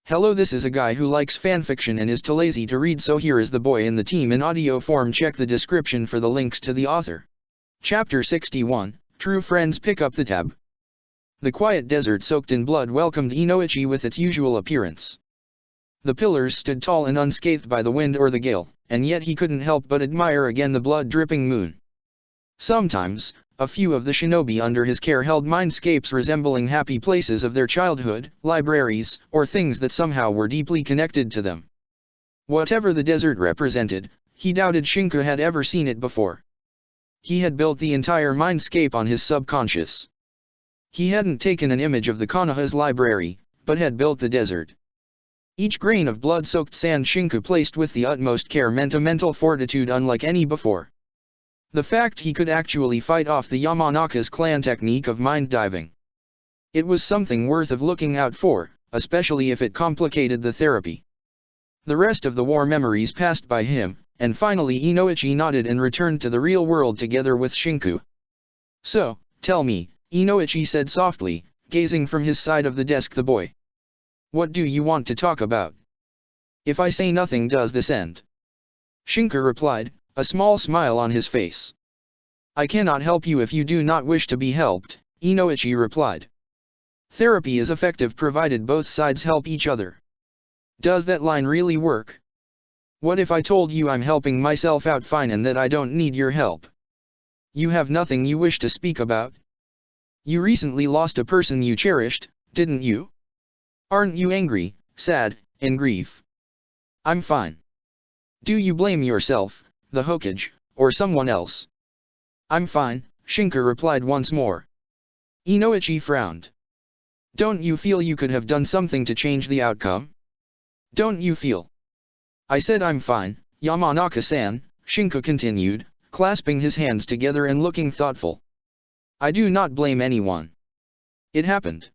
Hello, this is a guy who likes fanfiction and is too lazy to read, so here is the boy in the team in audio form. Check the description for the links to the author. Chapter 61, True Friends. Pick up the tab. The quiet desert soaked in blood welcomed Inoichi with its usual appearance. The pillars stood tall and unscathed by the wind or the gale, and yet he couldn't help but admire again the blood-dripping moon. Sometimes, a few of the shinobi under his care held mindscapes resembling happy places of their childhood, libraries, or things that somehow were deeply connected to them. Whatever the desert represented, he doubted Shinku had ever seen it before. He had built the entire mindscape on his subconscious. He hadn't taken an image of the Konoha's library, but had built the desert. Each grain of blood-soaked sand Shinku placed with the utmost care meant a mental fortitude unlike any before. The fact he could actually fight off the Yamanaka's clan technique of mind diving. It was something worth of looking out for, especially if it complicated the therapy. The rest of the war memories passed by him, and finally Inoichi nodded and returned to the real world together with Shinku. So, tell me, Inoichi said softly, gazing from his side of the desk the boy. What do you want to talk about? If I say nothing, does this end? Shinku replied, a small smile on his face. I cannot help you if you do not wish to be helped, Inoichi replied. Therapy is effective provided both sides help each other. Does that line really work? What if I told you I'm helping myself out fine and that I don't need your help? You have nothing you wish to speak about? You recently lost a person you cherished, didn't you? Aren't you angry, sad, in grief? I'm fine. Do you blame yourself, the Hokage, or someone else? I'm fine, Shinku replied once more. Inoichi frowned. Don't you feel you could have done something to change the outcome? Don't you feel? I said I'm fine, Yamanaka-san, Shinku continued, clasping his hands together and looking thoughtful. I do not blame anyone. It happened.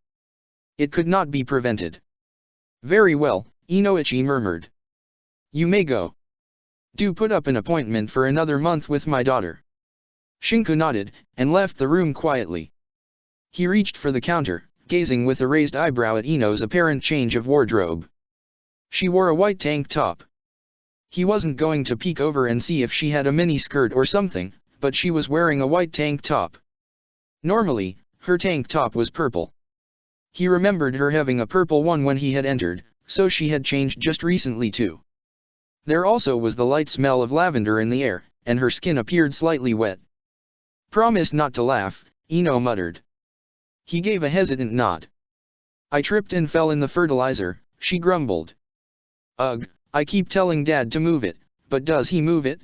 It could not be prevented. Very well, Inoichi murmured. You may go. Do put up an appointment for another month with my daughter. Shinku nodded, and left the room quietly. He reached for the counter, gazing with a raised eyebrow at Ino's apparent change of wardrobe. She wore a white tank top. He wasn't going to peek over and see if she had a mini skirt or something, but she was wearing a white tank top. Normally, her tank top was purple. He remembered her having a purple one when he had entered, so she had changed just recently too. There also was the light smell of lavender in the air, and her skin appeared slightly wet. Promise not to laugh, Ino muttered. He gave a hesitant nod. I tripped and fell in the fertilizer, she grumbled. Ugh, I keep telling Dad to move it, but does he move it?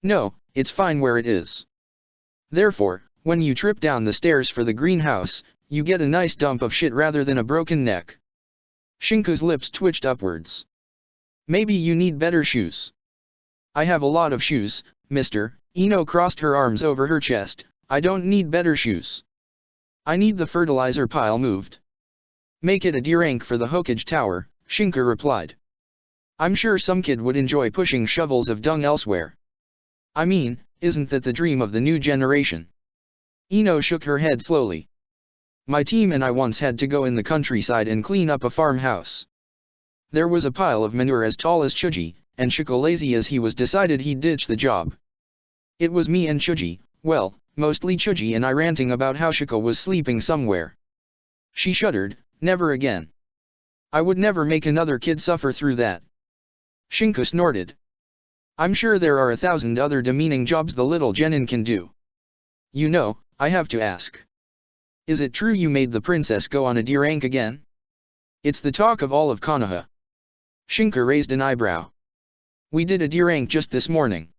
No, it's fine where it is. Therefore, when you trip down the stairs for the greenhouse, you get a nice dump of shit rather than a broken neck. Shinku's lips twitched upwards. Maybe you need better shoes. I have a lot of shoes, mister. Ino crossed her arms over her chest. I don't need better shoes. I need the fertilizer pile moved. Make it a D rank for the Hokage Tower, Shinku replied. I'm sure some kid would enjoy pushing shovels of dung elsewhere. I mean, isn't that the dream of the new generation? Ino shook her head slowly. My team and I once had to go in the countryside and clean up a farmhouse. There was a pile of manure as tall as Chuji, and Shiko, lazy as he was, decided he'd ditch the job. It was me and Chuji, well, mostly Chuji and I, ranting about how Shiko was sleeping somewhere. She shuddered. Never again. I would never make another kid suffer through that. Shinku snorted. I'm sure there are 1,000 other demeaning jobs the little genin can do. You know, I have to ask. Is it true you made the princess go on a D rank again? It's the talk of all of Konoha. Shinku raised an eyebrow. We did a D rank just this morning.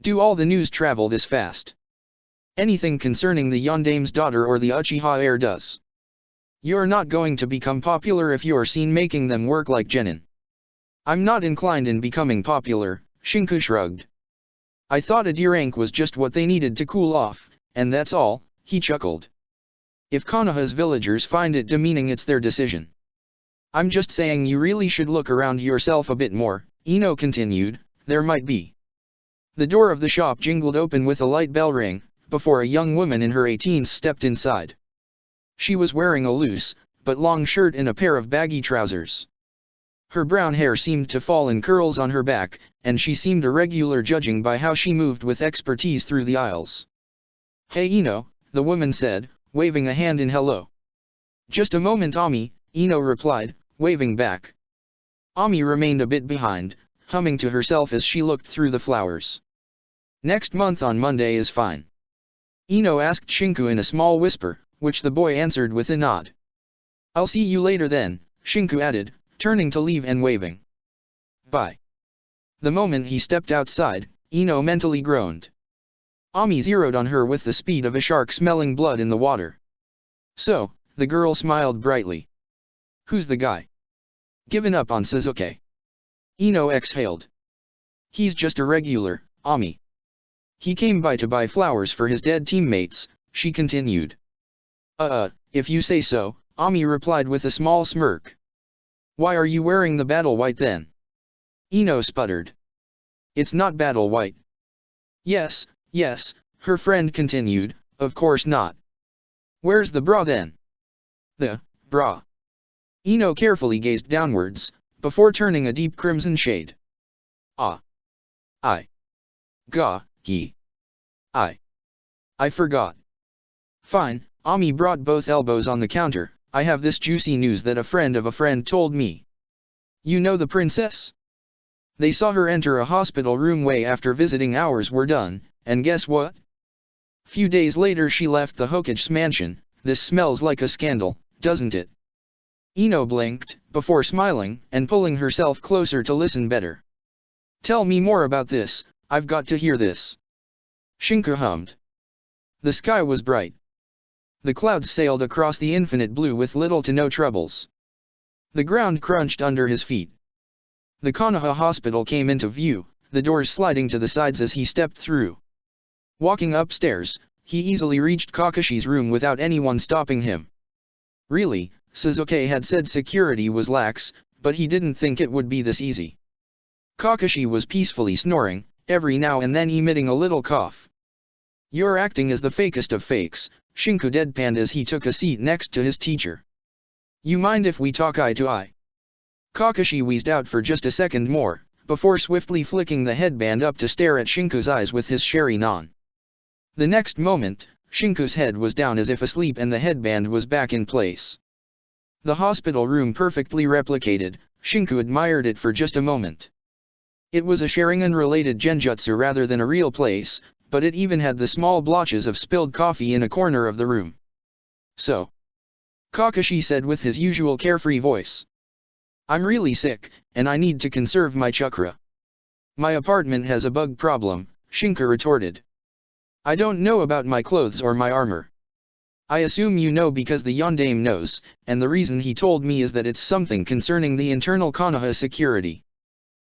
Do all the news travel this fast? Anything concerning the Yondame's daughter or the Uchiha heir does. You're not going to become popular if you're seen making them work like genin. I'm not inclined in becoming popular, Shinku shrugged. I thought a D rank was just what they needed to cool off, and that's all, he chuckled. If Konoha's villagers find it demeaning, it's their decision. I'm just saying you really should look around yourself a bit more, Ino continued. There might be. The door of the shop jingled open with a light bell ring, before a young woman in her 18s stepped inside. She was wearing a loose, but long shirt and a pair of baggy trousers. Her brown hair seemed to fall in curls on her back, and she seemed irregular judging by how she moved with expertise through the aisles. "Hey Ino," the woman said, waving a hand in hello. "Just a moment Ami," Ino replied, waving back. Ami remained a bit behind, humming to herself as she looked through the flowers. "Next month on Monday is fine?" Ino asked Shinku in a small whisper, which the boy answered with a nod. "I'll see you later then," Shinku added, turning to leave and waving. "Bye." The moment he stepped outside, Ino mentally groaned. Ami zeroed on her with the speed of a shark smelling blood in the water. "So," the girl smiled brightly. "Who's the guy?" "Given up on Suzuki." Ino exhaled. "He's just a regular, Ami. He came by to buy flowers for his dead teammates," she continued. If you say so," Ami replied with a small smirk. "Why are you wearing the battle white then?" Ino sputtered. "It's not battle white." Yes, her friend continued, "of course not." "Where's the bra then?" "The bra." Ino carefully gazed downwards, before turning a deep crimson shade. I forgot." "Fine," Ami brought both elbows on the counter, "I have this juicy news that a friend of a friend told me." "You know the princess?" "They saw her enter a hospital room way after visiting hours were done, and guess what? Few days later she left the Hokage's mansion. This smells like a scandal, doesn't it?" Ino blinked, before smiling, and pulling herself closer to listen better. "Tell me more about this, I've got to hear this." Shinku hummed. The sky was bright. The clouds sailed across the infinite blue with little to no troubles. The ground crunched under his feet. The Konoha hospital came into view, the doors sliding to the sides as he stepped through. Walking upstairs, he easily reached Kakashi's room without anyone stopping him. Really, Suzuki had said security was lax, but he didn't think it would be this easy. Kakashi was peacefully snoring, every now and then emitting a little cough. "You're acting as the fakest of fakes," Shinku deadpanned as he took a seat next to his teacher. "You mind if we talk eye to eye?" Kakashi wheezed out for just a second more, before swiftly flicking the headband up to stare at Shinku's eyes with his sherry non. The next moment, Shinku's head was down as if asleep and the headband was back in place. The hospital room perfectly replicated, Shinku admired it for just a moment. It was a Sharingan-related genjutsu rather than a real place, but it even had the small blotches of spilled coffee in a corner of the room. "So," Kakashi said with his usual carefree voice. "I'm really sick, and I need to conserve my chakra." "My apartment has a bug problem," Shinku retorted. "I don't know about my clothes or my armor." "I assume you know because the Yondaime knows, and the reason he told me is that it's something concerning the internal Konoha security.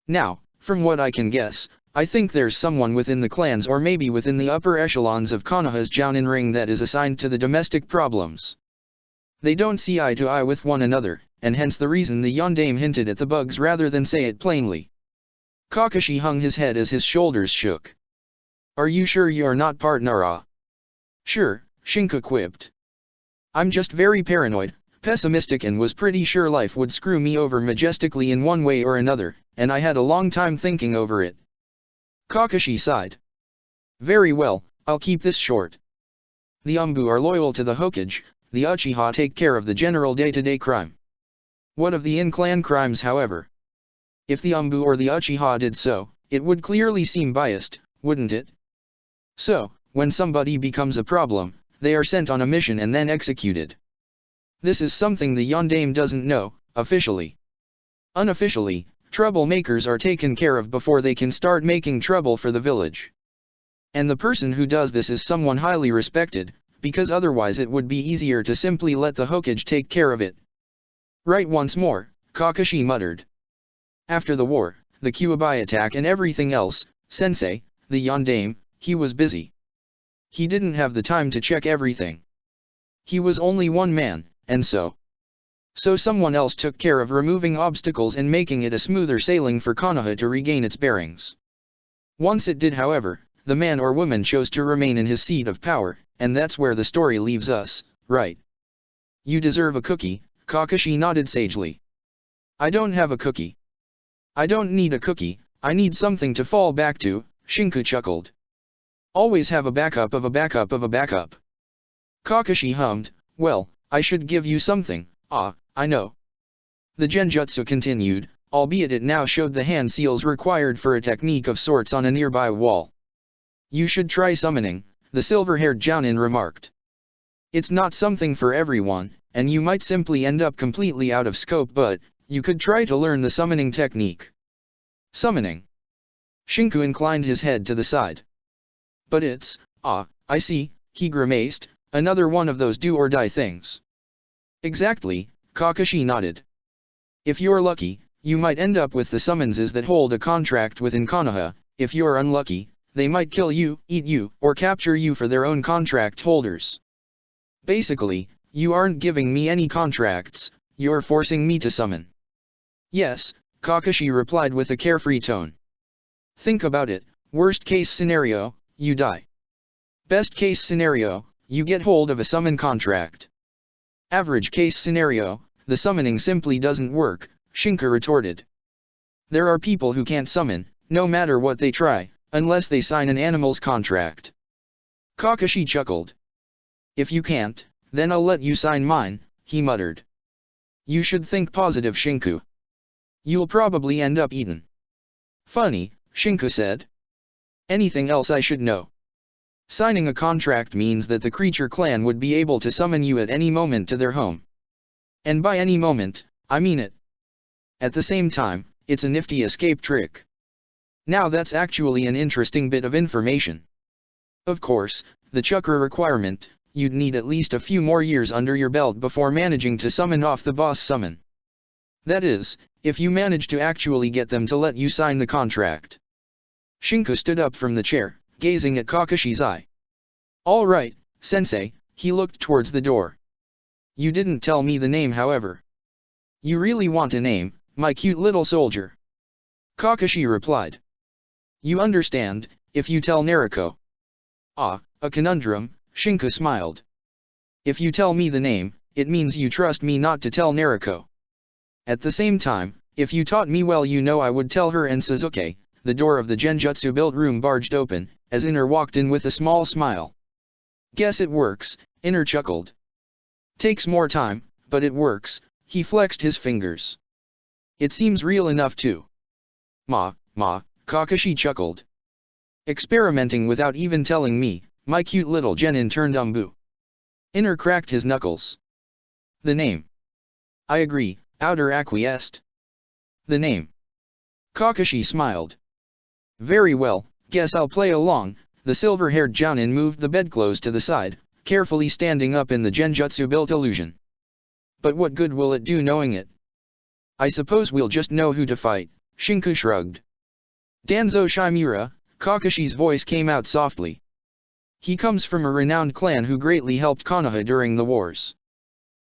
Now, from what I can guess, I think there's someone within the clans or maybe within the upper echelons of Konoha's Jounin ring that is assigned to the domestic problems. They don't see eye to eye with one another, and hence the reason the Yondaime hinted at the bugs rather than say it plainly." Kakashi hung his head as his shoulders shook. "Are you sure you're not part Nara?" "Sure," Shinku quipped. "I'm just very paranoid, pessimistic and was pretty sure life would screw me over majestically in one way or another, and I had a long time thinking over it." Kakashi sighed. "Very well, I'll keep this short. The Umbu are loyal to the Hokage, the Uchiha take care of the general day-to-day crime. What of the in-clan crimes however? If the Umbu or the Uchiha did so, it would clearly seem biased, wouldn't it? So, when somebody becomes a problem, they are sent on a mission and then executed. This is something the Yondaime doesn't know, officially. Unofficially, troublemakers are taken care of before they can start making trouble for the village. And the person who does this is someone highly respected, because otherwise it would be easier to simply let the Hokage take care of it." "Right once more," Kakashi muttered. "After the war, the Kyuubi attack and everything else, sensei, the Yondaime, he was busy. He didn't have the time to check everything. He was only one man, and so someone else took care of removing obstacles and making it a smoother sailing for Konoha to regain its bearings. Once it did however, the man or woman chose to remain in his seat of power, and that's where the story leaves us, right?" "You deserve a cookie," Kakashi nodded sagely. "I don't have a cookie." I don't need a cookie, I need something to fall back to, Shinku chuckled. Always have a backup of a backup of a backup. Kakashi hummed, well, I should give you something, I know. The genjutsu continued, albeit it now showed the hand seals required for a technique of sorts on a nearby wall. You should try summoning, the silver-haired Jounin remarked. It's not something for everyone, and you might simply end up completely out of scope, but you could try to learn the summoning technique. Summoning. Shinku inclined his head to the side. But it's, I see, he grimaced, another one of those do-or-die things. Exactly, Kakashi nodded. If you're lucky, you might end up with the summonses that hold a contract within Konoha. If you're unlucky, they might kill you, eat you, or capture you for their own contract holders. Basically, you aren't giving me any contracts, you're forcing me to summon. Yes, Kakashi replied with a carefree tone. Think about it, worst case scenario, you die. Best case scenario, you get hold of a summon contract. Average case scenario, the summoning simply doesn't work, Shinku retorted. There are people who can't summon, no matter what they try, unless they sign an animal's contract. Kakashi chuckled. If you can't, then I'll let you sign mine, he muttered. You should think positive, Shinku. You'll probably end up eaten. Funny, Shinku said. Anything else I should know? Signing a contract means that the creature clan would be able to summon you at any moment to their home. And by any moment, I mean it. At the same time, it's a nifty escape trick. Now that's actually an interesting bit of information. Of course, the chakra requirement, you'd need at least a few more years under your belt before managing to summon off the boss summon. That is, if you manage to actually get them to let you sign the contract. Shinku stood up from the chair, gazing at Kakashi's eye. All right, sensei, he looked towards the door. You didn't tell me the name, however. You really want a name, my cute little soldier? Kakashi replied. You understand, if you tell Naruko. Ah, a conundrum, Shinku smiled. If you tell me the name, it means you trust me not to tell Naruko. At the same time, if you taught me well, you know I would tell her and Sasuke. The door of the genjutsu-built room barged open, as Inner walked in with a small smile. Guess it works, Inner chuckled. Takes more time, but it works, he flexed his fingers. It seems real enough too. Ma, Kakashi chuckled. Experimenting without even telling me, my cute little genin turned umbu. Inner cracked his knuckles. The name. I agree, Outer acquiesced. The name. Kakashi smiled. Very well, guess I'll play along. The silver-haired Jounin moved the bedclothes to the side, carefully standing up in the genjutsu-built illusion. But what good will it do knowing it? I suppose we'll just know who to fight, Shinku shrugged. Danzo Shimura, Kakashi's voice came out softly. He comes from a renowned clan who greatly helped Konoha during the wars.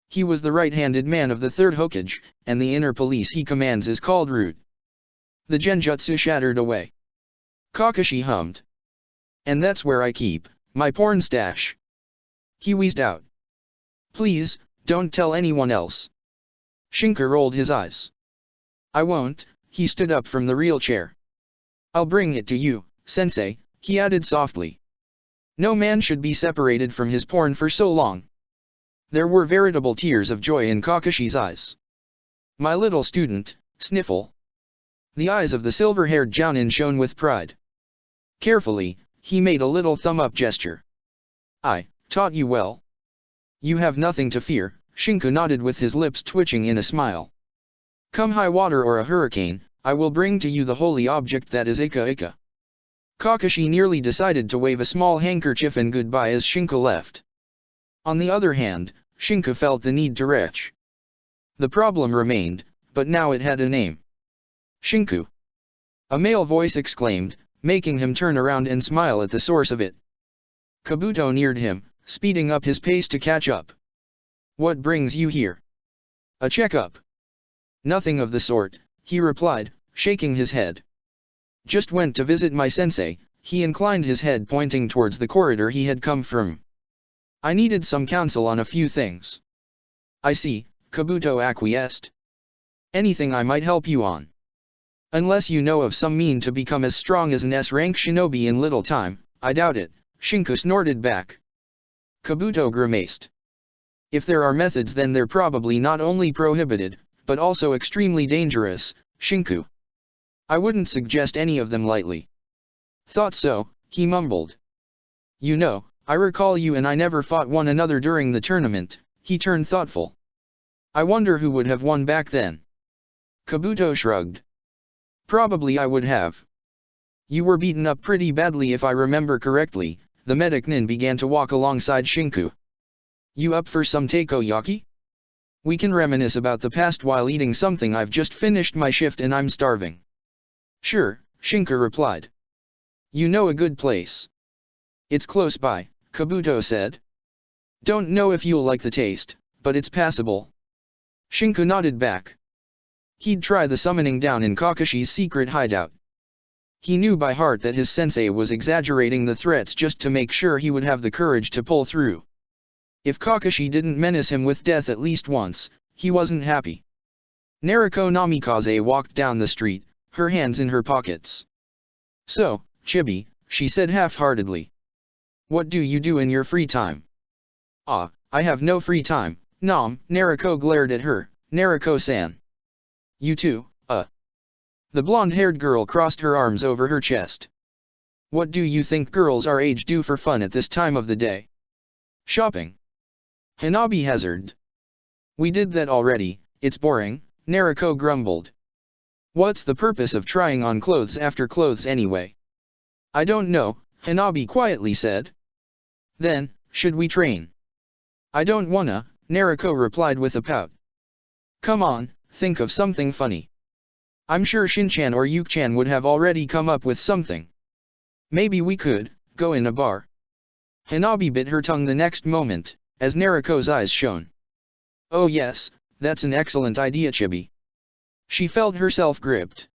He was the right-handed man of the third Hokage, and the inner police he commands is called Root. The genjutsu shattered away. Kakashi hummed. And that's where I keep my porn stash. He wheezed out. Please, don't tell anyone else. Shinku rolled his eyes. I won't, he stood up from the real chair. I'll bring it to you, sensei, he added softly. No man should be separated from his porn for so long. There were veritable tears of joy in Kakashi's eyes. My little student, sniffle. The eyes of the silver-haired Jounin shone with pride. Carefully, he made a little thumb-up gesture. I taught you well. You have nothing to fear, Shinku nodded with his lips twitching in a smile. Come high water or a hurricane, I will bring to you the holy object that is Ika Ika. Kakashi nearly decided to wave a small handkerchief in goodbye as Shinku left. On the other hand, Shinku felt the need to retch. The problem remained, but now it had a name. Shinku. A male voice exclaimed, making him turn around and smile at the source of it. Kabuto neared him, speeding up his pace to catch up. What brings you here? A checkup. Nothing of the sort, he replied, shaking his head. Just went to visit my sensei, he inclined his head pointing towards the corridor he had come from. I needed some counsel on a few things. I see, Kabuto acquiesced. Anything I might help you on? Unless you know of some mean to become as strong as an S-rank shinobi in little time, I doubt it, Shinku snorted back. Kabuto grimaced. If there are methods, then they're probably not only prohibited, but also extremely dangerous, Shinku. I wouldn't suggest any of them lightly. Thought so, he mumbled. You know, I recall you and I never fought one another during the tournament, he turned thoughtful. I wonder who would have won back then. Kabuto shrugged. Probably I would have. You were beaten up pretty badly if I remember correctly, the medic Nin began to walk alongside Shinku. You up for some takoyaki? We can reminisce about the past while eating something. I've just finished my shift and I'm starving. Sure, Shinku replied. You know a good place. It's close by, Kabuto said. Don't know if you'll like the taste, but it's passable. Shinku nodded back. He'd try the summoning down in Kakashi's secret hideout. He knew by heart that his sensei was exaggerating the threats just to make sure he would have the courage to pull through. If Kakashi didn't menace him with death at least once, he wasn't happy. Nariko Namikaze walked down the street, her hands in her pockets. So, Chibi, she said half-heartedly. What do you do in your free time? Ah, I have no free time, Nariko glared at her, Nariko-san. You too, The blonde-haired girl crossed her arms over her chest. What do you think girls our age do for fun at this time of the day? Shopping. Hanabi hazarded. We did that already, it's boring, Nariko grumbled. What's the purpose of trying on clothes after clothes anyway? I don't know, Hanabi quietly said. Then, should we train? I don't wanna, Nariko replied with a pout. Come on, think of something funny. I'm sure Shin-chan or Yuki-chan would have already come up with something. Maybe we could go in a bar. Hanabi bit her tongue the next moment, as Nariko's eyes shone. Oh yes, that's an excellent idea, Chibi. She felt herself gripped.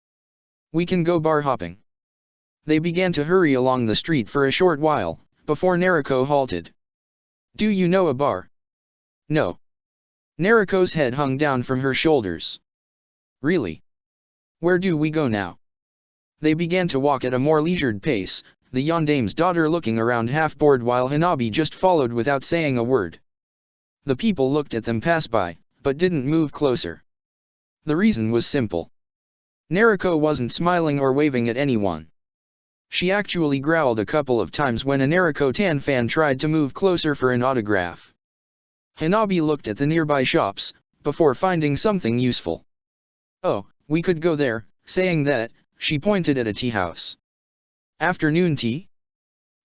We can go bar hopping. They began to hurry along the street for a short while, before Nariko halted. Do you know a bar? No. Nariko's head hung down from her shoulders. Really? Where do we go now? They began to walk at a more leisured pace, the Yondame's daughter looking around half-bored while Hanabi just followed without saying a word. The people looked at them pass by, but didn't move closer. The reason was simple. Nariko wasn't smiling or waving at anyone. She actually growled a couple of times when a Nariko-tan fan tried to move closer for an autograph. Hanabi looked at the nearby shops, before finding something useful. Oh, we could go there, saying that, she pointed at a tea house. Afternoon tea?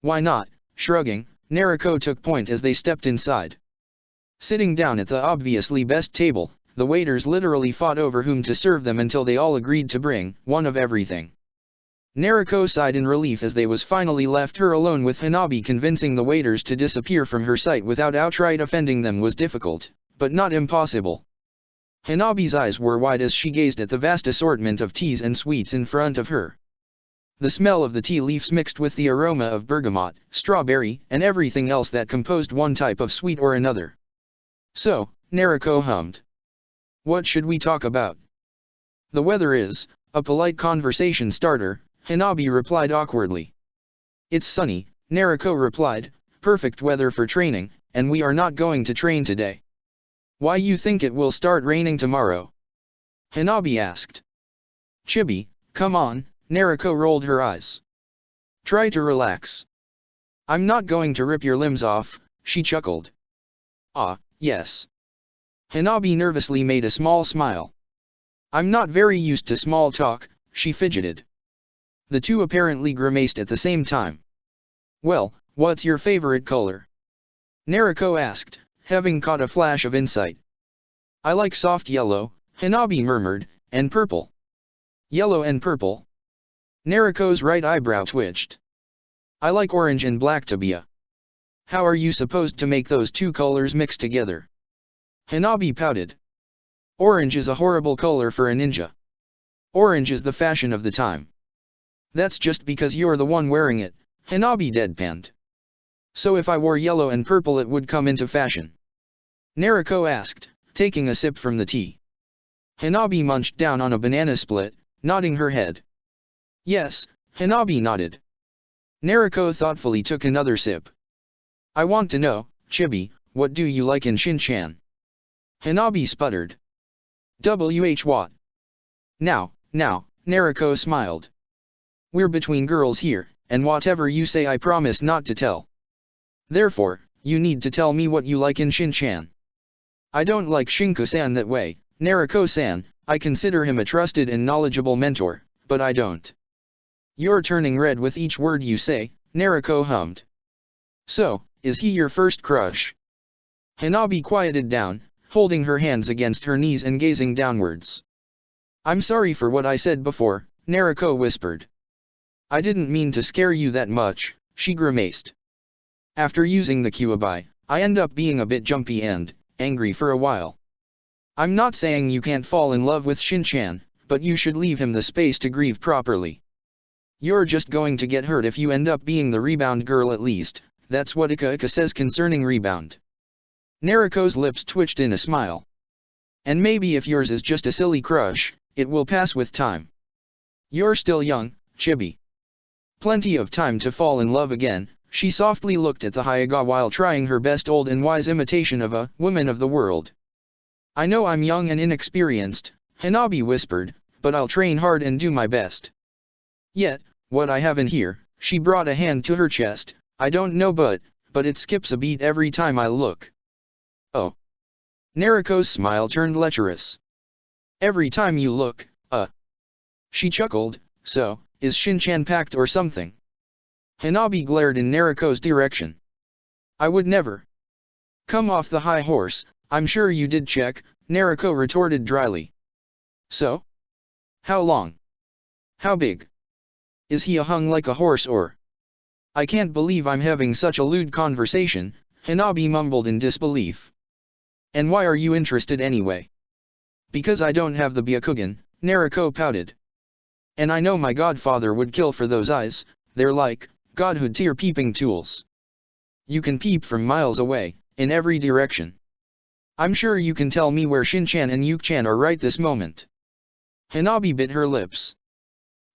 Why not, shrugging, Nariko took point as they stepped inside. Sitting down at the obviously best table, the waiters literally fought over whom to serve them until they all agreed to bring one of everything. Nariko sighed in relief as they was finally left her alone with Hanabi. Convincing the waiters to disappear from her sight without outright offending them was difficult, but not impossible. Hanabi's eyes were wide as she gazed at the vast assortment of teas and sweets in front of her. The smell of the tea leaves mixed with the aroma of bergamot, strawberry, and everything else that composed one type of sweet or another. So, Nariko hummed. What should we talk about? The weather is a polite conversation starter, Hanabi replied awkwardly. It's sunny, Nariko replied, perfect weather for training, and we are not going to train today. Why you think it will start raining tomorrow? Hanabi asked. Chibi, come on, Nariko rolled her eyes. Try to relax. I'm not going to rip your limbs off, she chuckled. Ah, yes. Hanabi nervously made a small smile. I'm not very used to small talk, she fidgeted. The two apparently grimaced at the same time. Well, what's your favorite color? Nariko asked, having caught a flash of insight. I like soft yellow, Hanabi murmured, and purple. Yellow and purple? Nariko's right eyebrow twitched. I like orange and black Tabia. How are you supposed to make those two colors mix together? Hanabi pouted. Orange is a horrible color for a ninja. Orange is the fashion of the time. That's just because you're the one wearing it, Hanabi deadpanned. So if I wore yellow and purple it would come into fashion? Nariko asked, taking a sip from the tea. Hanabi munched down on a banana split, nodding her head. Yes, Hanabi nodded. Nariko thoughtfully took another sip. I want to know, Chibi, what do you like in Shinchan? Hanabi sputtered. What? Now, Nariko smiled. We're between girls here, and whatever you say I promise not to tell. Therefore, you need to tell me what you like in Shinchan. I don't like Shinku-san that way, Nariko-san, I consider him a trusted and knowledgeable mentor, but I don't. You're turning red with each word you say, Nariko hummed. So, is he your first crush? Hanabi quieted down, holding her hands against her knees and gazing downwards. I'm sorry for what I said before, Nariko whispered. I didn't mean to scare you that much, she grimaced. After using the Kyuubi, I end up being a bit jumpy and angry for a while. I'm not saying you can't fall in love with Shinchan, but you should leave him the space to grieve properly. You're just going to get hurt if you end up being the rebound girl at least, that's what Ika says concerning rebound. Nariko's lips twitched in a smile. And maybe if yours is just a silly crush, it will pass with time. You're still young, Chibi. Plenty of time to fall in love again. She softly looked at the Hyuga while trying her best old and wise imitation of a woman of the world. I know I'm young and inexperienced, Hanabi whispered, but I'll train hard and do my best. Yet, what I have in here, she brought a hand to her chest, I don't know but it skips a beat every time I look. Oh. Nariko's smile turned lecherous. Every time you look, She chuckled, so, is Shinchan packed or something? Hanabi glared in Nariko's direction. I would never. Come off the high horse, I'm sure you did check, Nariko retorted dryly. So? How long? How big? Is he hung like a horse or? I can't believe I'm having such a lewd conversation, Hanabi mumbled in disbelief. And why are you interested anyway? Because I don't have the Byakugan, Nariko pouted. And I know my godfather would kill for those eyes, they're like godhood tier peeping tools. You can peep from miles away, in every direction. I'm sure you can tell me where Shinchan and Yuki-chan are right this moment. Hanabi bit her lips.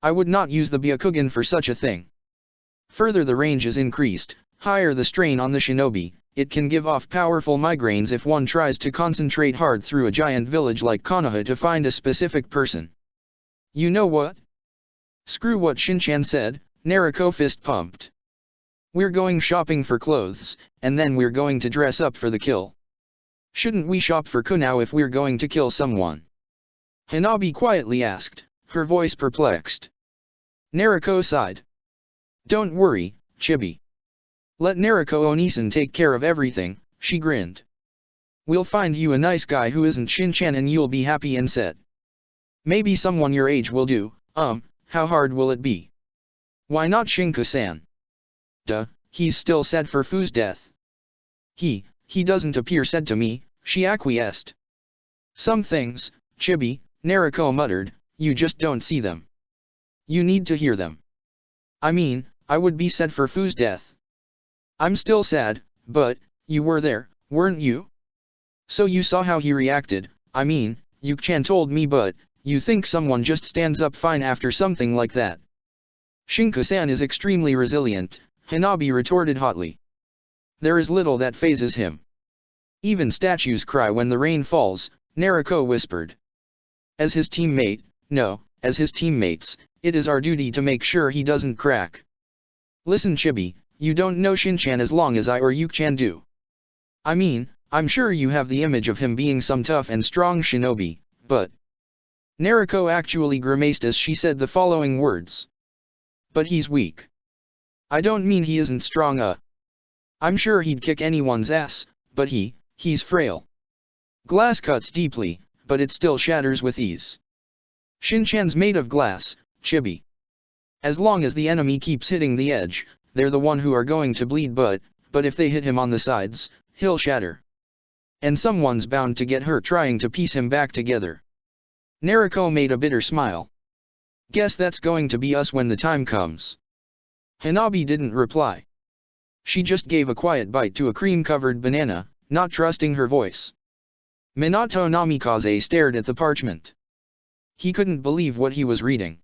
I would not use the Byakugan for such a thing. Further the range is increased, higher the strain on the shinobi, it can give off powerful migraines if one tries to concentrate hard through a giant village like Konoha to find a specific person. You know what? Screw what Shinchan said, Nariko fist pumped. We're going shopping for clothes, and then we're going to dress up for the kill. Shouldn't we shop for Kunao if we're going to kill someone? Hanabi quietly asked, her voice perplexed. Nariko sighed. Don't worry, Chibi. Let Nariko Onisan take care of everything, she grinned. We'll find you a nice guy who isn't Shinchan and you'll be happy and set. Maybe someone your age will do, how hard will it be? Why not Shinku-san? Duh, he's still sad for Fu's death. He doesn't appear sad to me, she acquiesced. Some things, Chibi, Nariko muttered, you just don't see them. You need to hear them. I mean, I would be sad for Fu's death. I'm still sad, but, you were there, weren't you? So you saw how he reacted, I mean, Yuki-chan told me but, you think someone just stands up fine after something like that? Shinku-san is extremely resilient, Hanabi retorted hotly. There is little that phases him. Even statues cry when the rain falls, Nariko whispered. As his teammate, as his teammates, it is our duty to make sure he doesn't crack. Listen Chibi, you don't know Shinchan as long as I or Yuki-chan do. I mean, I'm sure you have the image of him being some tough and strong shinobi, but... Nariko actually grimaced as she said the following words. But he's weak. I don't mean he isn't strong I'm sure he'd kick anyone's ass, but he's frail. Glass cuts deeply, but it still shatters with ease. Shinchan's made of glass, Chibi. As long as the enemy keeps hitting the edge, they're the one who are going to bleed but if they hit him on the sides, he'll shatter. And someone's bound to get hurt trying to piece him back together. Nariko made a bitter smile. Guess that's going to be us when the time comes. Hanabi didn't reply. She just gave a quiet bite to a cream-covered banana, not trusting her voice. Minato Namikaze stared at the parchment. He couldn't believe what he was reading.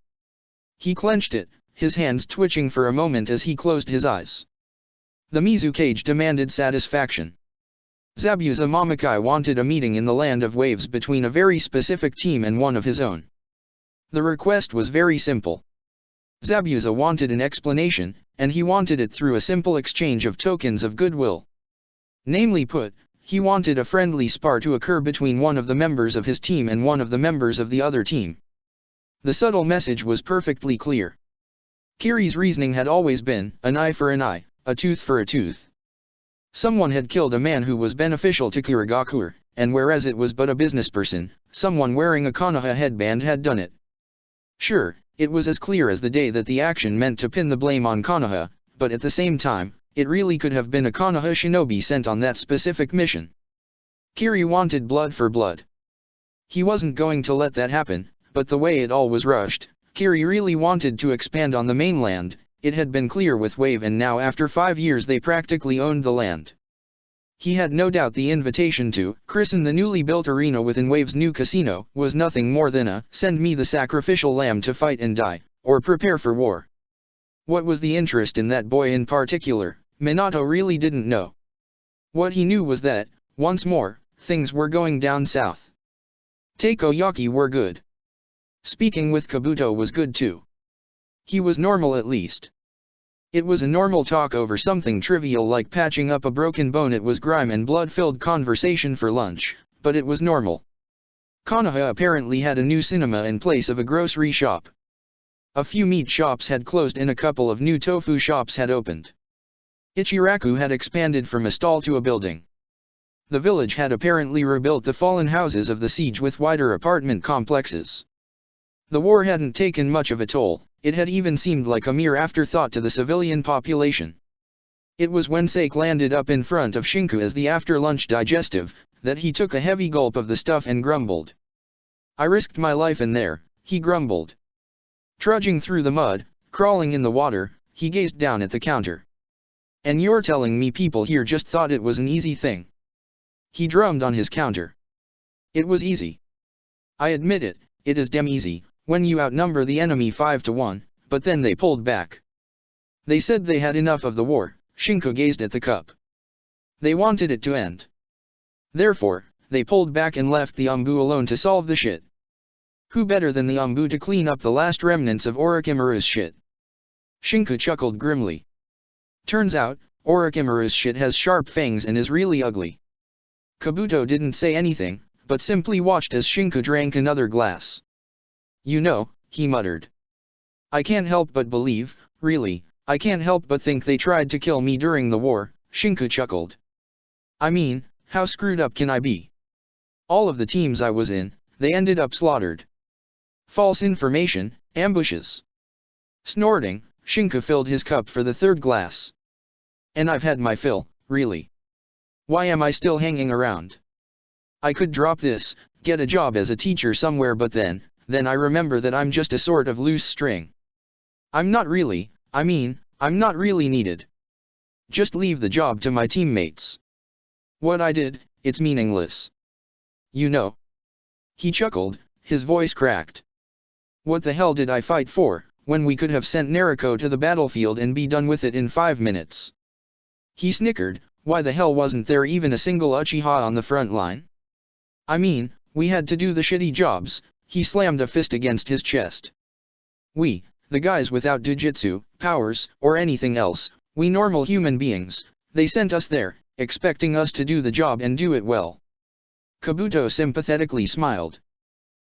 He clenched it, his hands twitching for a moment as he closed his eyes. The Mizukage demanded satisfaction. Zabuza Momokai wanted a meeting in the Land of Waves between a very specific team and one of his own. The request was very simple. Zabuza wanted an explanation, and he wanted it through a simple exchange of tokens of goodwill. Namely put, he wanted a friendly spar to occur between one of the members of his team and one of the members of the other team. The subtle message was perfectly clear. Kiri's reasoning had always been, an eye for an eye, a tooth for a tooth. Someone had killed a man who was beneficial to Kirigakure, and whereas it was but a businessperson, someone wearing a Konoha headband had done it. Sure, it was as clear as the day that the action meant to pin the blame on Konoha, but at the same time, it really could have been a Konoha shinobi sent on that specific mission. Kiri wanted blood for blood. He wasn't going to let that happen, but the way it all was rushed, Kiri really wanted to expand on the mainland. It had been clear with Wave, and now after 5 years they practically owned the land. He had no doubt the invitation to christen the newly built arena within Wave's new casino was nothing more than a send me the sacrificial lamb to fight and die, or prepare for war. What was the interest in that boy in particular, Minato really didn't know. What he knew was that, once more, things were going down south. Takoyaki were good. Speaking with Kabuto was good too. He was normal at least. It was a normal talk over something trivial like patching up a broken bone. It was grime and blood-filled conversation for lunch, but it was normal. Konoha apparently had a new cinema in place of a grocery shop. A few meat shops had closed and a couple of new tofu shops had opened. Ichiraku had expanded from a stall to a building. The village had apparently rebuilt the fallen houses of the siege with wider apartment complexes. The war hadn't taken much of a toll. It had even seemed like a mere afterthought to the civilian population. It was when Sake landed up in front of Shinku as the after-lunch digestive, that he took a heavy gulp of the stuff and grumbled. I risked my life in there, he grumbled. Trudging through the mud, crawling in the water, he gazed down at the counter. And you're telling me people here just thought it was an easy thing? He drummed on his counter. It was easy. I admit it, it is damn easy. When you outnumber the enemy 5 to 1, but then they pulled back. They said they had enough of the war. Shinku gazed at the cup. They wanted it to end. Therefore, they pulled back and left the Umbu alone to solve the shit. Who better than the Umbu to clean up the last remnants of Orochimaru's shit? Shinku chuckled grimly. Turns out, Orochimaru's shit has sharp fangs and is really ugly. Kabuto didn't say anything, but simply watched as Shinku drank another glass. You know, he muttered. I can't help but believe, really, I can't help but think they tried to kill me during the war, Shinku chuckled. I mean, how screwed up can I be? All of the teams I was in, they ended up slaughtered. False information, ambushes. Snorting, Shinku filled his cup for the third glass. And I've had my fill, really. Why am I still hanging around? I could drop this, get a job as a teacher somewhere, but then I remember that I'm just a sort of loose string. I'm not really needed. Just leave the job to my teammates. What I did, it's meaningless. You know. He chuckled, his voice cracked. What the hell did I fight for, when we could have sent Naruko to the battlefield and be done with it in 5 minutes? He snickered, why the hell wasn't there even a single Uchiha on the front line? I mean, we had to do the shitty jobs. He slammed a fist against his chest. We, the guys without Jujutsu, powers, or anything else, we normal human beings, they sent us there, expecting us to do the job and do it well. Kabuto sympathetically smiled.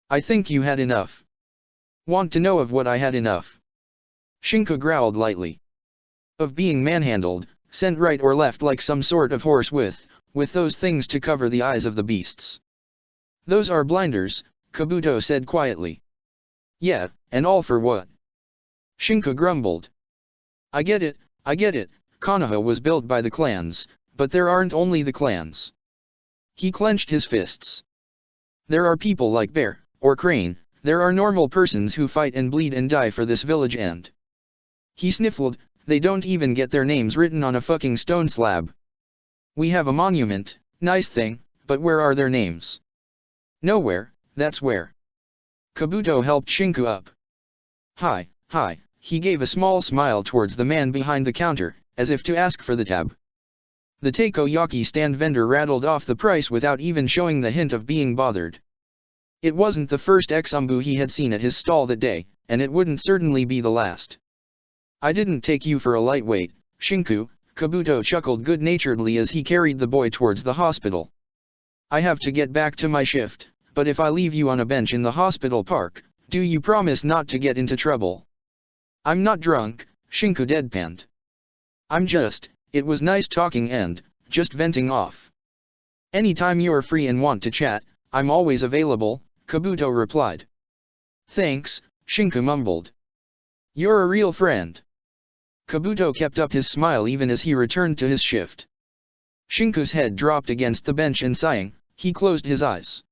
I think you had enough. Want to know of what I had enough? Shinku growled lightly. Of being manhandled, sent right or left like some sort of horse with those things to cover the eyes of the beasts. Those are blinders, Kabuto said quietly. Yeah, and all for what? Shinku grumbled. I get it, Konoha was built by the clans, but there aren't only the clans. He clenched his fists. There are people like Bear, or Crane, there are normal persons who fight and bleed and die for this village and... He sniffled, they don't even get their names written on a fucking stone slab. We have a monument, nice thing, but where are their names? Nowhere. That's where. Kabuto helped Shinku up. Hi, hi, he gave a small smile towards the man behind the counter, as if to ask for the tab. The takoyaki stand vendor rattled off the price without even showing the hint of being bothered. It wasn't the first exumbu he had seen at his stall that day, and it wouldn't certainly be the last. I didn't take you for a lightweight, Shinku, Kabuto chuckled good-naturedly as he carried the boy towards the hospital. I have to get back to my shift, but if I leave you on a bench in the hospital park, do you promise not to get into trouble? I'm not drunk, Shinku deadpanned. It was nice talking and, just venting off. Anytime you're free and want to chat, I'm always available, Kabuto replied. Thanks, Shinku mumbled. You're a real friend. Kabuto kept up his smile even as he returned to his shift. Shinku's head dropped against the bench and sighing, he closed his eyes.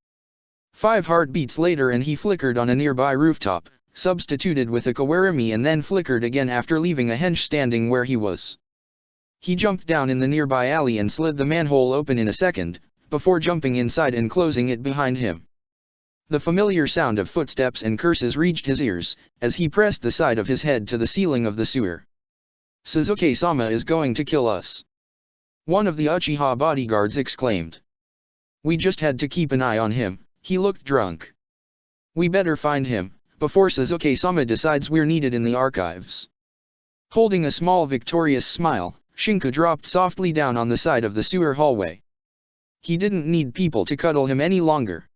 5 heartbeats later and he flickered on a nearby rooftop, substituted with a kawarimi and then flickered again after leaving a hench standing where he was. He jumped down in the nearby alley and slid the manhole open in a second, before jumping inside and closing it behind him. The familiar sound of footsteps and curses reached his ears, as he pressed the side of his head to the ceiling of the sewer. Sasuke-sama is going to kill us. One of the Uchiha bodyguards exclaimed. We just had to keep an eye on him, he looked drunk. We better find him, before Sasuke-sama decides we're needed in the archives. Holding a small victorious smile, Shinku dropped softly down on the side of the sewer hallway. He didn't need people to cuddle him any longer.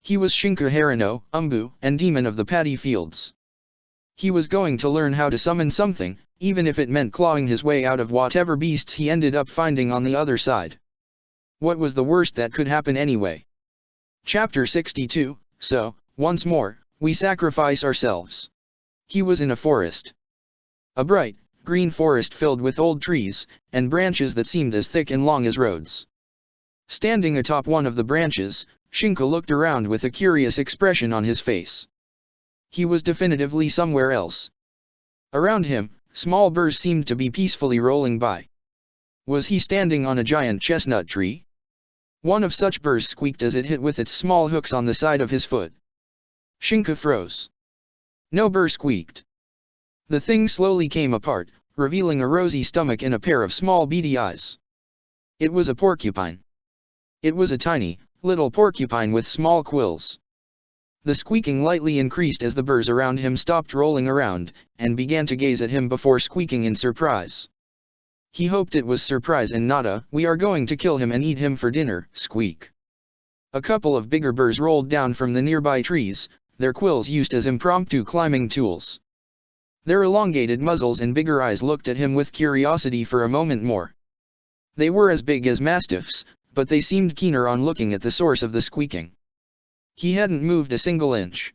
He was Shinku Harano, Umbu, and demon of the paddy fields. He was going to learn how to summon something, even if it meant clawing his way out of whatever beasts he ended up finding on the other side. What was the worst that could happen anyway? Chapter 62, So, once more, we sacrifice ourselves. He was in a forest. A bright, green forest filled with old trees, and branches that seemed as thick and long as roads. Standing atop one of the branches, Shinku looked around with a curious expression on his face. He was definitively somewhere else. Around him, small burrs seemed to be peacefully rolling by. Was he standing on a giant chestnut tree? One of such burrs squeaked as it hit with its small hooks on the side of his foot. Shinku froze. No burr squeaked. The thing slowly came apart, revealing a rosy stomach and a pair of small beady eyes. It was a porcupine. It was a tiny, little porcupine with small quills. The squeaking lightly increased as the burrs around him stopped rolling around, and began to gaze at him before squeaking in surprise. He hoped it was surprise and not a, we are going to kill him and eat him for dinner, squeak. A couple of bigger burrs rolled down from the nearby trees, their quills used as impromptu climbing tools. Their elongated muzzles and bigger eyes looked at him with curiosity for a moment more. They were as big as mastiffs, but they seemed keener on looking at the source of the squeaking. He hadn't moved a single inch.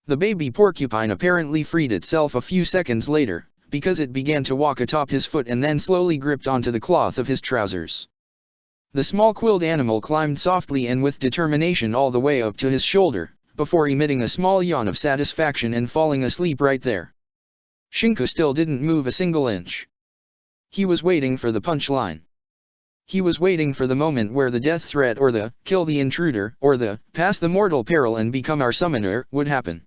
The baby porcupine apparently freed itself a few seconds later, because it began to walk atop his foot and then slowly gripped onto the cloth of his trousers. The small quilled animal climbed softly and with determination all the way up to his shoulder, before emitting a small yawn of satisfaction and falling asleep right there. Shinku still didn't move a single inch. He was waiting for the punchline. He was waiting for the moment where the death threat or the, kill the intruder, or the, pass the mortal peril and become our summoner, would happen.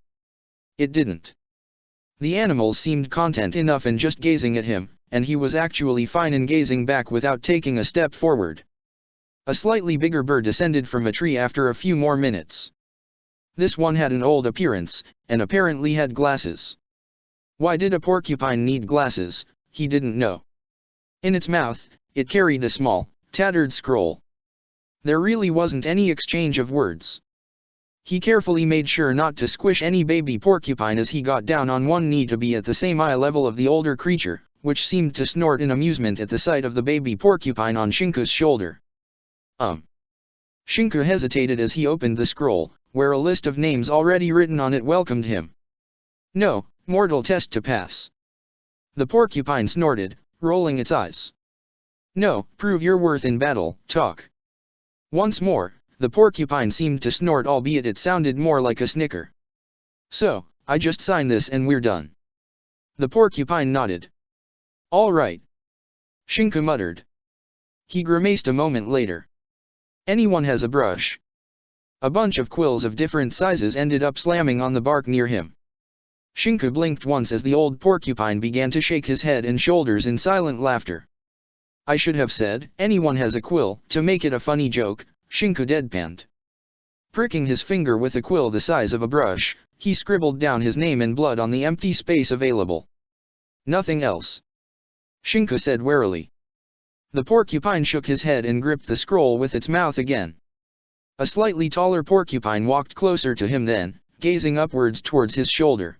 It didn't. The animals seemed content enough in just gazing at him, and he was actually fine in gazing back without taking a step forward. A slightly bigger bird descended from a tree after a few more minutes. This one had an old appearance, and apparently had glasses. Why did a porcupine need glasses, he didn't know. In its mouth, it carried a small, tattered scroll. There really wasn't any exchange of words. He carefully made sure not to squish any baby porcupine as he got down on one knee to be at the same eye level of the older creature, which seemed to snort in amusement at the sight of the baby porcupine on Shinku's shoulder. Shinku hesitated as he opened the scroll, where a list of names already written on it welcomed him. No, mortal test to pass. The porcupine snorted, rolling its eyes. No, prove your worth in battle, talk. Once more, the porcupine seemed to snort, albeit it sounded more like a snicker. So, I just sign this and we're done. The porcupine nodded. All right. Shinku muttered. He grimaced a moment later. Anyone has a brush? A bunch of quills of different sizes ended up slamming on the bark near him. Shinku blinked once as the old porcupine began to shake his head and shoulders in silent laughter. I should have said, anyone has a quill, to make it a funny joke, Shinku deadpanned. Pricking his finger with a quill the size of a brush, he scribbled down his name in blood on the empty space available. Nothing else. Shinku said warily. The porcupine shook his head and gripped the scroll with its mouth again. A slightly taller porcupine walked closer to him then, gazing upwards towards his shoulder.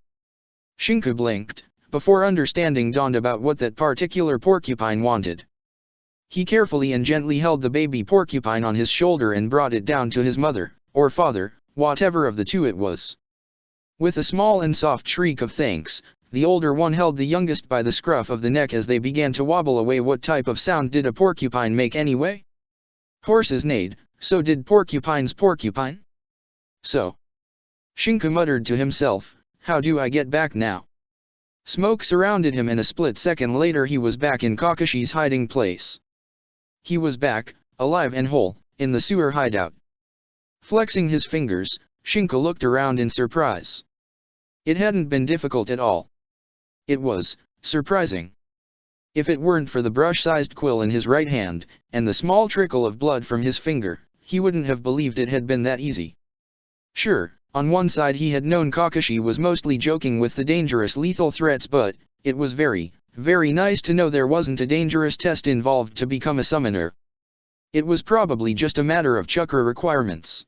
Shinku blinked, before understanding dawned about what that particular porcupine wanted. He carefully and gently held the baby porcupine on his shoulder and brought it down to his mother, or father, whatever of the two it was. With a small and soft shriek of thanks, the older one held the youngest by the scruff of the neck as they began to wobble away. What type of sound did a porcupine make anyway? Horses neighed, so did porcupines porcupine? So. Shinku muttered to himself, how do I get back now? Smoke surrounded him and a split second later he was back in Kakashi's hiding place. He was back, alive and whole, in the sewer hideout. Flexing his fingers, Shinku looked around in surprise. It hadn't been difficult at all. It was surprising. If it weren't for the brush-sized quill in his right hand, and the small trickle of blood from his finger, he wouldn't have believed it had been that easy. Sure, on one side he had known Kakashi was mostly joking with the dangerous lethal threats, but it was very, very nice to know there wasn't a dangerous test involved to become a summoner. It was probably just a matter of chakra requirements.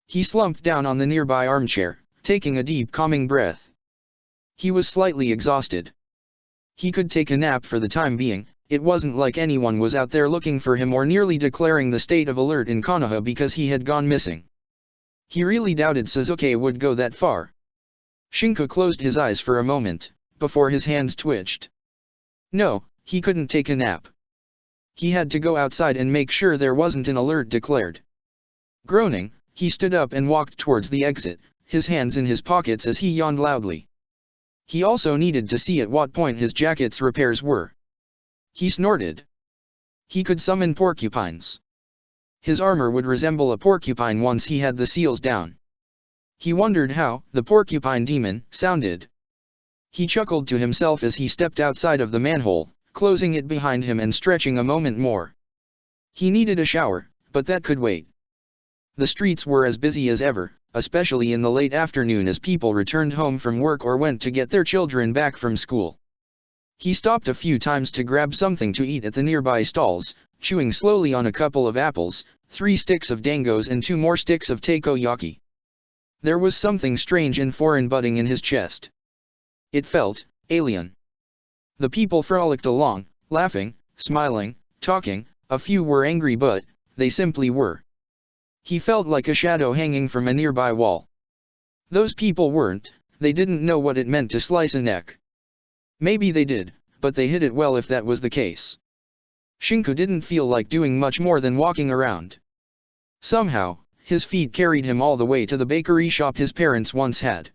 He slumped down on the nearby armchair, taking a deep calming breath. He was slightly exhausted. He could take a nap for the time being. It wasn't like anyone was out there looking for him or nearly declaring the state of alert in Konoha because he had gone missing. He really doubted Sasuke would go that far. Shinku closed his eyes for a moment, before his hands twitched. No, he couldn't take a nap. He had to go outside and make sure there wasn't an alert declared. Groaning, he stood up and walked towards the exit, his hands in his pockets as he yawned loudly. He also needed to see at what point his jacket's repairs were. He snorted. He could summon porcupines. His armor would resemble a porcupine once he had the seals down. He wondered how the porcupine demon sounded. He chuckled to himself as he stepped outside of the manhole, closing it behind him and stretching a moment more. He needed a shower, but that could wait. The streets were as busy as ever, especially in the late afternoon as people returned home from work or went to get their children back from school. He stopped a few times to grab something to eat at the nearby stalls, chewing slowly on a couple of apples, 3 sticks of dangos and 2 more sticks of takoyaki. There was something strange and foreign budding in his chest. It felt alien. The people frolicked along, laughing, smiling, talking. A few were angry, but they simply were. He felt like a shadow hanging from a nearby wall. Those people weren't, they didn't know what it meant to slice a neck. Maybe they did, but they hid it well if that was the case. Shinku didn't feel like doing much more than walking around. Somehow, his feet carried him all the way to the bakery shop his parents once had.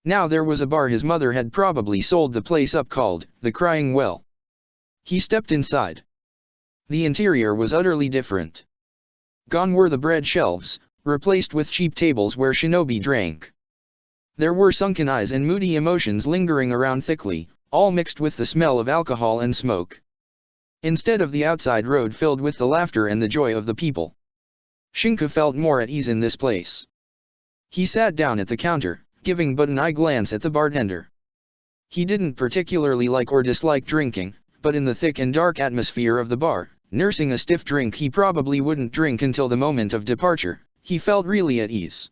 Now there was a bar his mother had probably sold the place up called the Crying Well. He stepped inside. The interior was utterly different. Gone were the bread shelves, replaced with cheap tables where shinobi drank. There were sunken eyes and moody emotions lingering around thickly, all mixed with the smell of alcohol and smoke. Instead of the outside road filled with the laughter and the joy of the people. Shinku felt more at ease in this place. He sat down at the counter, giving but an eye glance at the bartender. He didn't particularly like or dislike drinking, but in the thick and dark atmosphere of the bar, nursing a stiff drink he probably wouldn't drink until the moment of departure, he felt really at ease.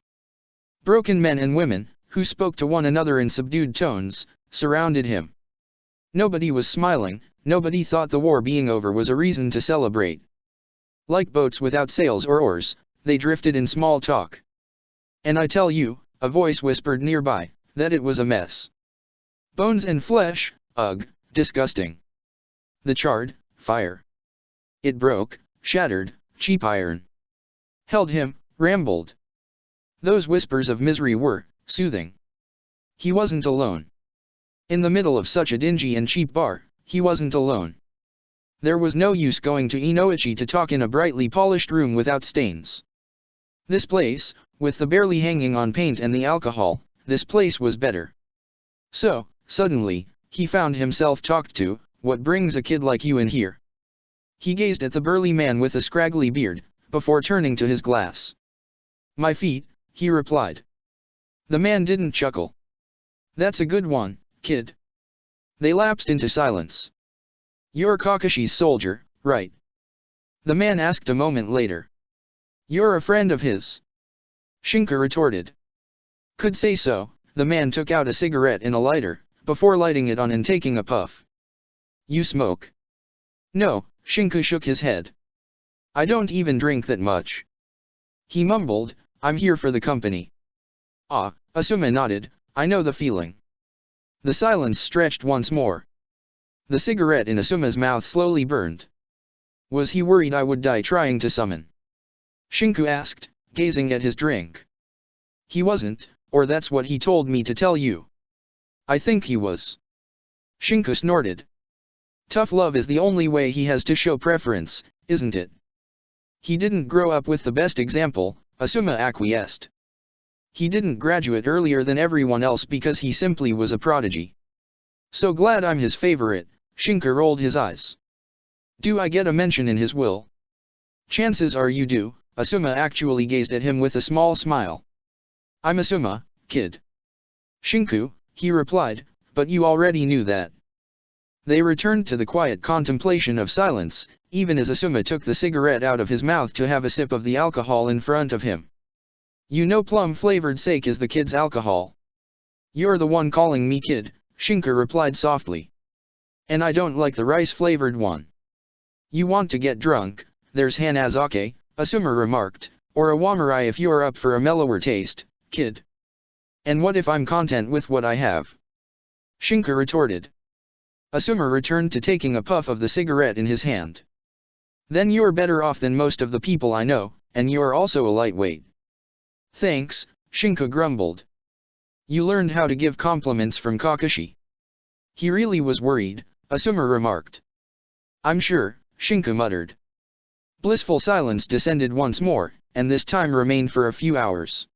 Broken men and women, who spoke to one another in subdued tones, surrounded him. Nobody was smiling, nobody thought the war being over was a reason to celebrate. Like boats without sails or oars, they drifted in small talk. And I tell you, a voice whispered nearby, that it was a mess. Bones and flesh, ugh, disgusting. The charred, fire. It broke, shattered, cheap iron. Held him, rambled. Those whispers of misery were soothing. He wasn't alone. In the middle of such a dingy and cheap bar, he wasn't alone. There was no use going to Inoichi to talk in a brightly polished room without stains. This place, with the barely hanging on paint and the alcohol, this place was better. So, suddenly, he found himself talked to. What brings a kid like you in here? He gazed at the burly man with the scraggly beard, before turning to his glass. My feet, he replied. The man didn't chuckle. That's a good one, kid. They lapsed into silence. You're Kakashi's soldier, right? The man asked a moment later. You're a friend of his? Shinka retorted. Could say so. The man took out a cigarette and a lighter, before lighting it on and taking a puff. You smoke? No, Shinku shook his head. I don't even drink that much. He mumbled, I'm here for the company. Ah, Asuma nodded, I know the feeling. The silence stretched once more. The cigarette in Asuma's mouth slowly burned. Was he worried I would die trying to summon? Shinku asked, gazing at his drink. He wasn't, or that's what he told me to tell you. I think he was. Shinku snorted. Tough love is the only way he has to show preference, isn't it? He didn't grow up with the best example, Asuma acquiesced. He didn't graduate earlier than everyone else because he simply was a prodigy. So glad I'm his favorite, Shinku rolled his eyes. Do I get a mention in his will? Chances are you do, Asuma actually gazed at him with a small smile. I'm Asuma, kid. Shinku, he replied, but you already knew that. They returned to the quiet contemplation of silence, even as Asuma took the cigarette out of his mouth to have a sip of the alcohol in front of him. You know plum-flavored sake is the kid's alcohol. You're the one calling me kid, Shinku replied softly. And I don't like the rice-flavored one. You want to get drunk, there's Hanazake, Asuma remarked, or a Wamarai if you're up for a mellower taste, kid. And what if I'm content with what I have? Shinku retorted. Asuma returned to taking a puff of the cigarette in his hand. Then you're better off than most of the people I know, and you're also a lightweight. Thanks, Shinku grumbled. You learned how to give compliments from Kakashi. He really was worried, Asuma remarked. I'm sure, Shinku muttered. Blissful silence descended once more, and this time remained for a few hours.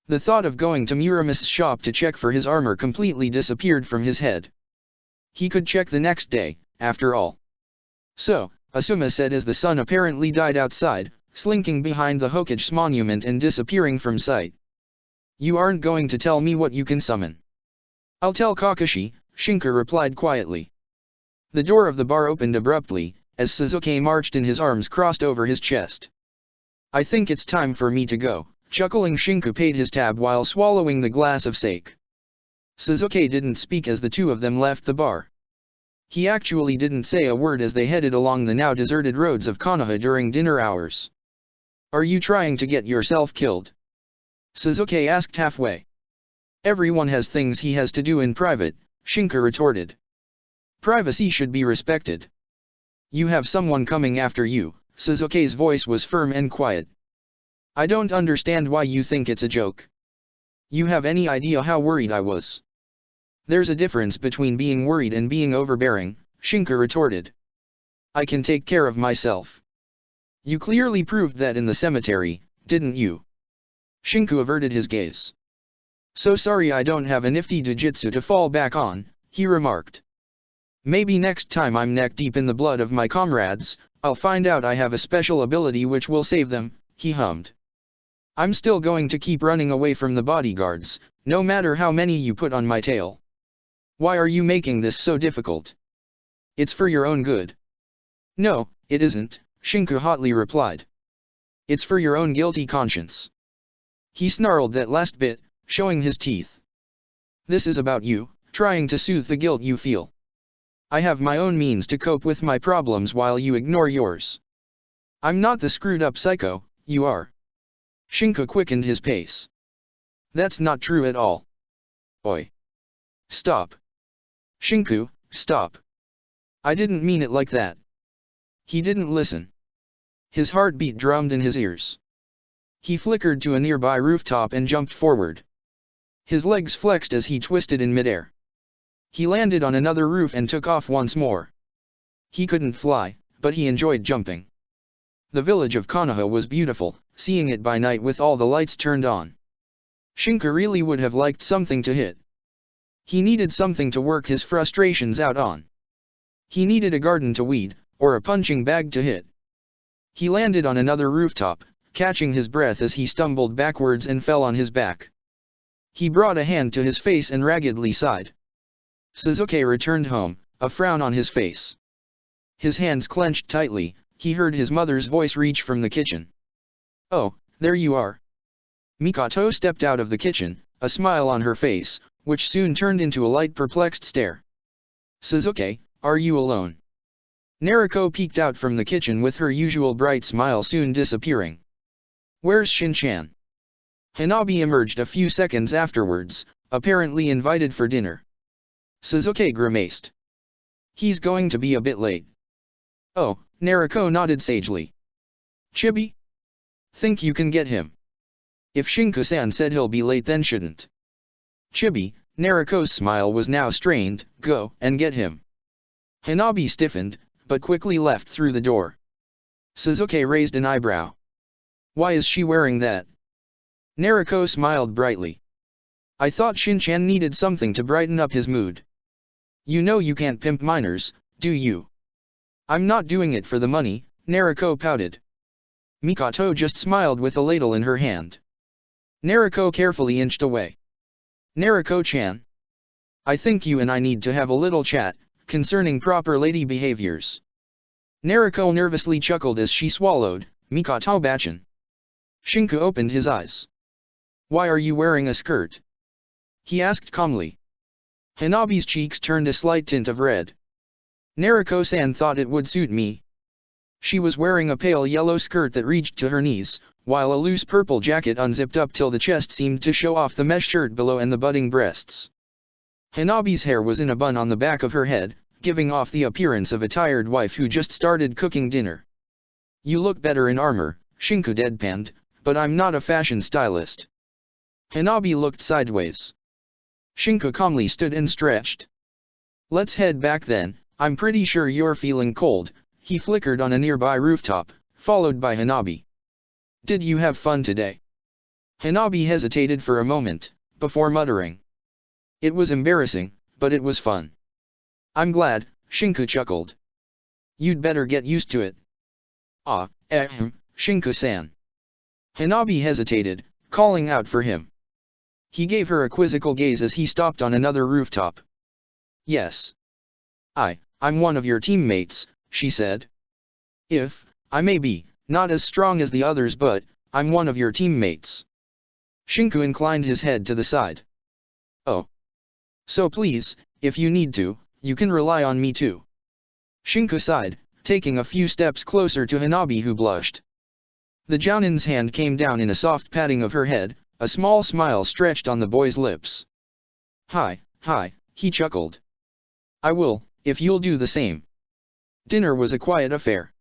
The thought of going to Muramis's shop to check for his armor completely disappeared from his head. He could check the next day, after all. So, Asuma said as the sun apparently died outside, slinking behind the Hokage monument and disappearing from sight. You aren't going to tell me what you can summon. I'll tell Kakashi, Shinku replied quietly. The door of the bar opened abruptly, as Sasuke marched in his arms crossed over his chest. I think it's time for me to go, chuckling Shinku paid his tab while swallowing the glass of sake. Sasuke didn't speak as the two of them left the bar. He actually didn't say a word as they headed along the now deserted roads of Konoha during dinner hours. Are you trying to get yourself killed? Sasuke asked halfway. Everyone has things he has to do in private, Shinku retorted. Privacy should be respected. You have someone coming after you, Sasuke's voice was firm and quiet. I don't understand why you think it's a joke. You have any idea how worried I was? There's a difference between being worried and being overbearing, Shinku retorted. I can take care of myself. You clearly proved that in the cemetery, didn't you? Shinku averted his gaze. So sorry I don't have a nifty jujutsu to fall back on, he remarked. Maybe next time I'm neck deep in the blood of my comrades, I'll find out I have a special ability which will save them, he hummed. I'm still going to keep running away from the bodyguards, no matter how many you put on my tail. Why are you making this so difficult? It's for your own good. No, it isn't, Shinku hotly replied. It's for your own guilty conscience. He snarled that last bit, showing his teeth. This is about you, trying to soothe the guilt you feel. I have my own means to cope with my problems while you ignore yours. I'm not the screwed up psycho, you are. Shinku quickened his pace. That's not true at all. Oi. Stop. Shinku, stop. I didn't mean it like that. He didn't listen. His heartbeat drummed in his ears. He flickered to a nearby rooftop and jumped forward. His legs flexed as he twisted in midair. He landed on another roof and took off once more. He couldn't fly, but he enjoyed jumping. The village of Konoha was beautiful, seeing it by night with all the lights turned on. Shinka really would have liked something to hit. He needed something to work his frustrations out on. He needed a garden to weed, or a punching bag to hit. He landed on another rooftop, catching his breath as he stumbled backwards and fell on his back. He brought a hand to his face and raggedly sighed. Sasuke returned home, a frown on his face. His hands clenched tightly. He heard his mother's voice reach from the kitchen. "Oh, there you are." Mikoto stepped out of the kitchen, a smile on her face, which soon turned into a light perplexed stare. "Sasuke, are you alone?" Naruko peeked out from the kitchen with her usual bright smile soon disappearing. "Where's Shin-chan?" Hanabi emerged a few seconds afterwards, apparently invited for dinner. Sasuke grimaced. "He's going to be a bit late." "Oh," Naruko nodded sagely. "Chibi? Think you can get him?" "If Shinku-san said he'll be late then shouldn't." "Chibi," Naruko's smile was now strained, "go and get him." Hanabi stiffened, but quickly left through the door. Sasuke raised an eyebrow. "Why is she wearing that?" Naruko smiled brightly. "I thought Shin-chan needed something to brighten up his mood." "You know you can't pimp minors, do you?" "I'm not doing it for the money," Naruko pouted. Mikoto just smiled with a ladle in her hand. Naruko carefully inched away. "Naruko-chan, I think you and I need to have a little chat, concerning proper lady behaviors." Naruko nervously chuckled as she swallowed, "Mikoto-bachan." Shinku opened his eyes. "Why are you wearing a skirt?" he asked calmly. Hanabi's cheeks turned a slight tint of red. "Naruko-san thought it would suit me." She was wearing a pale yellow skirt that reached to her knees, while a loose purple jacket unzipped up till the chest seemed to show off the mesh shirt below and the budding breasts. Hanabi's hair was in a bun on the back of her head, giving off the appearance of a tired wife who just started cooking dinner. "You look better in armor," Shinku deadpanned, "but I'm not a fashion stylist." Hanabi looked sideways. Shinku calmly stood and stretched. "Let's head back then, I'm pretty sure you're feeling cold." He flickered on a nearby rooftop, followed by Hanabi. "Did you have fun today?" Hanabi hesitated for a moment, before muttering. "It was embarrassing, but it was fun." "I'm glad," Shinku chuckled. "You'd better get used to it." "Ah, Shinku-san." Hanabi hesitated, calling out for him. He gave her a quizzical gaze as he stopped on another rooftop. "Yes. I'm one of your teammates," she said. I may be, not as strong as the others but, I'm one of your teammates." Shinku inclined his head to the side. "Oh. So please, if you need to, you can rely on me too." Shinku sighed, taking a few steps closer to Hanabi who blushed. The Jounin's hand came down in a soft patting of her head, a small smile stretched on the boy's lips. Hi, he chuckled. "I will, if you'll do the same." Dinner was a quiet affair.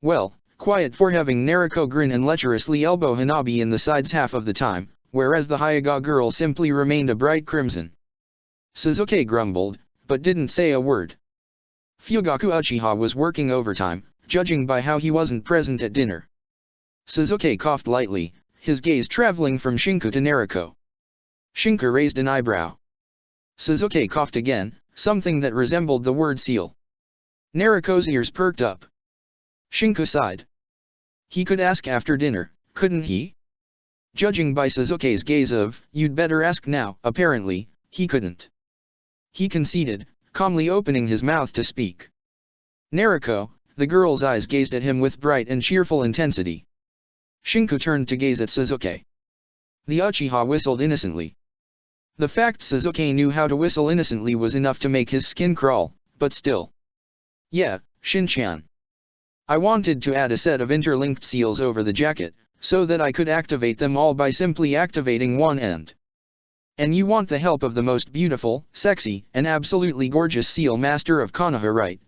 Well, quiet for having Naruko grin and lecherously elbow Hanabi in the sides half of the time, whereas the Hyuga girl simply remained a bright crimson. Sasuke grumbled, but didn't say a word. Fugaku Uchiha was working overtime, judging by how he wasn't present at dinner. Sasuke coughed lightly, his gaze traveling from Shinku to Naruko. Shinku raised an eyebrow. Sasuke coughed again, something that resembled the word seal. Naruko's ears perked up. Shinku sighed. He could ask after dinner, couldn't he? Judging by Sasuke's gaze of, "You'd better ask now," apparently, he couldn't. He conceded, calmly opening his mouth to speak. "Naruko," the girl's eyes gazed at him with bright and cheerful intensity. Shinku turned to gaze at Sasuke. The Uchiha whistled innocently. The fact Sasuke knew how to whistle innocently was enough to make his skin crawl, but still. "Yeah, Shin-chan. I wanted to add a set of interlinked seals over the jacket, so that I could activate them all by simply activating one end. And you want the help of the most beautiful, sexy, and absolutely gorgeous seal master of Konoha, right?"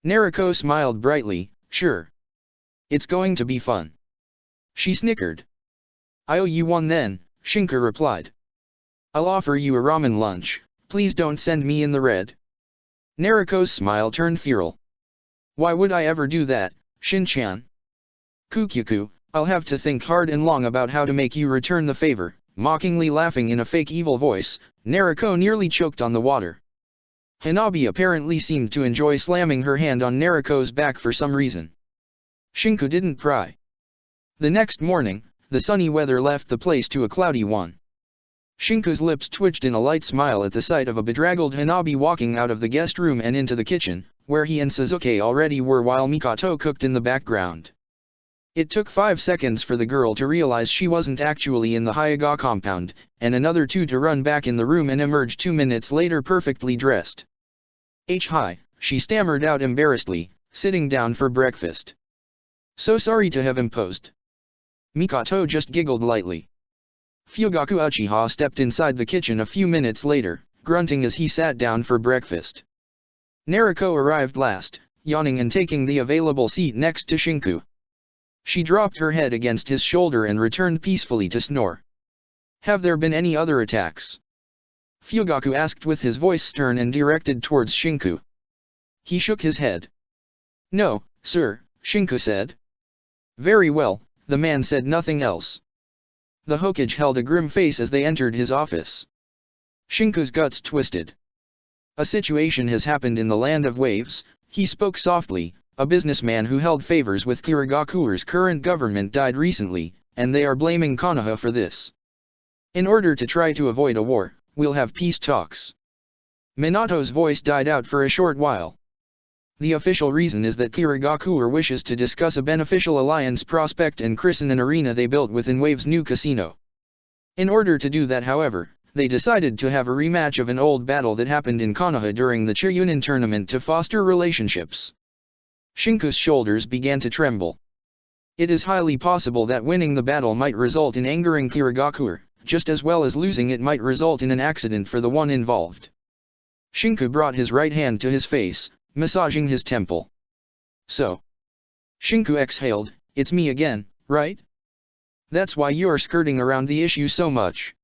Naruko smiled brightly, "Sure. It's going to be fun." She snickered. "I owe you one then," Shinku replied. "I'll offer you a ramen lunch, please don't send me in the red." Naruko's smile turned feral. "Why would I ever do that, Shin-chan?" Kukyuku, I'll have to think hard and long about how to make you return the favor. Mockingly laughing in a fake evil voice, Nariko nearly choked on the water. Hanabi apparently seemed to enjoy slamming her hand on Nariko's back for some reason. Shinku didn't pry. The next morning, the sunny weather left the place to a cloudy one. Shinku's lips twitched in a light smile at the sight of a bedraggled Hanabi walking out of the guest room and into the kitchen, where he and Suzuki already were while Mikoto cooked in the background. It took 5 seconds for the girl to realize she wasn't actually in the Hyaga compound, and another 2 to run back in the room and emerge 2 minutes later perfectly dressed. Hi, she stammered out embarrassedly, sitting down for breakfast. So sorry to have imposed. Mikoto just giggled lightly. Fugaku Uchiha stepped inside the kitchen a few minutes later, grunting as he sat down for breakfast. Nariko arrived last, yawning and taking the available seat next to Shinku. She dropped her head against his shoulder and returned peacefully to snore. Have there been any other attacks? Fugaku asked with his voice stern and directed towards Shinku. He shook his head. No, sir, Shinku said. Very well, the man said nothing else. The Hokage held a grim face as they entered his office. Shinku's guts twisted. A situation has happened in the Land of Waves, he spoke softly. A businessman who held favors with Kirigakure's current government died recently, and they are blaming Konoha for this. In order to try to avoid a war, we'll have peace talks. Minato's voice died out for a short while. The official reason is that Kirigakure wishes to discuss a beneficial alliance prospect and christen an arena they built within Wave's new casino. In order to do that, however, they decided to have a rematch of an old battle that happened in Konoha during the Chiyunin tournament to foster relationships. Shinku's shoulders began to tremble. It is highly possible that winning the battle might result in angering Kirigakure, just as well as losing it might result in an accident for the one involved. Shinku brought his right hand to his face, massaging his temple. So. Shinku exhaled, it's me again, right? That's why you're skirting around the issue so much.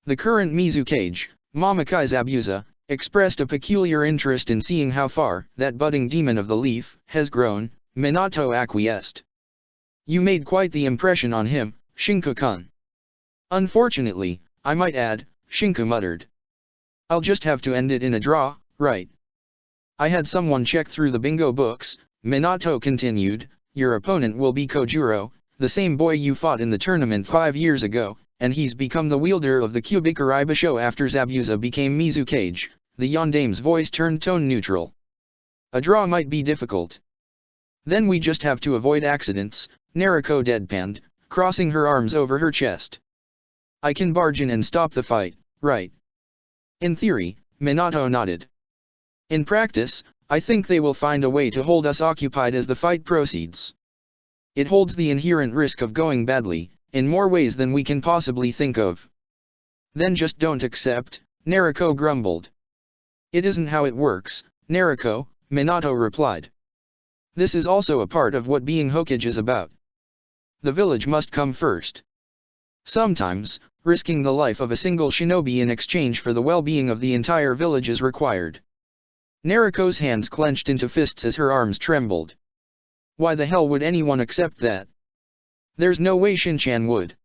The current Mizukage, Mamakai Zabuza, expressed a peculiar interest in seeing how far that budding demon of the leaf has grown. Minato acquiesced. You made quite the impression on him, Shinku-kun. Unfortunately, I might add, Shinku muttered. I'll just have to end it in a draw, right? I had someone check through the bingo books, Minato continued. Your opponent will be Kojuro, the same boy you fought in the tournament 5 years ago, and he's become the wielder of the Kyubikarei Basho after Zabuza became Mizukage. The Yondame's voice turned tone neutral. A draw might be difficult. Then we just have to avoid accidents, Nariko deadpanned, crossing her arms over her chest. I can barge in and stop the fight, right? In theory, Minato nodded. In practice, I think they will find a way to hold us occupied as the fight proceeds. It holds the inherent risk of going badly, in more ways than we can possibly think of. Then just don't accept, Nariko grumbled. It isn't how it works, Nariko, Minato replied. This is also a part of what being Hokage is about. The village must come first. Sometimes, risking the life of a single shinobi in exchange for the well-being of the entire village is required. Nariko's hands clenched into fists as her arms trembled. Why the hell would anyone accept that? There's no way Shinchan would.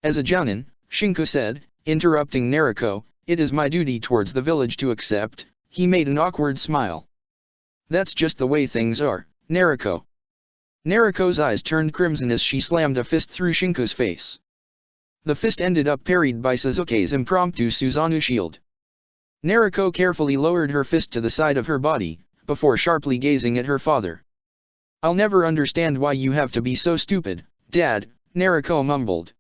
As a jounin, Shinku said, interrupting Nariko, it is my duty towards the village to accept. He made an awkward smile. That's just the way things are, Nariko. Nariko's eyes turned crimson as she slammed a fist through Shinku's face. The fist ended up parried by Suzuki's impromptu Susanoo shield. Nariko carefully lowered her fist to the side of her body, before sharply gazing at her father. I'll never understand why you have to be so stupid, Dad, Nariko mumbled.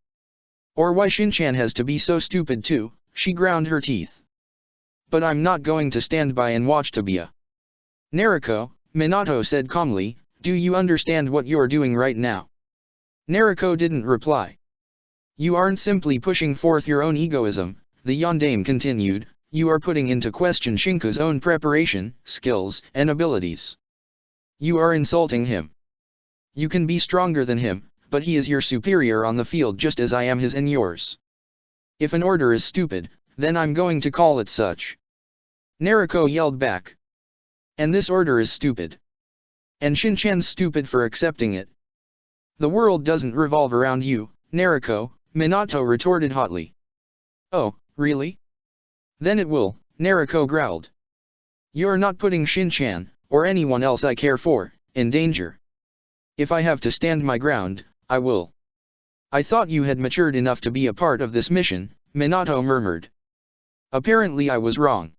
Or why Shinchan has to be so stupid too, she ground her teeth. But I'm not going to stand by and watch Tabiya. Nariko, Minato said calmly, do you understand what you're doing right now? Nariko didn't reply. You aren't simply pushing forth your own egoism, the Yondame continued, you are putting into question Shinku's own preparation, skills, and abilities. You are insulting him. You can be stronger than him, but he is your superior on the field just as I am his and yours. If an order is stupid, then I'm going to call it such. Nariko yelled back. And this order is stupid. And Shinchan's stupid for accepting it. The world doesn't revolve around you, Naruko, Minato retorted hotly. Oh, really? Then it will, Naruko growled. You're not putting Shin-chan, or anyone else I care for, in danger. If I have to stand my ground, I will. I thought you had matured enough to be a part of this mission, Minato murmured. Apparently I was wrong.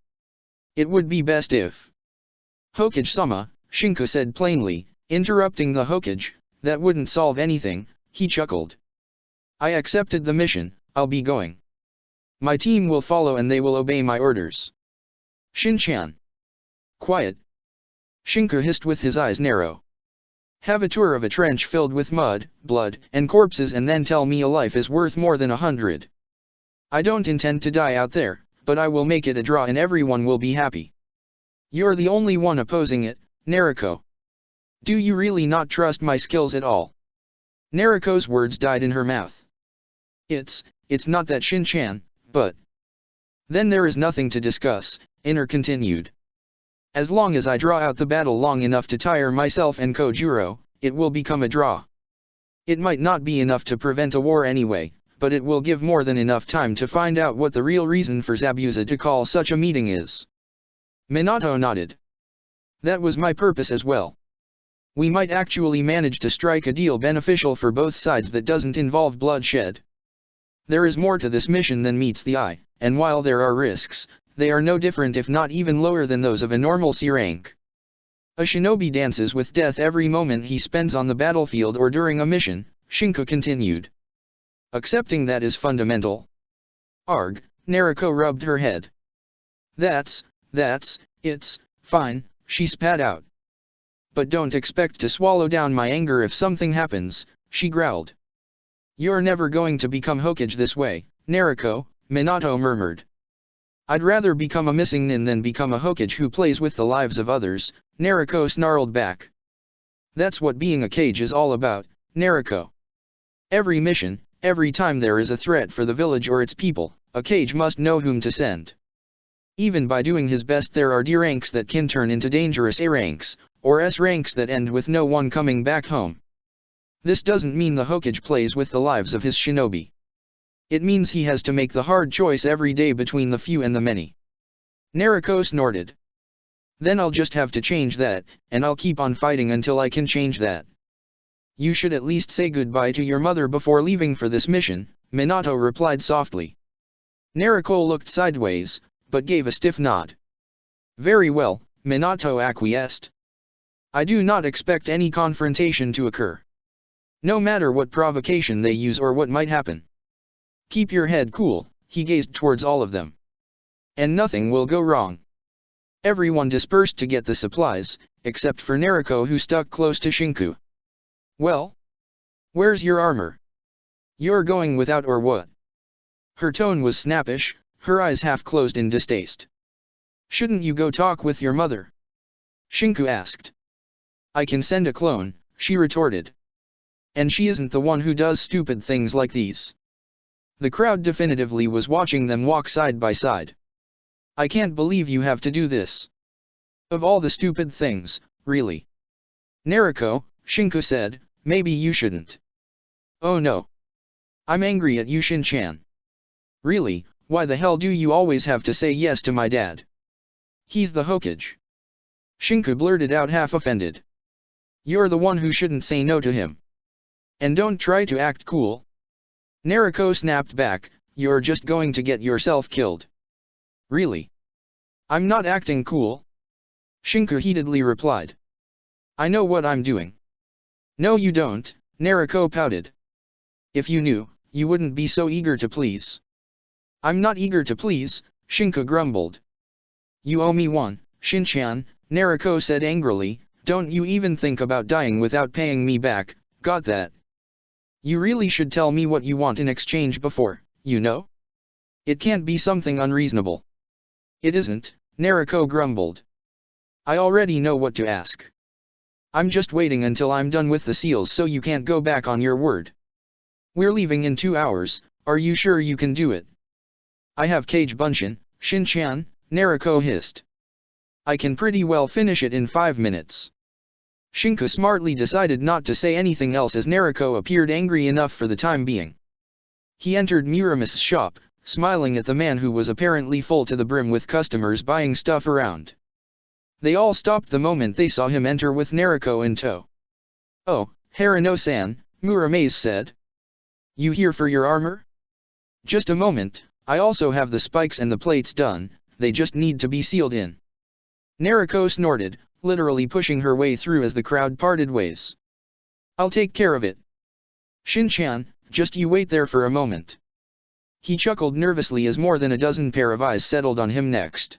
It would be best if... Hokage-sama, Shinku said plainly, interrupting the Hokage. That wouldn't solve anything, he chuckled. I accepted the mission, I'll be going. My team will follow and they will obey my orders. Shin-chan. Quiet. Shinku hissed with his eyes narrow. Have a tour of a trench filled with mud, blood, and corpses and then tell me a life is worth more than 100. I don't intend to die out there, but I will make it a draw and everyone will be happy. You're the only one opposing it, Naruko. Do you really not trust my skills at all? Naruko's words died in her mouth. It's not that Shin-chan, but... Then there is nothing to discuss, Iner continued. As long as I draw out the battle long enough to tire myself and Kojuro, it will become a draw. It might not be enough to prevent a war anyway, but it will give more than enough time to find out what the real reason for Zabuza to call such a meeting is. Minato nodded. That was my purpose as well. We might actually manage to strike a deal beneficial for both sides that doesn't involve bloodshed. There is more to this mission than meets the eye, and while there are risks, they are no different if not even lower than those of a normal C rank. A shinobi dances with death every moment he spends on the battlefield or during a mission, Shinku continued. Accepting that is fundamental. Arg, Naruko rubbed her head. It's fine, she spat out. But don't expect to swallow down my anger if something happens, she growled. You're never going to become Hokage this way, Naruko, Minato murmured. I'd rather become a missing nin than become a Hokage who plays with the lives of others, Naruko snarled back. That's what being a Kage is all about, Naruko. Every mission, every time there is a threat for the village or its people, a Kage must know whom to send. Even by doing his best there are D ranks that can turn into dangerous A ranks, or S ranks that end with no one coming back home. This doesn't mean the Hokage plays with the lives of his shinobi. It means he has to make the hard choice every day between the few and the many. Naruko snorted. Then I'll just have to change that, and I'll keep on fighting until I can change that. You should at least say goodbye to your mother before leaving for this mission, Minato replied softly. Naruko looked sideways, but gave a stiff nod. Very well, Minato acquiesced. I do not expect any confrontation to occur. No matter what provocation they use or what might happen. Keep your head cool, he gazed towards all of them. And nothing will go wrong. Everyone dispersed to get the supplies, except for Naruko who stuck close to Shinku. Well? Where's your armor? You're going without or what? Her tone was snappish, her eyes half closed in distaste. Shouldn't you go talk with your mother? Shinku asked. I can send a clone, she retorted. And she isn't the one who does stupid things like these. The crowd definitively was watching them walk side by side. I can't believe you have to do this. Of all the stupid things, really. Naruko, Shinku said, maybe you shouldn't. Oh no. I'm angry at you Shin-chan. Really, why the hell do you always have to say yes to my dad? He's the Hokage. Shinku blurted out half offended. You're the one who shouldn't say no to him. And don't try to act cool. Naruko snapped back, you're just going to get yourself killed. Really? I'm not acting cool. Shinku heatedly replied. I know what I'm doing. No you don't, Naruko pouted. If you knew, you wouldn't be so eager to please. I'm not eager to please, Shinku grumbled. You owe me one, Shin-chan, Naruko said angrily, don't you even think about dying without paying me back, got that? You really should tell me what you want in exchange before, you know? It can't be something unreasonable. It isn't, Naruko grumbled. I already know what to ask. I'm just waiting until I'm done with the seals so you can't go back on your word. We're leaving in 2 hours, are you sure you can do it? I have Kage Bunshin, Shin-chan, Naruko hissed. I can pretty well finish it in 5 minutes. Shinku smartly decided not to say anything else as Naruko appeared angry enough for the time being. He entered Muramis's shop, smiling at the man who was apparently full to the brim with customers buying stuff around. They all stopped the moment they saw him enter with Naruko in tow. "Oh, Harano-san," Muramaze said. "You here for your armor?" "Just a moment, I also have the spikes and the plates done, they just need to be sealed in." Naruko snorted, literally pushing her way through as the crowd parted ways. "I'll take care of it. Shin-chan, just you wait there for a moment." He chuckled nervously as more than a dozen pair of eyes settled on him next.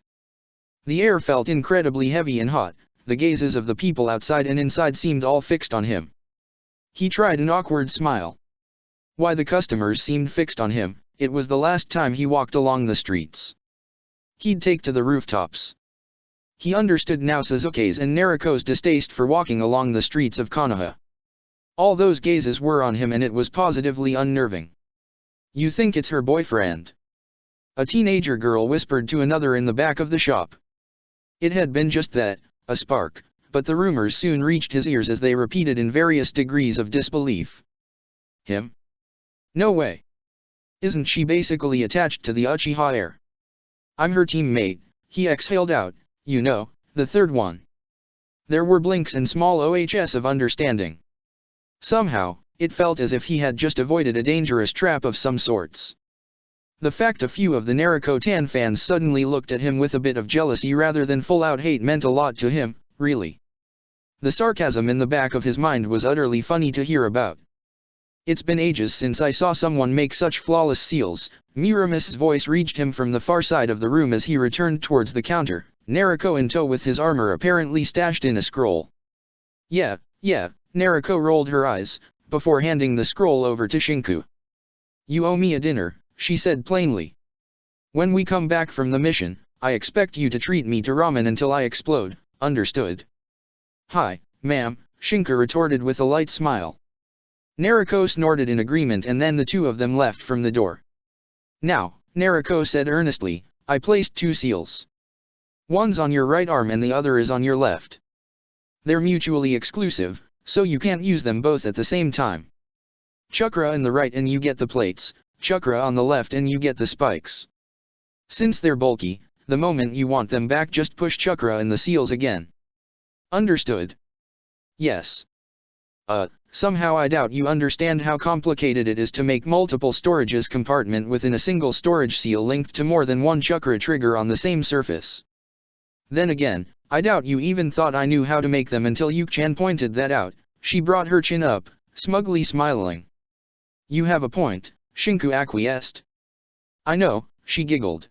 The air felt incredibly heavy and hot, the gazes of the people outside and inside seemed all fixed on him. He tried an awkward smile. Why the customers seemed fixed on him, it was the last time he walked along the streets. He'd take to the rooftops. He understood now Sasuke's and Naruko's distaste for walking along the streets of Konoha. All those gazes were on him and it was positively unnerving. "You think it's her boyfriend?" a teenager girl whispered to another in the back of the shop. It had been just that, a spark, but the rumors soon reached his ears as they repeated in various degrees of disbelief. "Him? No way. Isn't she basically attached to the Uchiha heir?" "I'm her teammate," he exhaled out, "you know, the third one." There were blinks and small ohs of understanding. Somehow, it felt as if he had just avoided a dangerous trap of some sorts. The fact a few of the Naruko-tan fans suddenly looked at him with a bit of jealousy rather than full-out hate meant a lot to him, really. The sarcasm in the back of his mind was utterly funny to hear about. "It's been ages since I saw someone make such flawless seals." Muramis's voice reached him from the far side of the room as he returned towards the counter, Naruko in tow with his armor apparently stashed in a scroll. Yeah, Naruko rolled her eyes, before handing the scroll over to Shinku. "You owe me a dinner," she said plainly. "When we come back from the mission, I expect you to treat me to ramen until I explode, understood?" "Hi, ma'am," Shinku retorted with a light smile. Naruko snorted in agreement and then the two of them left from the door. "Now," Naruko said earnestly, "I placed 2 seals. One's on your right arm and the other is on your left. They're mutually exclusive, so you can't use them both at the same time. Chakra on the right and you get the plates, chakra on the left and you get the spikes. Since they're bulky, the moment you want them back just push chakra in the seals again. Understood?" "Yes. Somehow I doubt you understand how complicated it is to make multiple storages compartment within a single storage seal linked to more than one chakra trigger on the same surface. Then again, I doubt you even thought I knew how to make them until Yuki-chan pointed that out." She brought her chin up, smugly smiling. "You have a point," Shinku acquiesced. "I know," she giggled.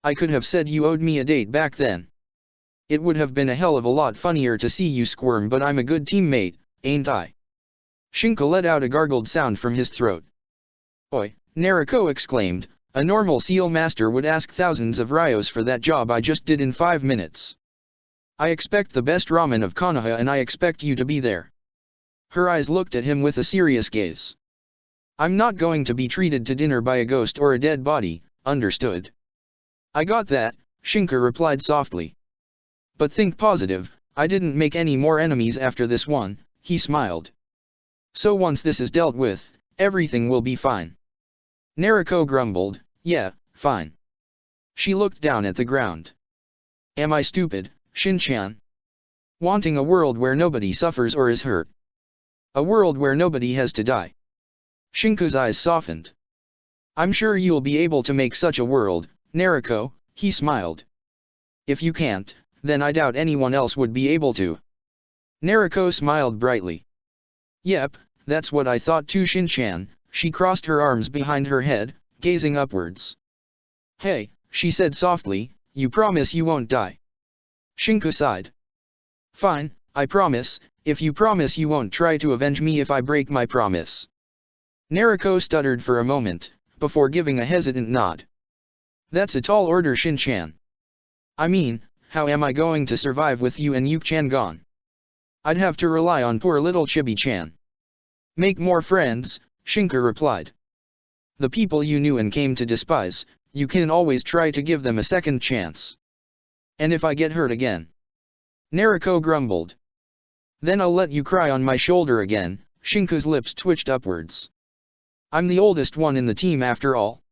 "I could have said you owed me a date back then. It would have been a hell of a lot funnier to see you squirm, but I'm a good teammate, ain't I?" Shinku let out a gargled sound from his throat. "Oi," Naruko exclaimed, "a normal seal master would ask thousands of ryos for that job I just did in 5 minutes. I expect the best ramen of Konoha and I expect you to be there." Her eyes looked at him with a serious gaze. "I'm not going to be treated to dinner by a ghost or a dead body, understood?" "I got that," Shinku replied softly. "But think positive, I didn't make any more enemies after this one," he smiled. "So once this is dealt with, everything will be fine." Naruko grumbled, "Yeah, fine." She looked down at the ground. "Am I stupid, Shin-chan? Wanting a world where nobody suffers or is hurt? A world where nobody has to die?" Shinku's eyes softened. "I'm sure you'll be able to make such a world, Naruko," he smiled. "If you can't, then I doubt anyone else would be able to." Naruko smiled brightly. "Yep, that's what I thought too, Shin-chan." She crossed her arms behind her head, gazing upwards. "Hey," she said softly, "you promise you won't die?" Shinku sighed. "Fine, I promise, if you promise you won't try to avenge me if I break my promise." Naruko stuttered for a moment, before giving a hesitant nod. "That's a tall order, Shin-chan. I mean, how am I going to survive with you and Yuki-chan gone? I'd have to rely on poor little Chibi-chan." "Make more friends," Shinku replied. "The people you knew and came to despise, you can always try to give them a second chance." "And if I get hurt again?" Naruko grumbled. Then I'll let you cry on my shoulder again. Shinku's lips twitched upwards. I'm the oldest one in the team after all.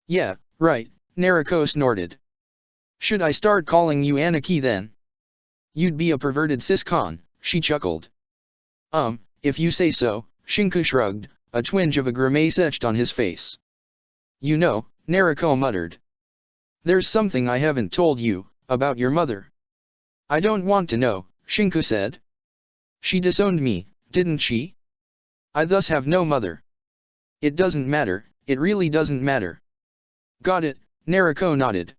Yeah, right, Naruko snorted. Should I start calling you Aniki then? You'd be a perverted sis-con, she chuckled. If you say so, Shinku shrugged, a twinge of a grimace etched on his face. You know, Naruko muttered. There's something I haven't told you, about your mother. I don't want to know, Shinku said. She disowned me, didn't she? I thus have no mother. It doesn't matter, it really doesn't matter. Got it, Naruko nodded.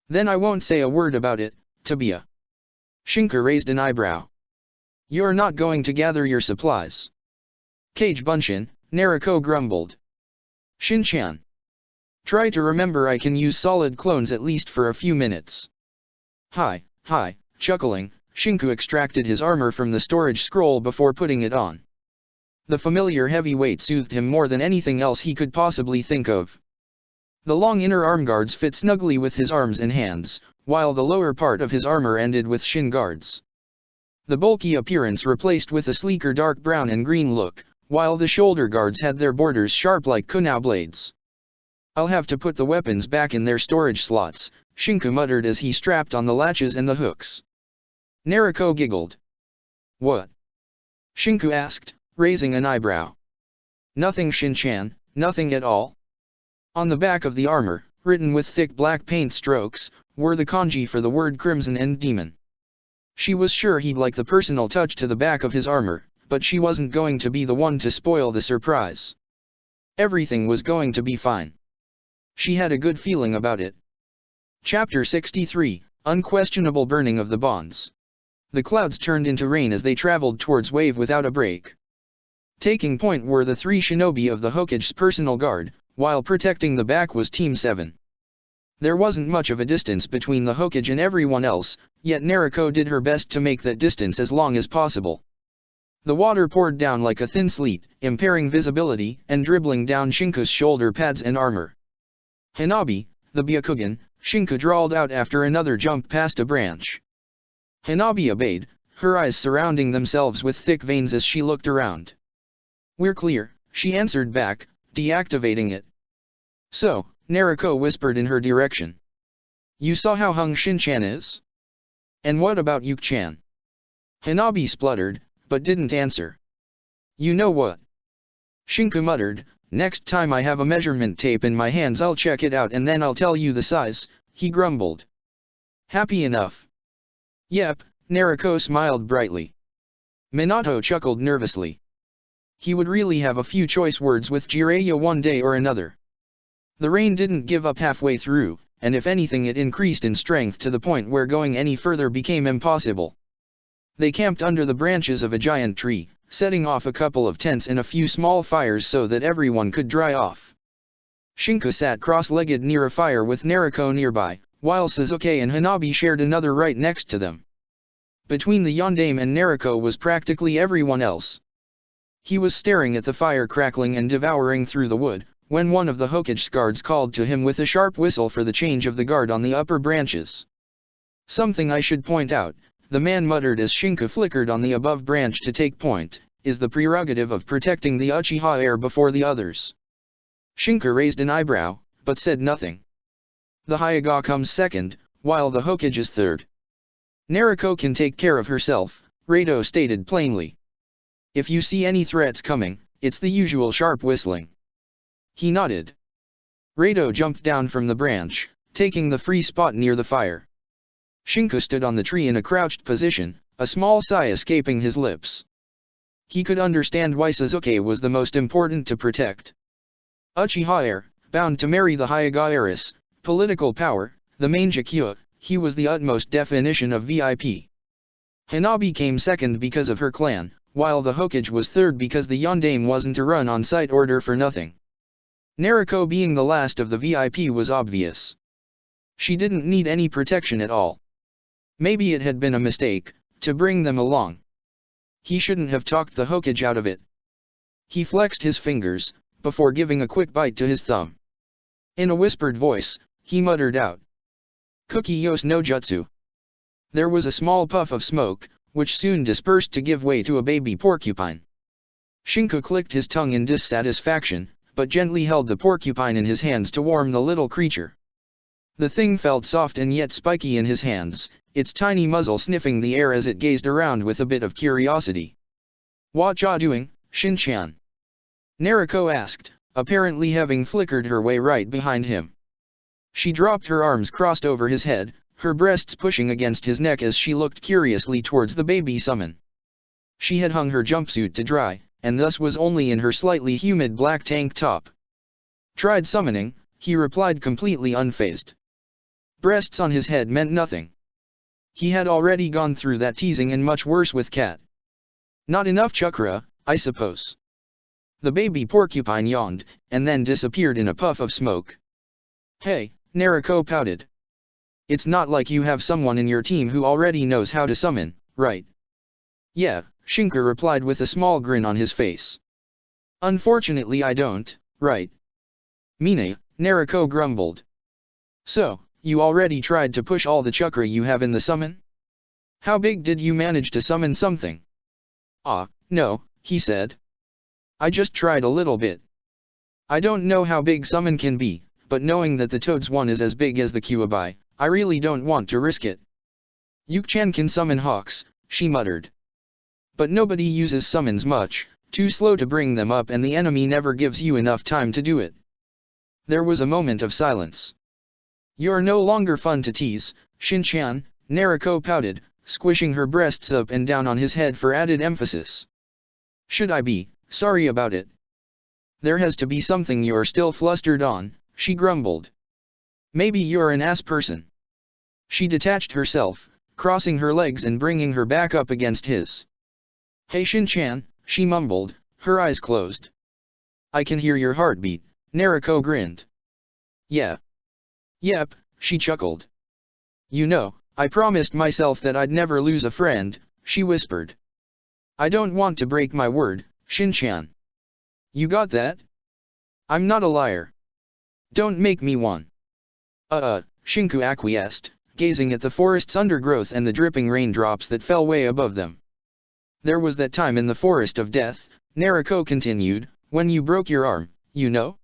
Then I won't say a word about it, Tabia. Shinku raised an eyebrow. You're not going to gather your supplies. Kage Bunshin, Naruko grumbled. Shin-chan. Try to remember I can use solid clones at least for a few minutes. Hi, chuckling, Shinku extracted his armor from the storage scroll before putting it on. The familiar heavy weight soothed him more than anything else he could possibly think of. The long inner arm guards fit snugly with his arms and hands, while the lower part of his armor ended with shin guards. The bulky appearance replaced with a sleeker dark brown and green look, while the shoulder guards had their borders sharp like kunai blades. I'll have to put the weapons back in their storage slots, Shinku muttered as he strapped on the latches and the hooks. Naruko giggled. What? Shinku asked, raising an eyebrow. Nothing, Shin-chan, nothing at all. On the back of the armor, written with thick black paint strokes, were the kanji for the word crimson and demon. She was sure he'd like the personal touch to the back of his armor, but she wasn't going to be the one to spoil the surprise. Everything was going to be fine. She had a good feeling about it. Chapter 63, Unquestionable Burning of the Bonds. The clouds turned into rain as they traveled towards Wave without a break. Taking point were the 3 shinobi of the Hokage's personal guard, while protecting the back was Team 7. There wasn't much of a distance between the Hokage and everyone else, yet Naruko did her best to make that distance as long as possible. The water poured down like a thin sleet, impairing visibility and dribbling down Shinku's shoulder pads and armor. Hanabi, the Byakugan, Shinku drawled out after another jump past a branch. Hanabi obeyed, her eyes surrounding themselves with thick veins as she looked around. We're clear, she answered back, deactivating it. So, Naruko whispered in her direction. You saw how hung Shin-chan is? And what about Yuki-chan? Hanabi spluttered, but didn't answer. You know what? Shinku muttered, next time I have a measurement tape in my hands I'll check it out and then I'll tell you the size, he grumbled. Happy enough. Yep, Naruko smiled brightly. Minato chuckled nervously. He would really have a few choice words with Jiraiya one day or another. The rain didn't give up halfway through, and if anything it increased in strength to the point where going any further became impossible. They camped under the branches of a giant tree, setting off a couple of tents and a few small fires so that everyone could dry off. Shinku sat cross-legged near a fire with Naruko nearby, while Sasuke and Hanabi shared another right next to them. Between the yondaime and Naruko was practically everyone else. He was staring at the fire crackling and devouring through the wood, when one of the Hokage's guards called to him with a sharp whistle for the change of the guard on the upper branches. Something I should point out, the man muttered as Shinku flickered on the above branch to take point, is the prerogative of protecting the Uchiha heir before the others. Shinku raised an eyebrow, but said nothing. The Hyuga comes second, while the Hokage is third. Naruko can take care of herself, Rado stated plainly. If you see any threats coming, it's the usual sharp whistling. He nodded. Rado jumped down from the branch, taking the free spot near the fire. Shinku stood on the tree in a crouched position, a small sigh escaping his lips. He could understand why Sasuke was the most important to protect. Uchiha heir, bound to marry the Hyuga heiress, political power, the main Jakuya, he was the utmost definition of VIP. Hanabi came second because of her clan, while the Hokage was third because the yondaime wasn't a run-on-site order for nothing. Naruko being the last of the VIP was obvious. She didn't need any protection at all. Maybe it had been a mistake, to bring them along. He shouldn't have talked the Hokage out of it. He flexed his fingers, before giving a quick bite to his thumb. In a whispered voice, he muttered out. Kuki-yos no jutsu. There was a small puff of smoke, which soon dispersed to give way to a baby porcupine. Shinku clicked his tongue in dissatisfaction, but gently held the porcupine in his hands to warm the little creature. The thing felt soft and yet spiky in his hands, its tiny muzzle sniffing the air as it gazed around with a bit of curiosity. "What ya doing, Shin-chan?" Nariko asked, apparently having flickered her way right behind him. She dropped her arms crossed over his head, her breasts pushing against his neck as she looked curiously towards the baby summon. She had hung her jumpsuit to dry, and thus was only in her slightly humid black tank top. "Tried summoning," he replied completely unfazed. Breasts on his head meant nothing. He had already gone through that teasing and much worse with Cat. "Not enough chakra, I suppose." The baby porcupine yawned, and then disappeared in a puff of smoke. "Hey," Nariko pouted. "It's not like you have someone in your team who already knows how to summon, right?" "Yeah," Shinku replied with a small grin on his face. "Unfortunately I don't, right?" "Mine," Nariko grumbled. "So, you already tried to push all the chakra you have in the summon? How big did you manage to summon something?" "Ah, no," he said. "I just tried a little bit. I don't know how big summon can be, but knowing that the Toad's one is as big as the Kyuubi, I really don't want to risk it." "Yuki-chan can summon hawks," she muttered. "But nobody uses summons much, too slow to bring them up and the enemy never gives you enough time to do it." There was a moment of silence. "You're no longer fun to tease, Shin-chan," Nariko pouted, squishing her breasts up and down on his head for added emphasis. "Should I be sorry about it?" "There has to be something you're still flustered on," she grumbled. "Maybe you're an ass person." She detached herself, crossing her legs and bringing her back up against his. "Hey Shin-chan," she mumbled, her eyes closed. "I can hear your heartbeat," Nariko grinned. "Yeah. Yep," she chuckled. "You know, I promised myself that I'd never lose a friend," she whispered. "I don't want to break my word, Shin-chan. You got that?" "I'm not a liar. Don't make me one." Shinku acquiesced, gazing at the forest's undergrowth and the dripping raindrops that fell way above them. "There was that time in the Forest of Death," Nariko continued, "when you broke your arm, you know?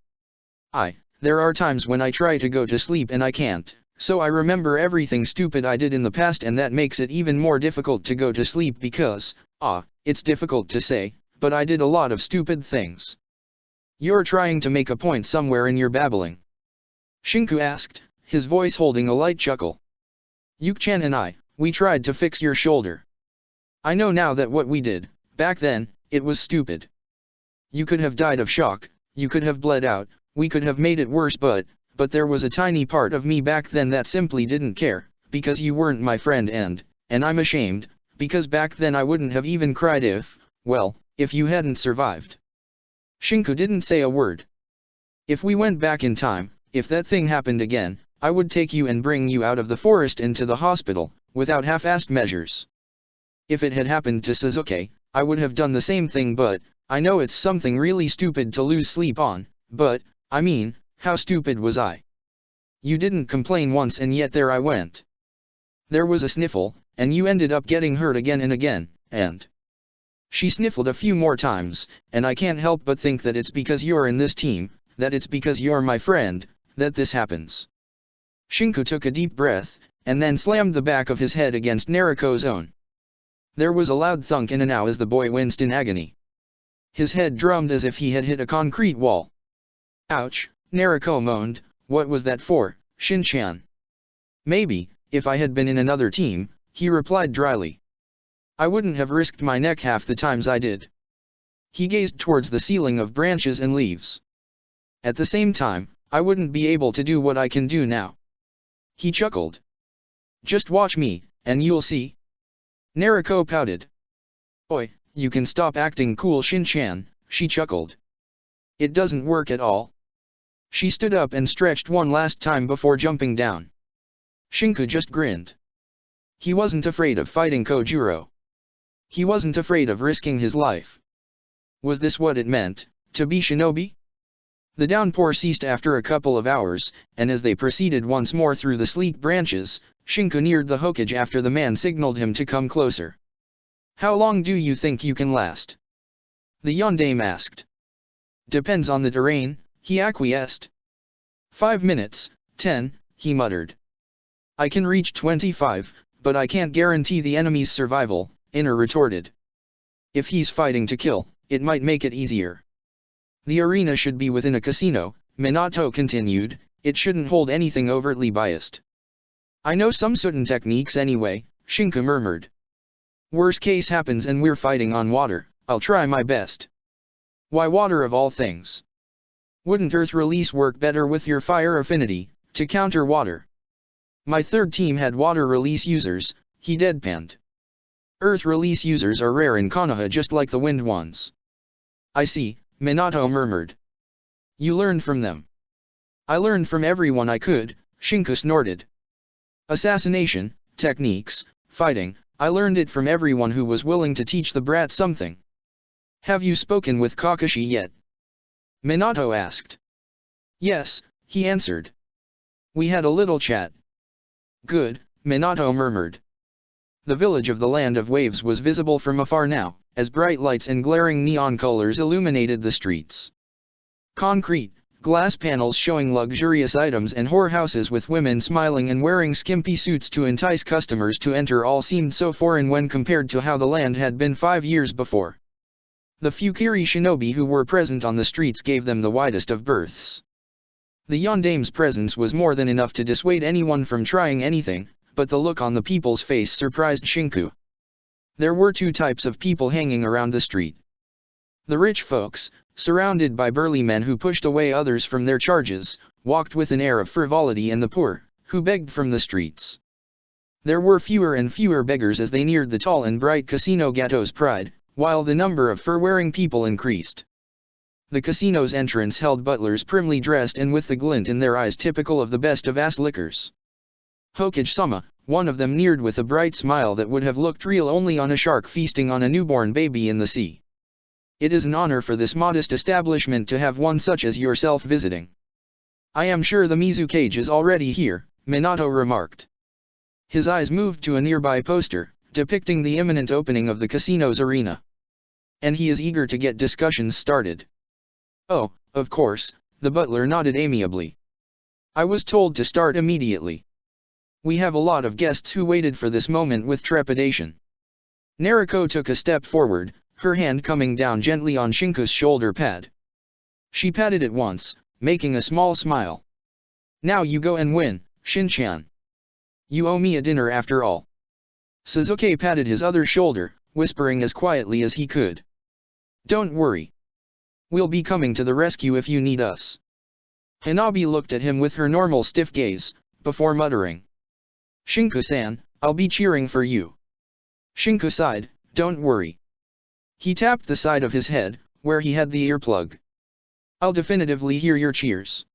There are times when I try to go to sleep and I can't, so I remember everything stupid I did in the past and that makes it even more difficult to go to sleep because, it's difficult to say, but I did a lot of stupid things." "You're trying to make a point somewhere in your babbling?" Shinku asked, his voice holding a light chuckle. "Yuki-chan and we tried to fix your shoulder. I know now that what we did, back then, it was stupid. You could have died of shock, you could have bled out, we could have made it worse but there was a tiny part of me back then that simply didn't care, because you weren't my friend and I'm ashamed, because back then I wouldn't have even cried if you hadn't survived." Shinku didn't say a word. "If we went back in time, if that thing happened again, I would take you and bring you out of the forest into the hospital, without half-assed measures. If it had happened to Sasuke, I would have done the same thing but, I know it's something really stupid to lose sleep on, but, I mean, how stupid was I? You didn't complain once and yet there I went. There was a sniffle, and you ended up getting hurt again and again, and..." She sniffled a few more times, "and I can't help but think that it's because you're in this team, that it's because you're my friend, that this happens." Shinku took a deep breath, and then slammed the back of his head against Nariko's own. There was a loud thunk in an ow as the boy winced in agony. His head drummed as if he had hit a concrete wall. "Ouch," Nariko moaned, "what was that for, Shin-chan?" "Maybe, if I had been in another team," he replied dryly. "I wouldn't have risked my neck half the times I did." He gazed towards the ceiling of branches and leaves. "At the same time, I wouldn't be able to do what I can do now." He chuckled. "Just watch me, and you'll see." Nariko pouted. "Oi, you can stop acting cool Shin-chan," she chuckled. "It doesn't work at all." She stood up and stretched one last time before jumping down. Shinku just grinned. He wasn't afraid of fighting Kojuro. He wasn't afraid of risking his life. Was this what it meant, to be shinobi? The downpour ceased after a couple of hours, and as they proceeded once more through the sleek branches, Shinku neared the Hokage after the man signaled him to come closer. How long do you think you can last? The Yondaime asked. Depends on the terrain, he acquiesced. 5 minutes, 10, he muttered. I can reach 25, but I can't guarantee the enemy's survival, Iner retorted. If he's fighting to kill, it might make it easier. The arena should be within a casino, Minato continued, it shouldn't hold anything overtly biased. I know some certain techniques anyway, Shinku murmured. Worst case happens and we're fighting on water, I'll try my best. Why water of all things? Wouldn't Earth release work better with your fire affinity, to counter water? My third team had water release users, he deadpanned. Earth release users are rare in Konoha just like the wind ones. I see, Minato murmured. You learned from them. I learned from everyone I could, Shinku snorted. Assassination, techniques, fighting, I learned it from everyone who was willing to teach the brat something. Have you spoken with Kakashi yet? Minato asked. Yes, he answered. We had a little chat. Good, Minato murmured. The village of the Land of Waves was visible from afar now, as bright lights and glaring neon colors illuminated the streets. Concrete, glass panels showing luxurious items and whorehouses with women smiling and wearing skimpy suits to entice customers to enter all seemed so foreign when compared to how the land had been 5 years before. The few Kiri shinobi who were present on the streets gave them the widest of berths. The Yondaime's presence was more than enough to dissuade anyone from trying anything, but the look on the people's face surprised Shinku. There were 2 types of people hanging around the street. The rich folks, surrounded by burly men who pushed away others from their charges, walked with an air of frivolity, and the poor, who begged from the streets. There were fewer and fewer beggars as they neared the tall and bright Casino Gatto's Pride, while the number of fur-wearing people increased. The casino's entrance held butlers primly dressed and with the glint in their eyes typical of the best of ass liquors. Hokage-sama, one of them neared with a bright smile that would have looked real only on a shark feasting on a newborn baby in the sea. It is an honor for this modest establishment to have one such as yourself visiting. I am sure the Mizukage is already here, Minato remarked. His eyes moved to a nearby poster, depicting the imminent opening of the casino's arena. And he is eager to get discussions started. Oh, of course, the butler nodded amiably. I was told to start immediately. We have a lot of guests who waited for this moment with trepidation. Nariko took a step forward, her hand coming down gently on Shinku's shoulder pad. She patted it once, making a small smile. Now you go and win, Shin-chan. You owe me a dinner after all. Suzuki patted his other shoulder, whispering as quietly as he could. Don't worry. We'll be coming to the rescue if you need us. Hanabi looked at him with her normal stiff gaze, before muttering. Shinku-san, I'll be cheering for you. Shinku sighed, don't worry. He tapped the side of his head, where he had the earplug. I'll definitively hear your cheers.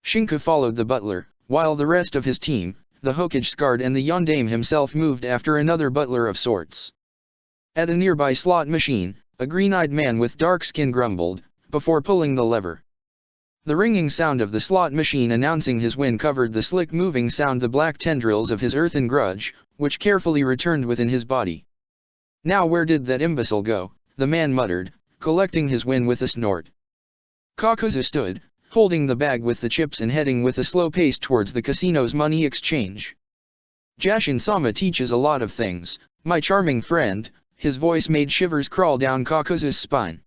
Shinku followed the butler, while the rest of his team, the Hokage guard and the Yondaime himself moved after another butler of sorts. At a nearby slot machine, a green-eyed man with dark skin grumbled, before pulling the lever. The ringing sound of the slot machine announcing his win covered the slick moving sound the black tendrils of his earthen grudge, which carefully returned within his body. Now where did that imbecile go, the man muttered, collecting his win with a snort. Kakuzu stood, holding the bag with the chips and heading with a slow pace towards the casino's money exchange. Jashin-sama teaches a lot of things, my charming friend, his voice made shivers crawl down Kakuzu's spine.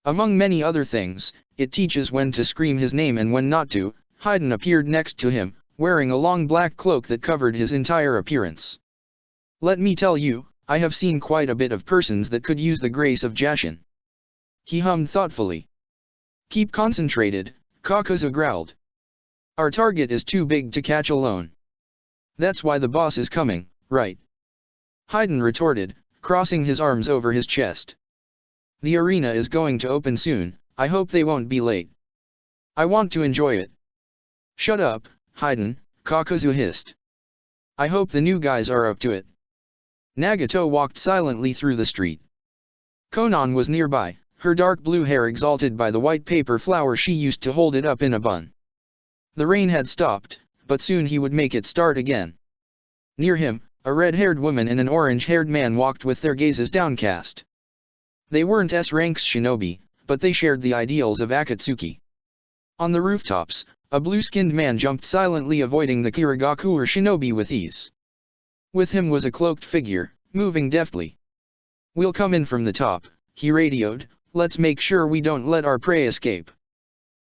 Among many other things, it teaches when to scream his name and when not to. Haiden appeared next to him, wearing a long black cloak that covered his entire appearance. Let me tell you, I have seen quite a bit of persons that could use the grace of Jashin. He hummed thoughtfully. Keep concentrated, Kakuzu growled. Our target is too big to catch alone. That's why the boss is coming, right? Haiden retorted, crossing his arms over his chest. The arena is going to open soon, I hope they won't be late. I want to enjoy it. Shut up, Haiden, Kakuzu hissed. I hope the new guys are up to it. Nagato walked silently through the street. Konan was nearby, her dark blue hair exalted by the white paper flower she used to hold it up in a bun. The rain had stopped, but soon he would make it start again. Near him, A red-haired woman and an orange-haired man walked with their gazes downcast. They weren't S-ranks shinobi, but they shared the ideals of Akatsuki. On the rooftops, a blue-skinned man jumped silently, avoiding the Kirigaku or shinobi with ease. With him was a cloaked figure, moving deftly. "We'll come in from the top," he radioed. "Let's make sure we don't let our prey escape."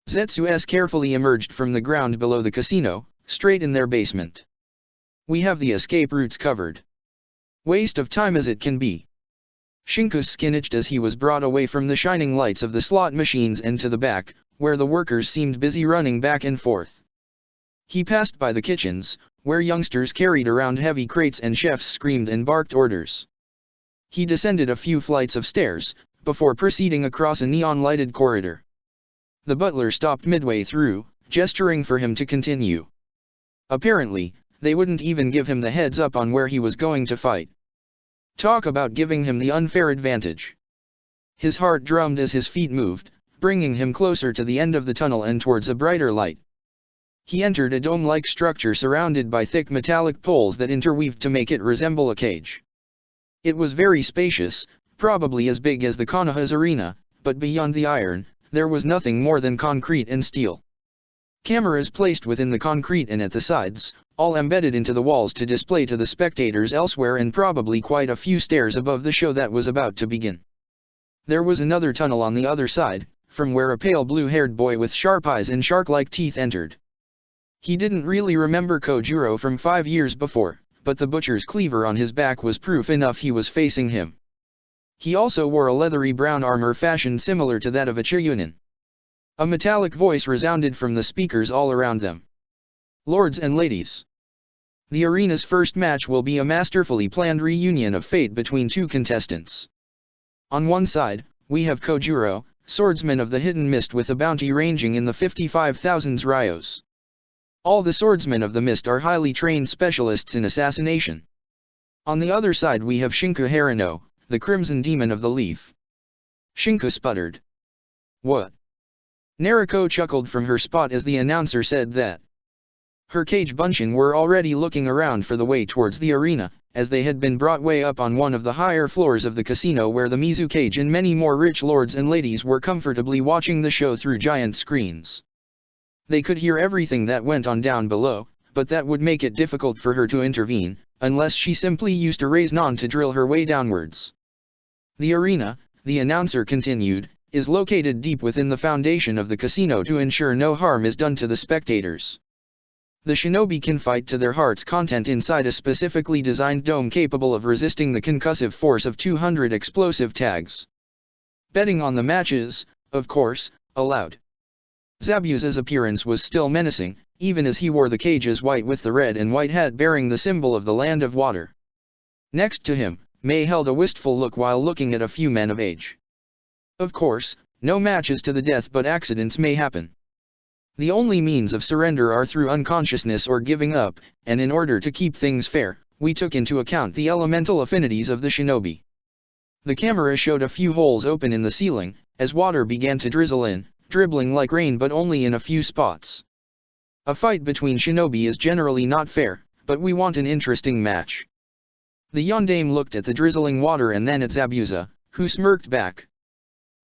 Zetsu carefully emerged from the ground below the casino, straight in their basement. "We have the escape routes covered." "Waste of time as it can be." Shinku's skin itched as he was brought away from the shining lights of the slot machines and to the back, where the workers seemed busy running back and forth. He passed by the kitchens, where youngsters carried around heavy crates and chefs screamed and barked orders. He descended a few flights of stairs, before proceeding across a neon-lighted corridor. The butler stopped midway through, gesturing for him to continue. Apparently, they wouldn't even give him the heads up on where he was going to fight. Talk about giving him the unfair advantage. His heart drummed as his feet moved, bringing him closer to the end of the tunnel and towards a brighter light. He entered a dome-like structure surrounded by thick metallic poles that interweaved to make it resemble a cage. It was very spacious, probably as big as the Konoha's arena, but beyond the iron, there was nothing more than concrete and steel. Cameras placed within the concrete and at the sides, all embedded into the walls to display to the spectators elsewhere, and probably quite a few stairs above the show that was about to begin. There was another tunnel on the other side, from where a pale blue-haired boy with sharp eyes and shark-like teeth entered. He didn't really remember Kojuro from 5 years before, but the butcher's cleaver on his back was proof enough he was facing him. He also wore a leathery brown armor fashioned similar to that of a Chiryunin. A metallic voice resounded from the speakers all around them. "Lords and ladies, the arena's first match will be a masterfully planned reunion of fate between two contestants. On one side, we have Kojuro, swordsman of the Hidden Mist with a bounty ranging in the 55,000 ryos. All the swordsmen of the Mist are highly trained specialists in assassination. On the other side we have Shinku Harano, the Crimson Demon of the Leaf." Shinku sputtered. "What?" Nariko chuckled from her spot as the announcer said that. Her Kage Bunshin were already looking around for the way towards the arena, as they had been brought way up on one of the higher floors of the casino where the Mizukage and many more rich lords and ladies were comfortably watching the show through giant screens. They could hear everything that went on down below, but that would make it difficult for her to intervene, unless she simply used a raise-non to drill her way downwards. "The arena," the announcer continued, "is located deep within the foundation of the casino to ensure no harm is done to the spectators. The shinobi can fight to their heart's content inside a specifically designed dome capable of resisting the concussive force of 200 explosive tags. Betting on the matches, of course, allowed." Zabuza's appearance was still menacing, even as he wore the cage's white with the red and white hat bearing the symbol of the Land of Water. Next to him, Mei held a wistful look while looking at a few men of age. Of course, no matches to the death, but accidents may happen. The only means of surrender are through unconsciousness or giving up, and in order to keep things fair, we took into account the elemental affinities of the shinobi. The camera showed a few holes open in the ceiling, as water began to drizzle in, dribbling like rain but only in a few spots. A fight between shinobi is generally not fair, but we want an interesting match. The yondaime looked at the drizzling water and then at Zabuza, who smirked back.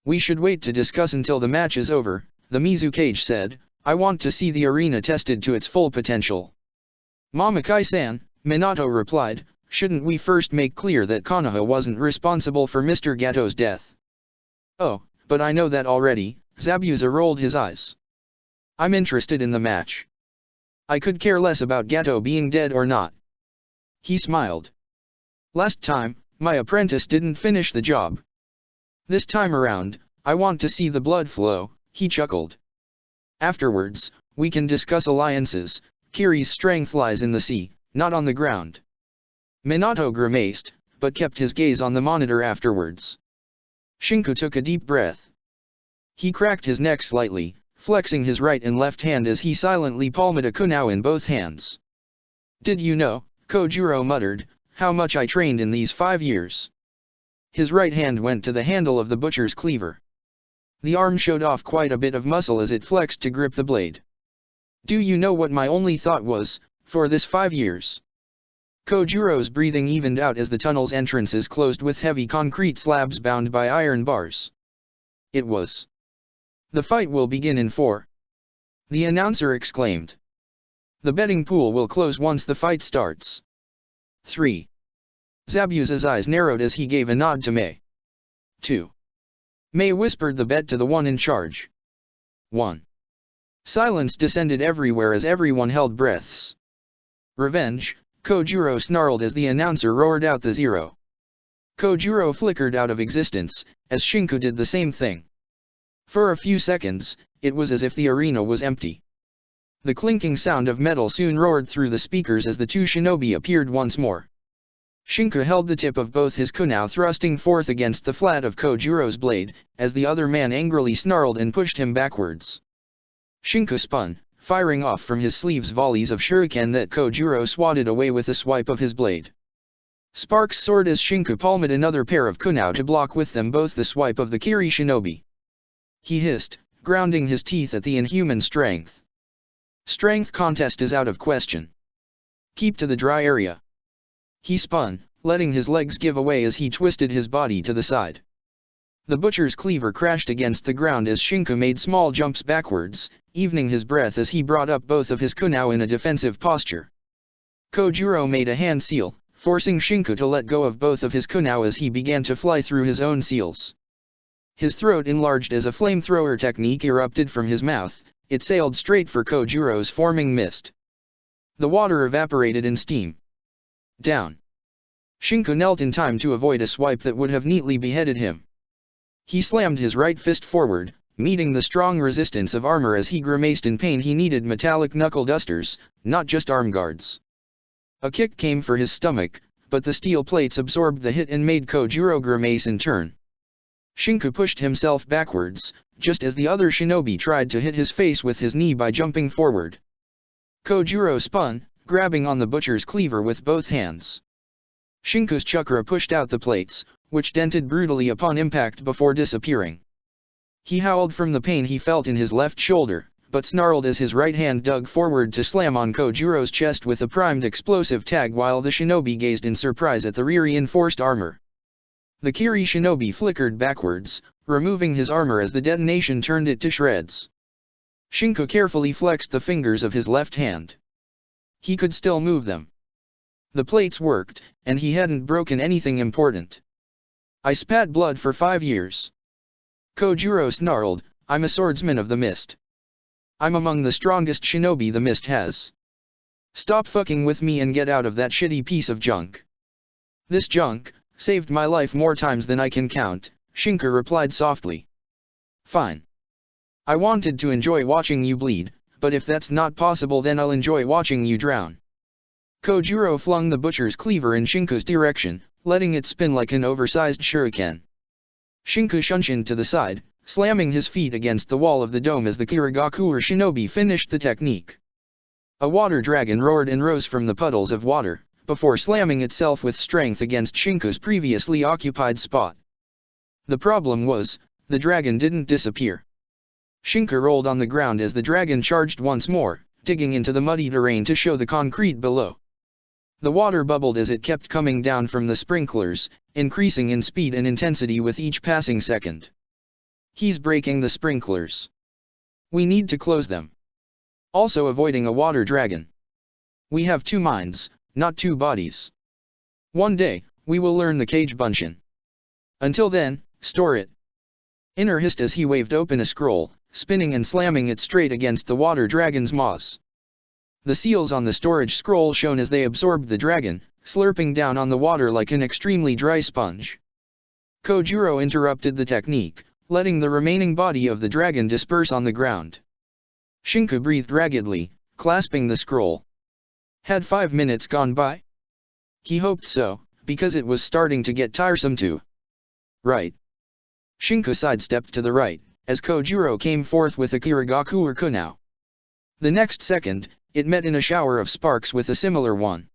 "We should wait to discuss until the match is over," the Mizukage said. "I want to see the arena tested to its full potential." "Mamakai-san," Minato replied, "shouldn't we first make clear that Konoha wasn't responsible for Mr. Gato's death?" "Oh, but I know that already," Zabuza rolled his eyes. "I'm interested in the match. I could care less about Gato being dead or not." He smiled. "Last time, my apprentice didn't finish the job. This time around, I want to see the blood flow," he chuckled. "Afterwards, we can discuss alliances. Kiri's strength lies in the sea, not on the ground." Minato grimaced, but kept his gaze on the monitor afterwards. Shinku took a deep breath. He cracked his neck slightly, flexing his right and left hand as he silently palmed a kunao in both hands. "Did you know," Kojuro muttered, "how much I trained in these 5 years?" His right hand went to the handle of the butcher's cleaver. The arm showed off quite a bit of muscle as it flexed to grip the blade. "Do you know what my only thought was, for this 5 years? Kojuro's breathing evened out as the tunnel's entrances closed with heavy concrete slabs bound by iron bars. It was. The fight will begin in 4. The announcer exclaimed. The betting pool will close once the fight starts. 3. Zabuza's eyes narrowed as he gave a nod to May. 2. May whispered the bet to the one in charge. 1. Silence descended everywhere as everyone held breaths. Revenge, Kojuro snarled as the announcer roared out the 0. Kojuro flickered out of existence, as Shinku did the same thing. For a few seconds, it was as if the arena was empty. The clinking sound of metal soon roared through the speakers as the two shinobi appeared once more. Shinku held the tip of both his kunai thrusting forth against the flat of Kojuro's blade, as the other man angrily snarled and pushed him backwards. Shinku spun, firing off from his sleeves volleys of shuriken that Kojuro swatted away with a swipe of his blade. Sparks soared as Shinku palmed another pair of kunai to block with them both the swipe of the Kiri shinobi. He hissed, grounding his teeth at the inhuman strength. Strength contest is out of question. Keep to the dry area. He spun, letting his legs give away as he twisted his body to the side. The butcher's cleaver crashed against the ground as Shinku made small jumps backwards, evening his breath as he brought up both of his kunai in a defensive posture. Kojuro made a hand seal, forcing Shinku to let go of both of his kunai as he began to fly through his own seals. His throat enlarged as a flamethrower technique erupted from his mouth. It sailed straight for Kojuro's forming mist. The water evaporated in steam. Down. Shinku knelt in time to avoid a swipe that would have neatly beheaded him. He slammed his right fist forward, meeting the strong resistance of armor as he grimaced in pain. He needed metallic knuckle dusters, not just arm guards. A kick came for his stomach, but the steel plates absorbed the hit and made Kojuro grimace in turn. Shinku pushed himself backwards, just as the other shinobi tried to hit his face with his knee by jumping forward. Kojuro spun, grabbing on the butcher's cleaver with both hands. Shinku's chakra pushed out the plates, which dented brutally upon impact before disappearing. He howled from the pain he felt in his left shoulder, but snarled as his right hand dug forward to slam on Kojuro's chest with a primed explosive tag while the shinobi gazed in surprise at the reinforced armor. The Kiri shinobi flickered backwards, removing his armor as the detonation turned it to shreds. Shinku carefully flexed the fingers of his left hand. He could still move them. The plates worked, and he hadn't broken anything important. I spat blood for 5 years. Kojuro snarled, I'm a swordsman of the mist. I'm among the strongest shinobi the mist has. Stop fucking with me and get out of that shitty piece of junk. This junk saved my life more times than I can count, Shinku replied softly. Fine. I wanted to enjoy watching you bleed, but if that's not possible then I'll enjoy watching you drown. Kojuro flung the butcher's cleaver in Shinku's direction, letting it spin like an oversized shuriken. Shinku shunshined to the side, slamming his feet against the wall of the dome as the Kirigakuer shinobi finished the technique. A water dragon roared and rose from the puddles of water, before slamming itself with strength against Shinku's previously occupied spot. The problem was, the dragon didn't disappear. Shinku rolled on the ground as the dragon charged once more, digging into the muddy terrain to show the concrete below. The water bubbled as it kept coming down from the sprinklers, increasing in speed and intensity with each passing second. He's breaking the sprinklers. We need to close them. Also avoiding a water dragon. We have 2 minds, not 2 bodies. One day, we will learn the Kage Bunshin. Until then, store it. Inner hissed as he waved open a scroll, spinning and slamming it straight against the water dragon's maws. The seals on the storage scroll shone as they absorbed the dragon, slurping down on the water like an extremely dry sponge. Kojuro interrupted the technique, letting the remaining body of the dragon disperse on the ground. Shinku breathed raggedly, clasping the scroll. Had 5 minutes gone by? He hoped so, because it was starting to get tiresome too. Right. Shinku sidestepped to the right, as Kojuro came forth with a Kirigakuer kunai. The next second, it met in a shower of sparks with a similar one.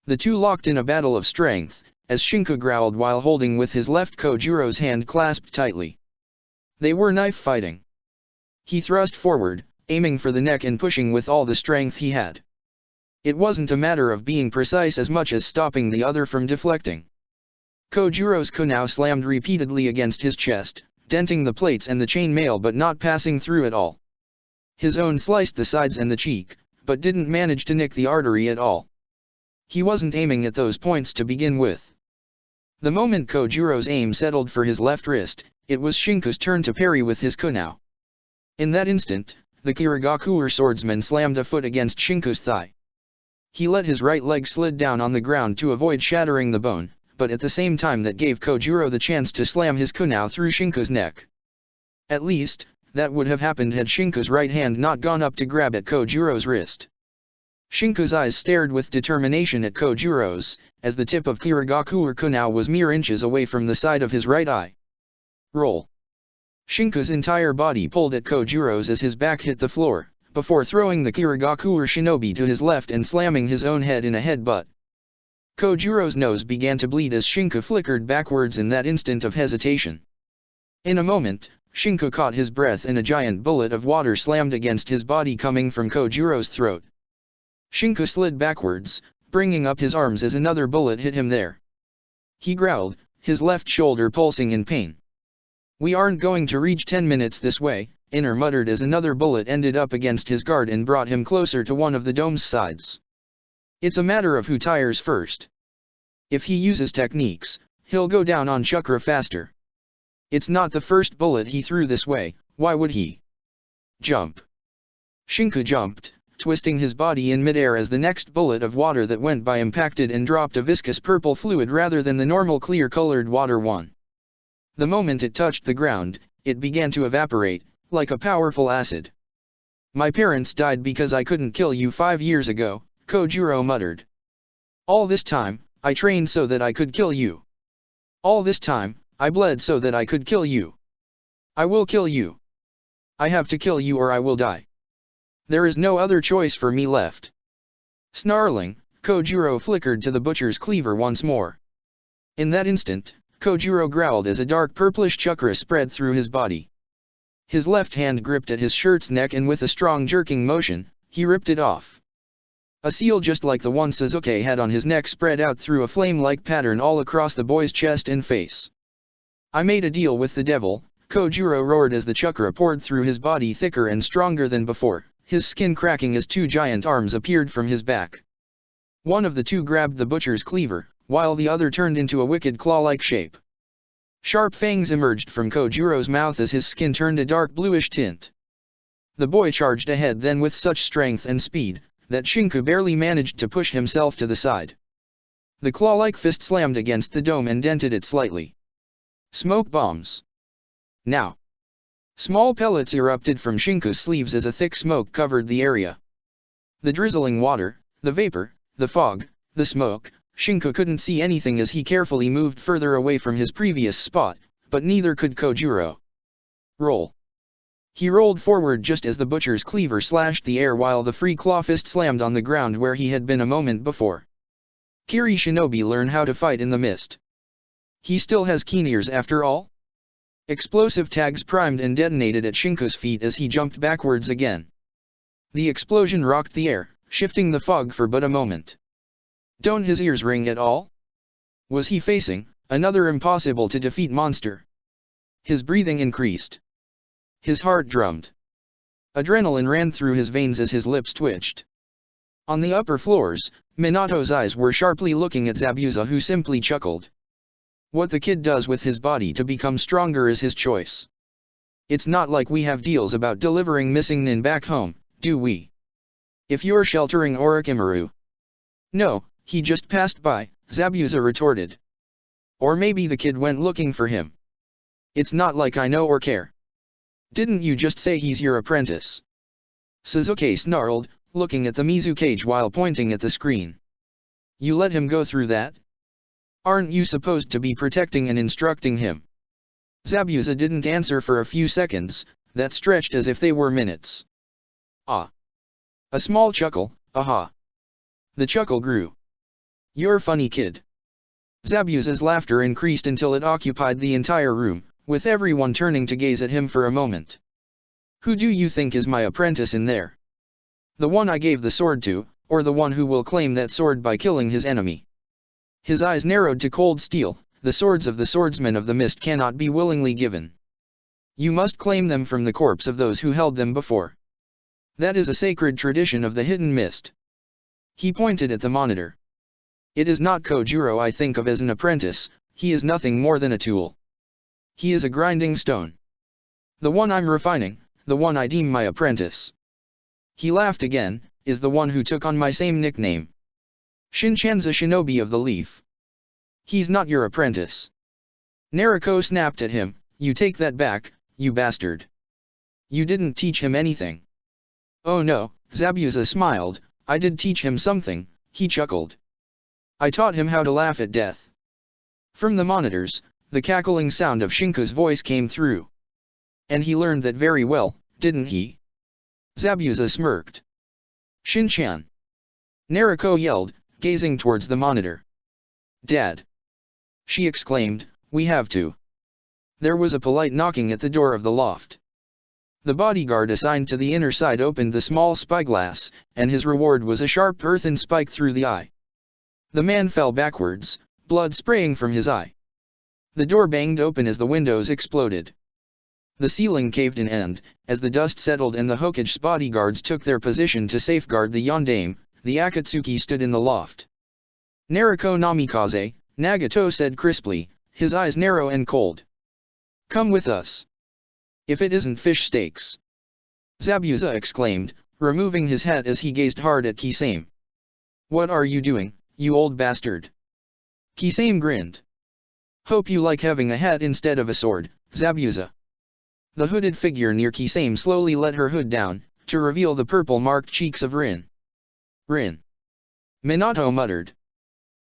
The two locked in a battle of strength, as Shinku growled while holding with his left Kojuro's hand clasped tightly. They were knife fighting. He thrust forward, aiming for the neck and pushing with all the strength he had. It wasn't a matter of being precise as much as stopping the other from deflecting. Kojuro's kunai slammed repeatedly against his chest, denting the plates and the chainmail but not passing through at all. His own sliced the sides and the cheek, but didn't manage to nick the artery at all. He wasn't aiming at those points to begin with. The moment Kojuro's aim settled for his left wrist, it was Shinku's turn to parry with his kunai. In that instant, the Kirigakuer swordsman slammed a foot against Shinku's thigh. He let his right leg slid down on the ground to avoid shattering the bone, but at the same time that gave Kojuro the chance to slam his kunai through Shinku's neck. At least, that would have happened had Shinku's right hand not gone up to grab at Kojuro's wrist. Shinku's eyes stared with determination at Kojuro's, as the tip of Kirigakuer kunai was mere inches away from the side of his right eye. Roll. Shinku's entire body pulled at Kojuro's as his back hit the floor, before throwing the Kirigakuer shinobi to his left and slamming his own head in a headbutt. Kojuro's nose began to bleed as Shinku flickered backwards in that instant of hesitation. In a moment, Shinku caught his breath and a giant bullet of water slammed against his body coming from Kojuro's throat. Shinku slid backwards, bringing up his arms as another bullet hit him there. He growled, his left shoulder pulsing in pain. "We aren't going to reach 10 minutes this way," Inner muttered as another bullet ended up against his guard and brought him closer to one of the dome's sides. "It's a matter of who tires first. If he uses techniques, he'll go down on chakra faster. It's not the first bullet he threw this way, why would he?" "Jump." Shinku jumped, twisting his body in midair as the next bullet of water that went by impacted and dropped a viscous purple fluid rather than the normal clear-colored water one. The moment it touched the ground, it began to evaporate, like a powerful acid. "My parents died because I couldn't kill you 5 years ago," Kojuro muttered. "All this time, I trained so that I could kill you. All this time, I bled so that I could kill you. I will kill you. I have to kill you or I will die. There is no other choice for me left." Snarling, Kojuro flickered to the butcher's cleaver once more. In that instant, Kojuro growled as a dark purplish chakra spread through his body. His left hand gripped at his shirt's neck and with a strong jerking motion, he ripped it off. A seal just like the one Sasuke had on his neck spread out through a flame-like pattern all across the boy's chest and face. "I made a deal with the devil," Kojuro roared as the chakra poured through his body thicker and stronger than before, his skin cracking as two giant arms appeared from his back. One of the two grabbed the butcher's cleaver, while the other turned into a wicked claw-like shape. Sharp fangs emerged from Kojuro's mouth as his skin turned a dark bluish tint. The boy charged ahead then with such strength and speed, that Shinku barely managed to push himself to the side. The claw-like fist slammed against the dome and dented it slightly. Smoke bombs. Now. Small pellets erupted from Shinku's sleeves as a thick smoke covered the area. The drizzling water, the vapor, the fog, the smoke, Shinku couldn't see anything as he carefully moved further away from his previous spot, but neither could Kojuro. Roll. He rolled forward just as the butcher's cleaver slashed the air while the free claw fist slammed on the ground where he had been a moment before. Kiri Shinobi learn how to fight in the mist. He still has keen ears after all? Explosive tags primed and detonated at Shinku's feet as he jumped backwards again. The explosion rocked the air, shifting the fog for but a moment. Don't his ears ring at all? Was he facing another impossible to defeat monster? His breathing increased. His heart drummed. Adrenaline ran through his veins as his lips twitched. On the upper floors, Minato's eyes were sharply looking at Zabuza, who simply chuckled. What the kid does with his body to become stronger is his choice. It's not like we have deals about delivering missing nin back home, do we? If you're sheltering Orochimaru. No, he just passed by, Zabuza retorted. Or maybe the kid went looking for him. It's not like I know or care. Didn't you just say he's your apprentice? Sasuke snarled, looking at the Mizukage while pointing at the screen. You let him go through that? Aren't you supposed to be protecting and instructing him? Zabuza didn't answer for a few seconds, that stretched as if they were minutes. Ah. A small chuckle, aha. The chuckle grew. You're funny, kid. Zabuza's laughter increased until it occupied the entire room, with everyone turning to gaze at him for a moment. Who do you think is my apprentice in there? The one I gave the sword to, or the one who will claim that sword by killing his enemy. His eyes narrowed to cold steel. The swords of the swordsmen of the mist cannot be willingly given. You must claim them from the corpse of those who held them before. That is a sacred tradition of the hidden mist. He pointed at the monitor. It is not Kojiro I think of as an apprentice, he is nothing more than a tool. He is a grinding stone. The one I'm refining, the one I deem my apprentice. He laughed again, is the one who took on my same nickname. Shinchan's a shinobi of the leaf. He's not your apprentice. Naruko snapped at him, you take that back, you bastard. You didn't teach him anything. Oh no, Zabuza smiled, I did teach him something, he chuckled. I taught him how to laugh at death. From the monitors, the cackling sound of Shinka's voice came through. And he learned that very well, didn't he? Zabuza smirked. Shinchan! Naruko yelled, gazing towards the monitor. Dad! She exclaimed, we have to. There was a polite knocking at the door of the loft. The bodyguard assigned to the inner side opened the small spyglass, and his reward was a sharp earthen spike through the eye. The man fell backwards, blood spraying from his eye. The door banged open as the windows exploded. The ceiling caved in and, as the dust settled and the Hokage's bodyguards took their position to safeguard the Yondaime, the Akatsuki stood in the loft. Naruko Namikaze, Nagato said crisply, his eyes narrow and cold. Come with us. If it isn't fish steaks. Zabuza exclaimed, removing his hat as he gazed hard at Kisame. What are you doing, you old bastard? Kisame grinned. Hope you like having a hat instead of a sword, Zabuza. The hooded figure near Kisame slowly let her hood down, to reveal the purple-marked cheeks of Rin. Rin. Minato muttered.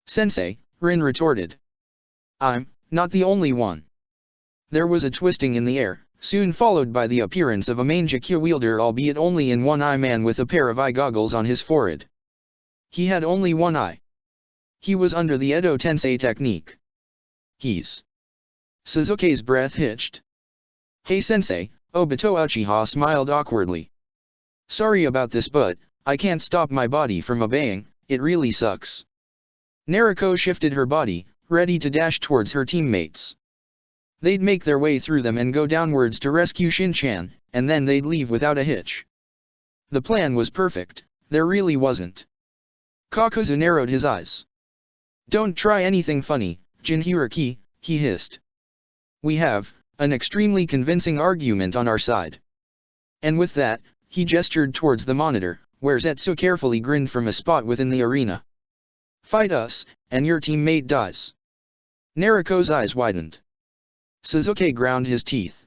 Sensei, Rin retorted. I'm not the only one. There was a twisting in the air, soon followed by the appearance of a Mangekyo wielder albeit only in one eye man with a pair of eye goggles on his forehead. He had only one eye. He was under the Edo Tensei technique. He's. Sasuke's breath hitched. Hey sensei, Obito Uchiha smiled awkwardly. Sorry about this but, I can't stop my body from obeying, it really sucks. Naruko shifted her body, ready to dash towards her teammates. They'd make their way through them and go downwards to rescue Shinchan, and then they'd leave without a hitch. The plan was perfect, there really wasn't. Kakuzu narrowed his eyes. Don't try anything funny, Jinhiriki, he hissed. We have an extremely convincing argument on our side. And with that, he gestured towards the monitor, where Zetsu carefully grinned from a spot within the arena. Fight us, and your teammate dies. Naruko's eyes widened. Sasuke ground his teeth.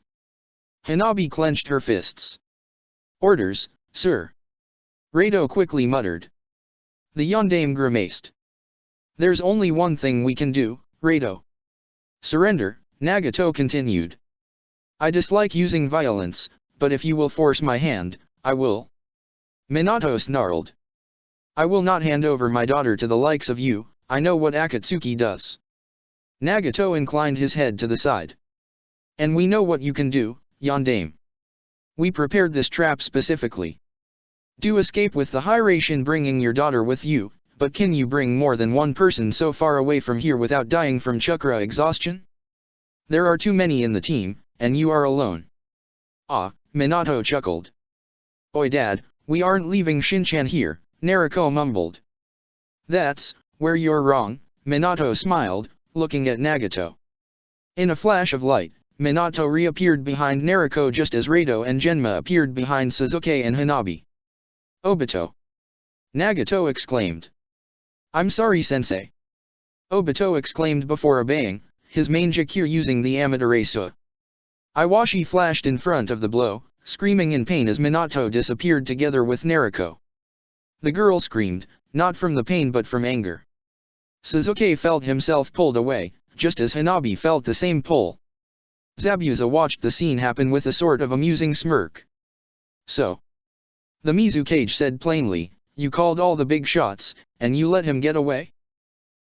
Hanabi clenched her fists. Orders, sir. Rado quickly muttered. The Yondaime grimaced. There's only one thing we can do, Rado. Surrender, Nagato continued. I dislike using violence, but if you will force my hand, I will. Minato snarled. I will not hand over my daughter to the likes of you, I know what Akatsuki does. Nagato inclined his head to the side. And we know what you can do, Yondaime. We prepared this trap specifically. Do escape with the Hiraishin bringing your daughter with you, but can you bring more than one person so far away from here without dying from chakra exhaustion? There are too many in the team, and you are alone. Ah, Minato chuckled. Oi dad, we aren't leaving Shinchan here, Naruko mumbled. That's where you're wrong, Minato smiled, looking at Nagato. In a flash of light, Minato reappeared behind Naruko just as Rado and Genma appeared behind Sasuke and Hanabi. Obito! Nagato exclaimed. I'm sorry sensei. Obito exclaimed before obeying, his Mangekyo using the Amaterasu. Iwashi flashed in front of the blow, screaming in pain as Minato disappeared together with Naruko. The girl screamed, not from the pain but from anger. Sasuke felt himself pulled away, just as Hanabi felt the same pull. Zabuza watched the scene happen with a sort of amusing smirk. So. The Mizukage said plainly, you called all the big shots, and you let him get away?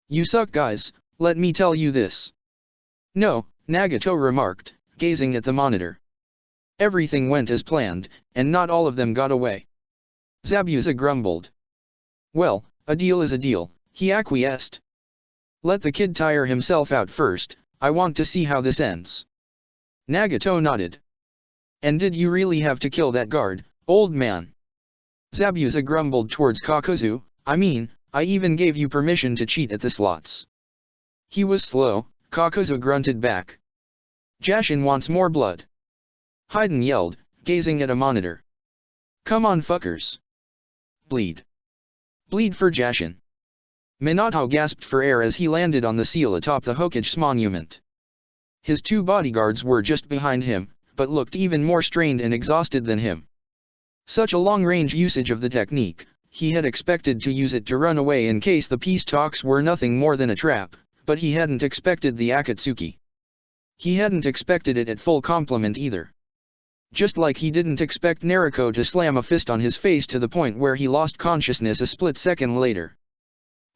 You suck guys, let me tell you this. No, Nagato remarked, gazing at the monitor. Everything went as planned, and not all of them got away. Zabuza grumbled. Well, a deal is a deal, he acquiesced. Let the kid tire himself out first, I want to see how this ends. Nagato nodded. And did you really have to kill that guard, old man? Zabuza grumbled towards Kakuzu, I mean, I even gave you permission to cheat at the slots. He was slow, Kakuzu grunted back. Jashin wants more blood. Haiden yelled, gazing at a monitor. Come on fuckers. Bleed. Bleed for Jashin. Minato gasped for air as he landed on the seal atop the Hokage monument. His two bodyguards were just behind him, but looked even more strained and exhausted than him. Such a long-range usage of the technique, he had expected to use it to run away in case the peace talks were nothing more than a trap, but he hadn't expected the Akatsuki. He hadn't expected it at full complement either. Just like he didn't expect Naruko to slam a fist on his face to the point where he lost consciousness a split second later.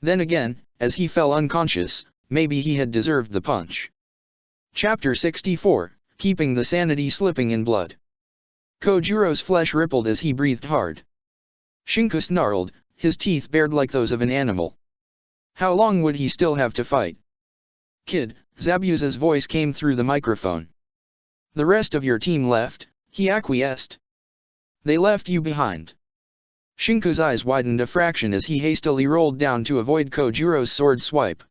Then again, as he fell unconscious, maybe he had deserved the punch. Chapter 64, Keeping the Sanity Slipping in Blood. Kojiro's flesh rippled as he breathed hard. Shinku snarled, his teeth bared like those of an animal. How long would he still have to fight? Kid, Zabuza's voice came through the microphone. The rest of your team left, he acquiesced. They left you behind. Shinku's eyes widened a fraction as he hastily rolled down to avoid Kojiro's sword swipe.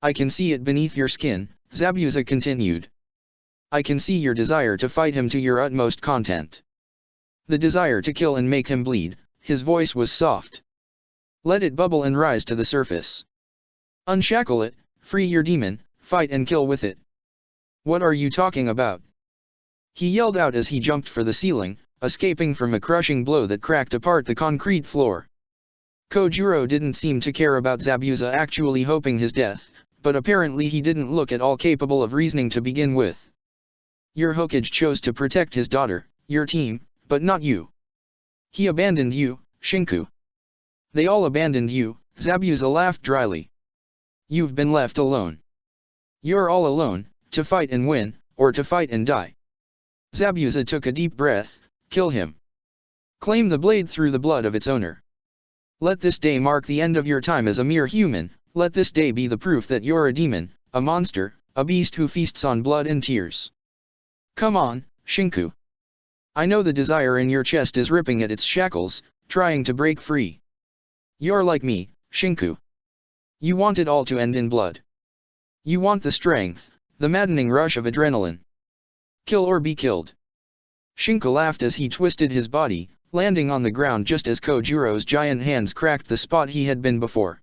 I can see it beneath your skin, Zabuza continued. I can see your desire to fight him to your utmost content. The desire to kill and make him bleed, his voice was soft. Let it bubble and rise to the surface. Unshackle it, free your demon, fight and kill with it. What are you talking about? He yelled out as he jumped for the ceiling, escaping from a crushing blow that cracked apart the concrete floor. Kojiro didn't seem to care about Zabuza actually hoping his death, but apparently he didn't look at all capable of reasoning to begin with. Your Hokage chose to protect his daughter, your team, but not you. He abandoned you, Shinku. They all abandoned you, Zabuza laughed dryly. You've been left alone. You're all alone, to fight and win, or to fight and die. Zabuza took a deep breath. Kill him. Claim the blade through the blood of its owner. Let this day mark the end of your time as a mere human, let this day be the proof that you're a demon, a monster, a beast who feasts on blood and tears. Come on, Shinku. I know the desire in your chest is ripping at its shackles, trying to break free. You're like me, Shinku. You want it all to end in blood. You want the strength, the maddening rush of adrenaline. Kill or be killed. Shinku laughed as he twisted his body, landing on the ground just as Kojiro's giant hands cracked the spot he had been before.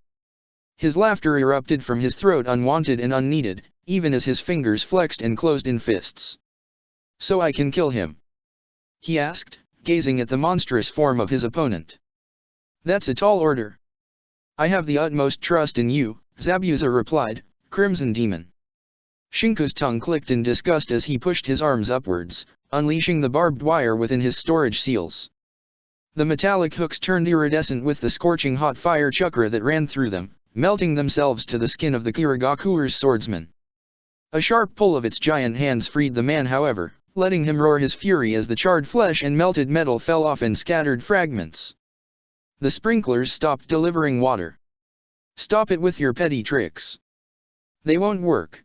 His laughter erupted from his throat unwanted and unneeded, even as his fingers flexed and closed in fists. So I can kill him? He asked, gazing at the monstrous form of his opponent. That's a tall order. I have the utmost trust in you, Zabuza replied, Crimson Demon. Shinku's tongue clicked in disgust as he pushed his arms upwards, unleashing the barbed wire within his storage seals. The metallic hooks turned iridescent with the scorching hot fire chakra that ran through them, melting themselves to the skin of the Kirigaku's swordsman. A sharp pull of its giant hands freed the man however, letting him roar his fury as the charred flesh and melted metal fell off in scattered fragments. The sprinklers stopped delivering water. Stop it with your petty tricks. They won't work.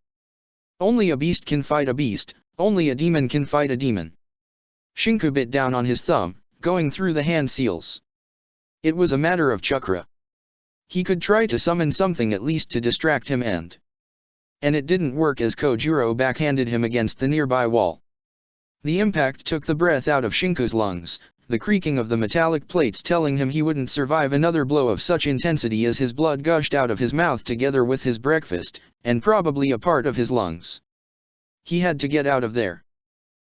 Only a beast can fight a beast, only a demon can fight a demon. Shinku bit down on his thumb, going through the hand seals. It was a matter of chakra. He could try to summon something at least to distract him and it didn't work as Kojiro backhanded him against the nearby wall. The impact took the breath out of Shinku's lungs, the creaking of the metallic plates telling him he wouldn't survive another blow of such intensity as his blood gushed out of his mouth together with his breakfast, and probably a part of his lungs. He had to get out of there.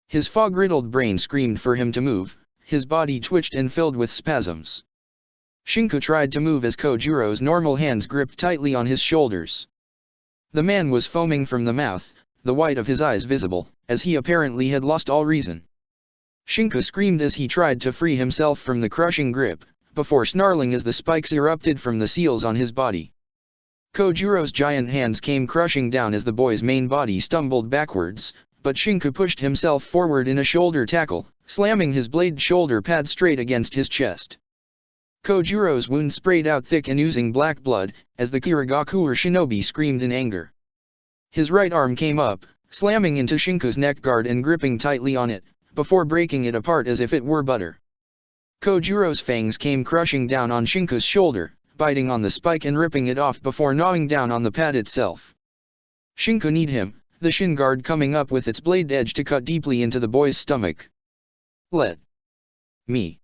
His fog-riddled brain screamed for him to move, his body twitched and filled with spasms. Shinku tried to move as Kojiro's normal hands gripped tightly on his shoulders. The man was foaming from the mouth, the white of his eyes visible, as he apparently had lost all reason. Shinku screamed as he tried to free himself from the crushing grip, before snarling as the spikes erupted from the seals on his body. Kojiro's giant hands came crushing down as the boy's main body stumbled backwards, but Shinku pushed himself forward in a shoulder tackle, slamming his blade shoulder pad straight against his chest. Kojuro's wound sprayed out thick and oozing black blood, as the Kirigakure shinobi screamed in anger. His right arm came up, slamming into Shinko's neck guard and gripping tightly on it, before breaking it apart as if it were butter. Kojuro's fangs came crushing down on Shinko's shoulder, biting on the spike and ripping it off before gnawing down on the pad itself. Shinko kneed him, the shin guard coming up with its blade edge to cut deeply into the boy's stomach. "Let me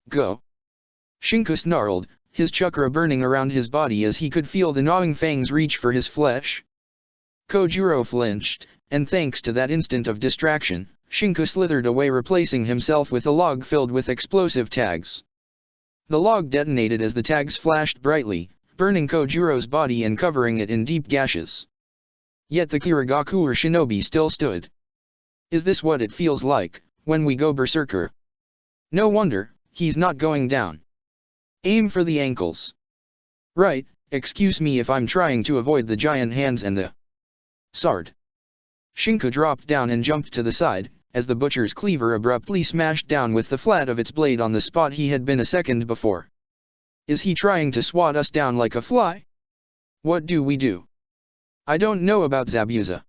go." Shinko snarled, his chakra burning around his body as he could feel the gnawing fangs reach for his flesh. Kojuro flinched, and thanks to that instant of distraction, Shinko slithered away, replacing himself with a log filled with explosive tags. The log detonated as the tags flashed brightly, burning Kojuro's body and covering it in deep gashes. Yet the Kirigakure shinobi still stood. Is this what it feels like, when we go berserker? No wonder, he's not going down. Aim for the ankles. Right, excuse me if I'm trying to avoid the giant hands and the sword. Shinko dropped down and jumped to the side, as the butcher's cleaver abruptly smashed down with the flat of its blade on the spot he had been a second before. Is he trying to swat us down like a fly? What do we do? I don't know about Zabuza.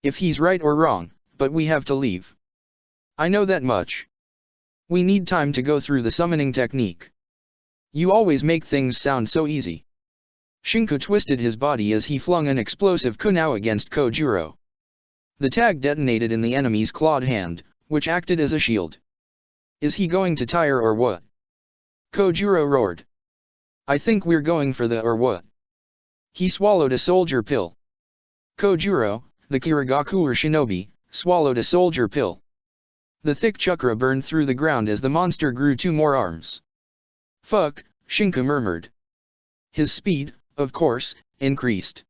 If he's right or wrong, but we have to leave. I know that much. We need time to go through the summoning technique. You always make things sound so easy. Shinko twisted his body as he flung an explosive kunao against Kojuro. The tag detonated in the enemy's clawed hand, which acted as a shield. Is he going to tire or what? Kojuro roared. I think we're going for the or what. He swallowed a soldier pill. Kojuro, the Kirigakure shinobi, swallowed a soldier pill. The thick chakra burned through the ground as the monster grew 2 more arms. Fuck, Shinko murmured. His speed, of course, increased.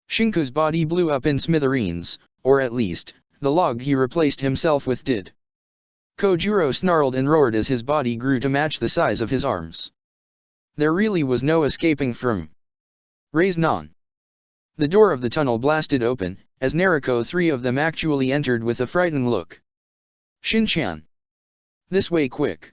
Shinko's body blew up in smithereens, or at least, the log he replaced himself with did. Kojuro snarled and roared as his body grew to match the size of his arms. There really was no escaping from Raiznan. The door of the tunnel blasted open, as Naruko, 3 of them actually entered with a frightened look. Shinchan. This way quick.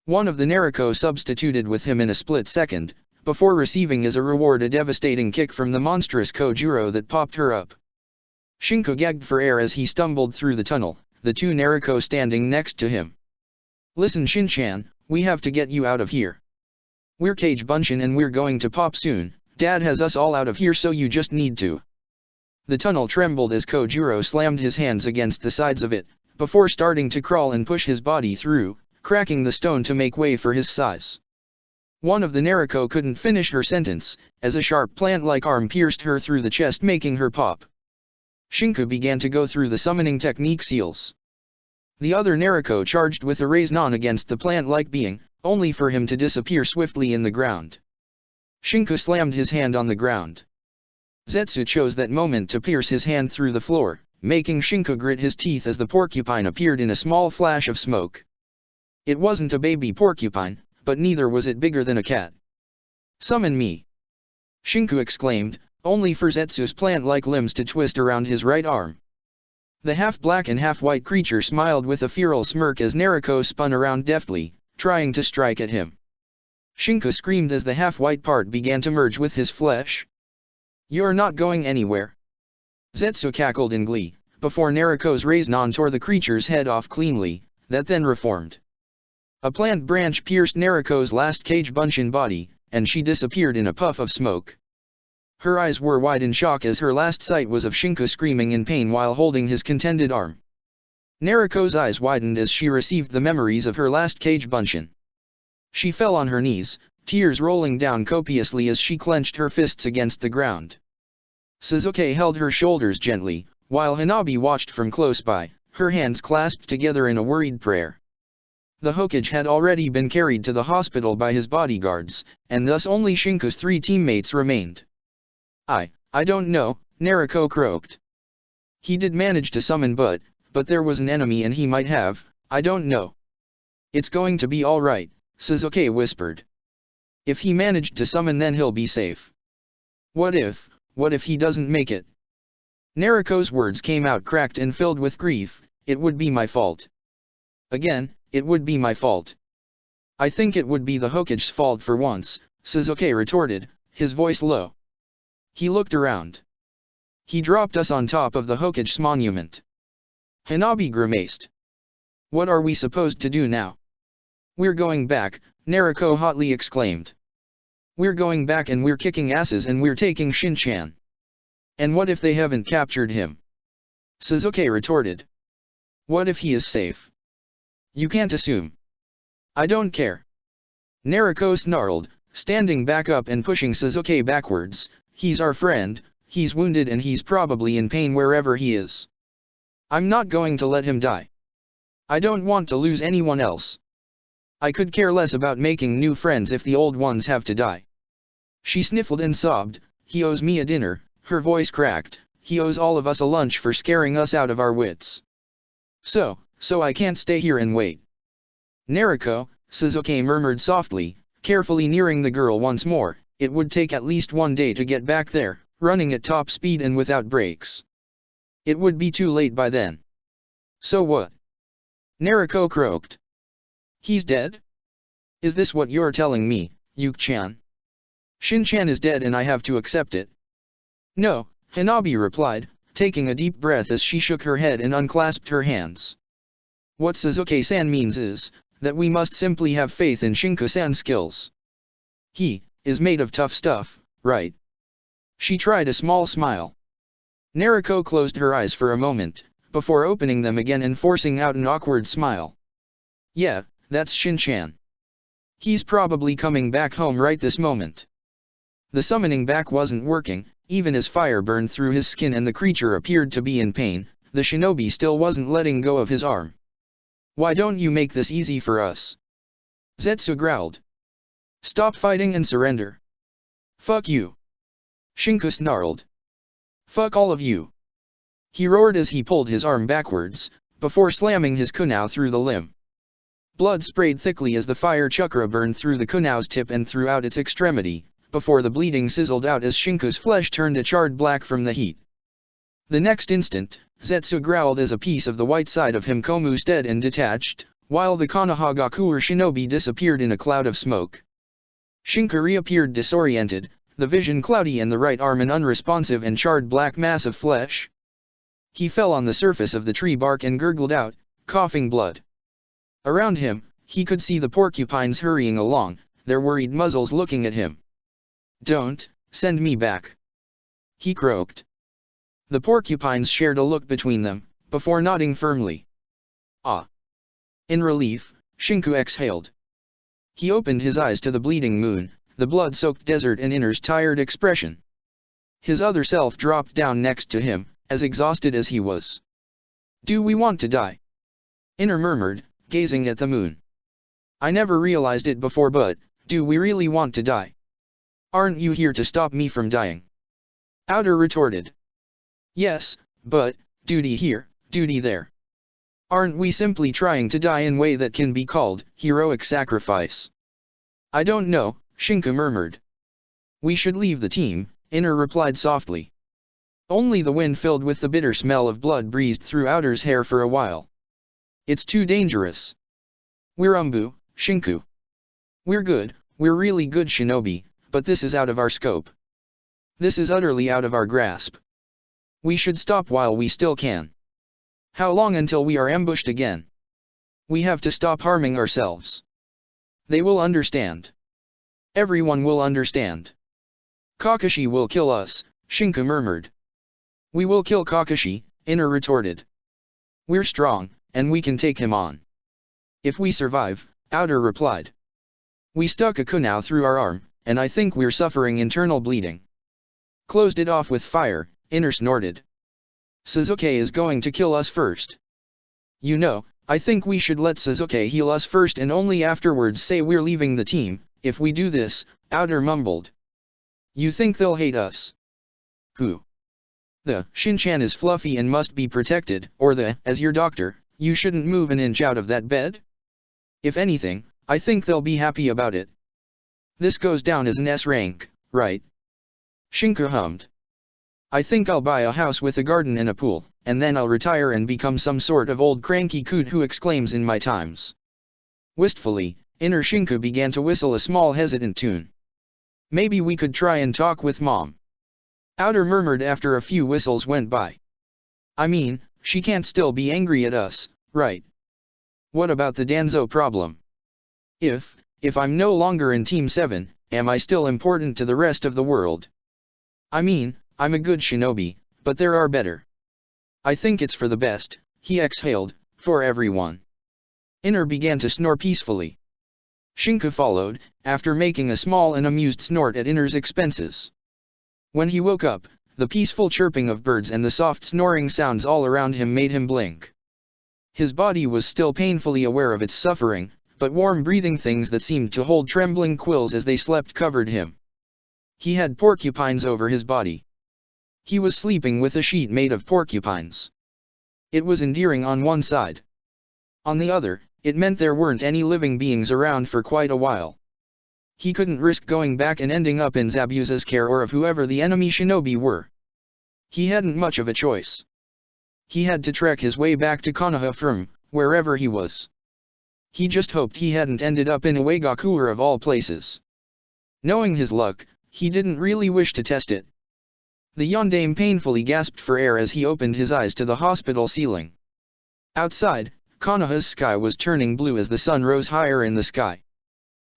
One of the Naruko substituted with him in a split second, before receiving as a reward a devastating kick from the monstrous Kojuro that popped her up. Shinko gagged for air as he stumbled through the tunnel, the 2 Naruko standing next to him. Listen Shinchan, we have to get you out of here. We're Cage Bunshin and we're going to pop soon, Dad has us all out of here so you just need to. The tunnel trembled as Kojuro slammed his hands against the sides of it, before starting to crawl and push his body through, cracking the stone to make way for his size. One of the Naruko couldn't finish her sentence, as a sharp plant-like arm pierced her through the chest making her pop. Shinko began to go through the summoning technique seals. The other Naruko charged with a Raiznan against the plant-like being, only for him to disappear swiftly in the ground. Shinko slammed his hand on the ground. Zetsu chose that moment to pierce his hand through the floor, making Shinko grit his teeth as the porcupine appeared in a small flash of smoke. It wasn't a baby porcupine, but neither was it bigger than a cat. Summon me! Shinko exclaimed, only for Zetsu's plant-like limbs to twist around his right arm. The half-black and half-white creature smiled with a feral smirk as Naruko spun around deftly, trying to strike at him. Shinko screamed as the half-white part began to merge with his flesh. You're not going anywhere. Zetsu cackled in glee, before Naruko's Raiznan tore the creature's head off cleanly, that then reformed. A plant branch pierced Naruko's last Cage Bunshin body, and she disappeared in a puff of smoke. Her eyes were wide in shock as her last sight was of Shinko screaming in pain while holding his contended arm. Naruko's eyes widened as she received the memories of her last Cage Bunshin. She fell on her knees, tears rolling down copiously as she clenched her fists against the ground. Sasuke held her shoulders gently, while Hanabi watched from close by, her hands clasped together in a worried prayer. The Hokage had already been carried to the hospital by his bodyguards, and thus only Shinko's 3 teammates remained. I don't know, Naruko croaked. He did manage to summon but there was an enemy and he might have, I don't know. It's going to be alright, Sasuke whispered. If he managed to summon then he'll be safe. What if he doesn't make it? Naruko's words came out cracked and filled with grief, it would be my fault. Again, it would be my fault. I think it would be the Hokage's fault for once, Sasuke retorted, his voice low. He looked around. He dropped us on top of the Hokage's monument. Hanabi grimaced. What are we supposed to do now? We're going back, Naruko hotly exclaimed. We're going back and we're kicking asses and we're taking Shin-chan. And what if they haven't captured him? Sasuke retorted. What if he is safe? You can't assume. I don't care. Naruko snarled, standing back up and pushing Sasuke backwards. He's our friend, he's wounded and he's probably in pain wherever he is. I'm not going to let him die. I don't want to lose anyone else. I could care less about making new friends if the old ones have to die. She sniffled and sobbed, he owes me a dinner, her voice cracked, he owes all of us a lunch for scaring us out of our wits. So I can't stay here and wait. Naruko, Sasuke murmured softly, carefully nearing the girl once more, it would take at least one day to get back there, running at top speed and without brakes. It would be too late by then. So what? Naruko croaked. He's dead? Is this what you're telling me, Yuki-chan? Shin-chan is dead and I have to accept it. No, Hanabi replied, taking a deep breath as she shook her head and unclasped her hands. What Sasuke-san means is, that we must simply have faith in Shinku-san's skills. He is made of tough stuff, right? She tried a small smile. Naruko closed her eyes for a moment, before opening them again and forcing out an awkward smile. Yeah, that's Shin-chan. He's probably coming back home right this moment. The summoning back wasn't working, even as fire burned through his skin and the creature appeared to be in pain, the shinobi still wasn't letting go of his arm. Why don't you make this easy for us? Zetsu growled. Stop fighting and surrender. Fuck you. Shinku snarled. Fuck all of you. He roared as he pulled his arm backwards, before slamming his kunai through the limb. Blood sprayed thickly as the fire chakra burned through the kunai's tip and throughout its extremity, before the bleeding sizzled out as Shinku's flesh turned a charred black from the heat. The next instant, Zetsu growled as a piece of the white side of him komused and detached, while the Konohagakure shinobi disappeared in a cloud of smoke. Shinku reappeared disoriented, the vision cloudy and the right arm an unresponsive and charred black mass of flesh. He fell on the surface of the tree bark and gurgled out, coughing blood. Around him, he could see the porcupines hurrying along, their worried muzzles looking at him. Don't send me back. He croaked. The porcupines shared a look between them, before nodding firmly. Ah. In relief, Shinku exhaled. He opened his eyes to the bleeding moon, the blood-soaked desert and Inner's tired expression. His other self dropped down next to him, as exhausted as he was. Do we want to die? Inner murmured, gazing at the moon. I never realized it before, but, do we really want to die? Aren't you here to stop me from dying? Outer retorted. Yes, but, duty here, duty there. Aren't we simply trying to die in a way that can be called heroic sacrifice? I don't know, Shinku murmured. We should leave the team, Inner replied softly. Only the wind filled with the bitter smell of blood breezed through Outer's hair for a while. It's too dangerous. We're Umbu, Shinku. We're good, we're really good shinobi, but this is out of our scope. This is utterly out of our grasp. We should stop while we still can. How long until we are ambushed again? We have to stop harming ourselves. They will understand. Everyone will understand. Kakashi will kill us, Shinku murmured. We will kill Kakashi, Inner retorted. We're strong, and we can take him on. If we survive, Outer replied. We stuck a kunai through our arm, and I think we're suffering internal bleeding. Closed it off with fire, Inner snorted. Sasuke is going to kill us first. You know, I think we should let Sasuke heal us first and only afterwards say we're leaving the team. If we do this, Outer mumbled. You think they'll hate us? Who? The Shin-chan is fluffy and must be protected, or as your doctor, you shouldn't move an inch out of that bed? If anything, I think they'll be happy about it. This goes down as an S rank, right? Shinku hummed. I think I'll buy a house with a garden and a pool, and then I'll retire and become some sort of old cranky coot who exclaims in my times. Wistfully, Inner Shinku began to whistle a small hesitant tune. Maybe we could try and talk with Mom. Outer murmured after a few whistles went by. I mean, she can't still be angry at us, right? What about the Danzo problem? If I'm no longer in Team 7, am I still important to the rest of the world? I mean, I'm a good shinobi, but there are better. I think it's for the best, he exhaled, for everyone. Inner began to snore peacefully. Shinku followed, after making a small and amused snort at Inner's expenses. When he woke up, the peaceful chirping of birds and the soft snoring sounds all around him made him blink. His body was still painfully aware of its suffering, but warm breathing things that seemed to hold trembling quills as they slept covered him. He had porcupines over his body. He was sleeping with a sheet made of porcupines. It was endearing on one side. On the other, it meant there weren't any living beings around for quite a while. He couldn't risk going back and ending up in Zabuza's care or of whoever the enemy shinobi were. He hadn't much of a choice. He had to trek his way back to Konoha from wherever he was. He just hoped he hadn't ended up in Uegakure of all places. Knowing his luck, he didn't really wish to test it. The yondaime painfully gasped for air as he opened his eyes to the hospital ceiling. Outside, Konoha's sky was turning blue as the sun rose higher in the sky.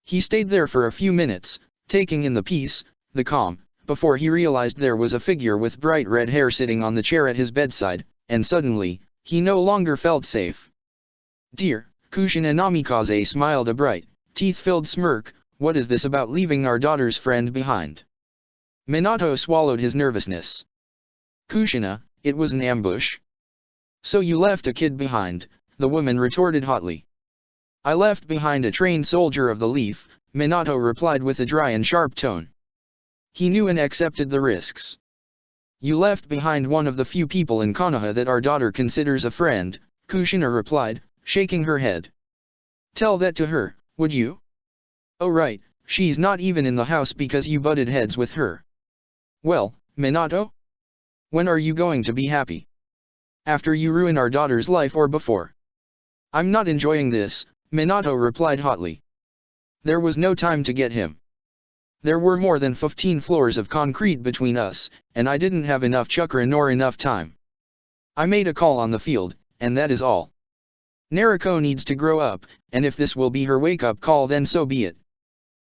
He stayed there for a few minutes, taking in the peace, the calm, before he realized there was a figure with bright red hair sitting on the chair at his bedside, and suddenly, he no longer felt safe. Dear, Kushina Namikaze smiled a bright, teeth-filled smirk. What is this about leaving our daughter's friend behind? Minato swallowed his nervousness. Kushina, it was an ambush. So you left a kid behind, the woman retorted hotly. I left behind a trained soldier of the Leaf, Minato replied with a dry and sharp tone. He knew and accepted the risks. You left behind one of the few people in Konoha that our daughter considers a friend, Kushina replied, shaking her head. Tell that to her, would you? Oh right, she's not even in the house because you butted heads with her. Well, Minato? When are you going to be happy? After you ruin our daughter's life or before? I'm not enjoying this, Minato replied hotly. There was no time to get him. There were more than 15 floors of concrete between us, and I didn't have enough chakra nor enough time. I made a call on the field, and that is all. Nariko needs to grow up, and if this will be her wake-up call then so be it.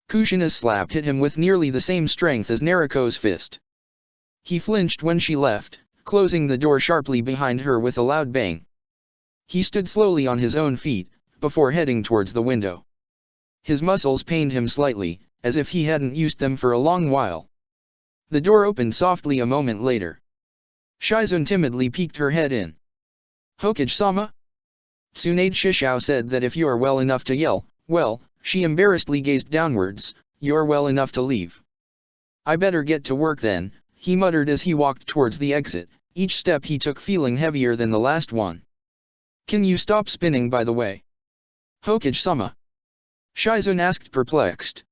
Kushina's slap hit him with nearly the same strength as Nariko's fist. He flinched when she left, closing the door sharply behind her with a loud bang. He stood slowly on his own feet, before heading towards the window. His muscles pained him slightly, as if he hadn't used them for a long while. The door opened softly a moment later. Shizune timidly peeked her head in. Hokage-sama? Tsunade Shishao said that if you're well enough to yell, well, she embarrassedly gazed downwards, you're well enough to leave. I better get to work then, he muttered as he walked towards the exit, each step he took feeling heavier than the last one. Can you stop spinning by the way? Hokage-sama? Shizune asked perplexed.